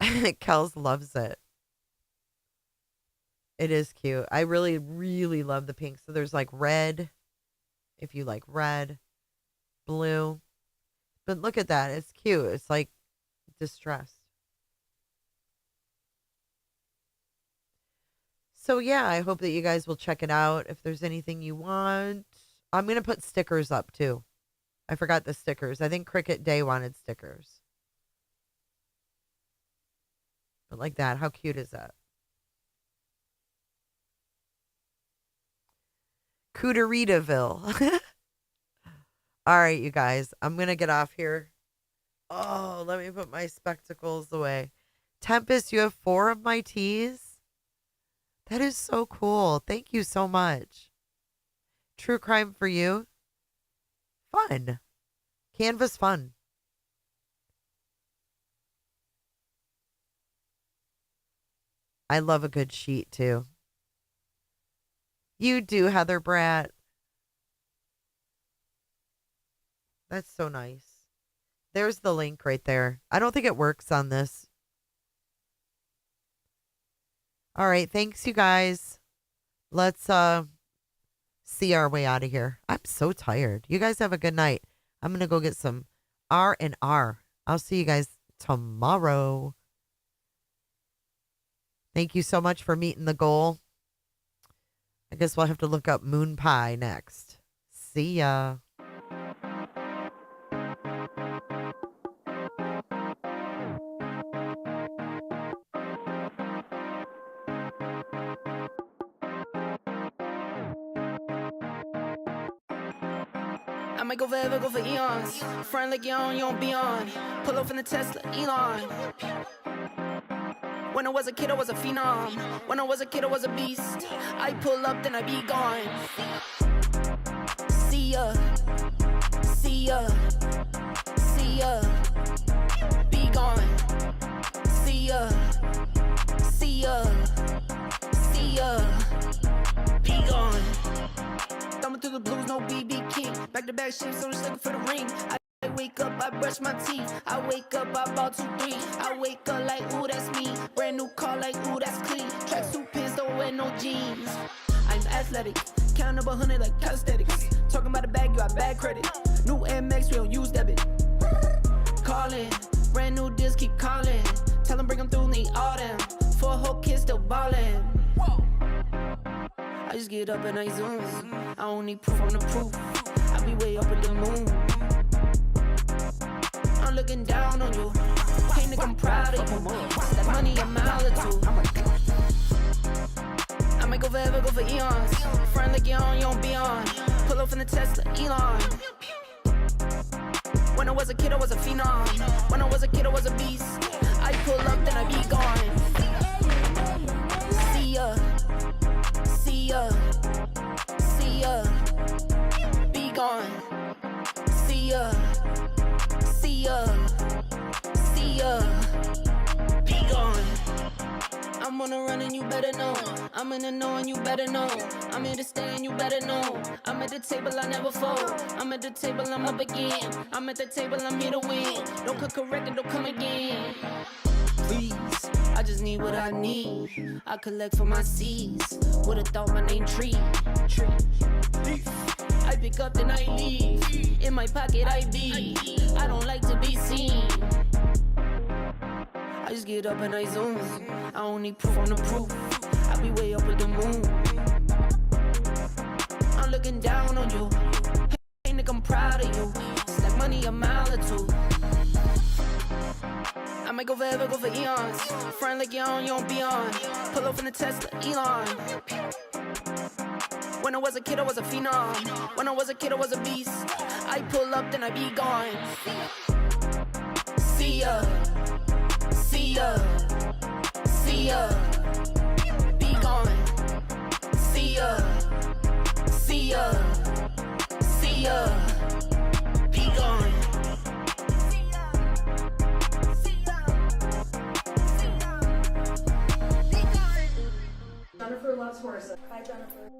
Kels loves it. It is cute. I really, really love the pink. So there's like red, if you like red, blue. But look at that. It's cute. It's like distressed. So yeah, I hope that you guys will check it out. If there's anything you want, I'm going to put stickers up too. I forgot the stickers. I think Cricket Day wanted stickers. But like that, how cute is that? Cooteritaville. All right, you guys, I'm going to get off here. Oh, let me put my spectacles away. Tempest, you have 4 of my teas? That is so cool. Thank you so much. True crime for you? Fun. Canvas fun. I love a good sheet too. You do, Heather Bratt. That's so nice. There's the link right there. I don't think it works on this. All right, thanks you guys. Let's see our way out of here. I'm so tired. You guys have a good night. I'm going to go get some R&R. I'll see you guys tomorrow. Thank you so much for meeting the goal. I guess we'll have to look up moon pie next. See ya. I might go forever, go for eons. Front like you don't be on. Pull up in the Tesla, Elon. When I was a kid, I was a phenom. When I was a kid, I was a beast. I pull up, then I be gone. See ya, see ya, see ya. Be gone. See ya, see ya, see ya. Be gone. Thumbing through the blues, no BB King. Back to back shifts, so just looking for the ring. I wake up, I brush my teeth. I wake up, I bought 2, 3. I wake up like, ooh, that's me. Brand new car, like, ooh, that's clean. Tracksuit pants, don't wear no jeans. I'm athletic, count up 100 like calisthenics. Talking about the bag, you got bad credit. New MX, we don't use debit. Calling, brand new deals, keep calling. Tell them bring them through, need all them. 4 whole kids still ballin'. I just get up and I zoom. I don't need proof on the proof. I be way up in the moon. I'm looking down on you. Hey nigga, I'm proud of you. That money a mile or 2. I might go forever, go for eons. Front like you don't be on. Pull up in the Tesla, Elon. When I was a kid, I was a phenom. When I was a kid, I was a beast. I pull up, then I be gone. See ya. See ya, see ya, be gone. See ya, see ya, see ya, be gone. I'm on a run and you better know. I'm in the know and you better know. I'm here to stay and you better know. I'm at the table, I never fold. I'm at the table, I'm up again. I'm at the table, I'm here to win. Don't cook a record, don't come again. Please, I just need what I need. I collect for my seeds. Would've thought my name Tree. I pick up then I leave. In my pocket I be. I don't like to be seen. I just get up and I zoom. I don't need proof on the proof. I be way up with the moon. I'm looking down on you. Hey, nigga, I'm proud of you. Stack money a mile or two. I might go forever, go for eons. Friend like you don't be on. Pull up in the Tesla, Elon. When I was a kid, I was a phenom. When I was a kid, I was a beast. I pull up, then I be gone. See ya, see ya, see ya. Be gone. See ya, see ya, see ya. Be gone. Jennifer loves horses. Hi, Jennifer.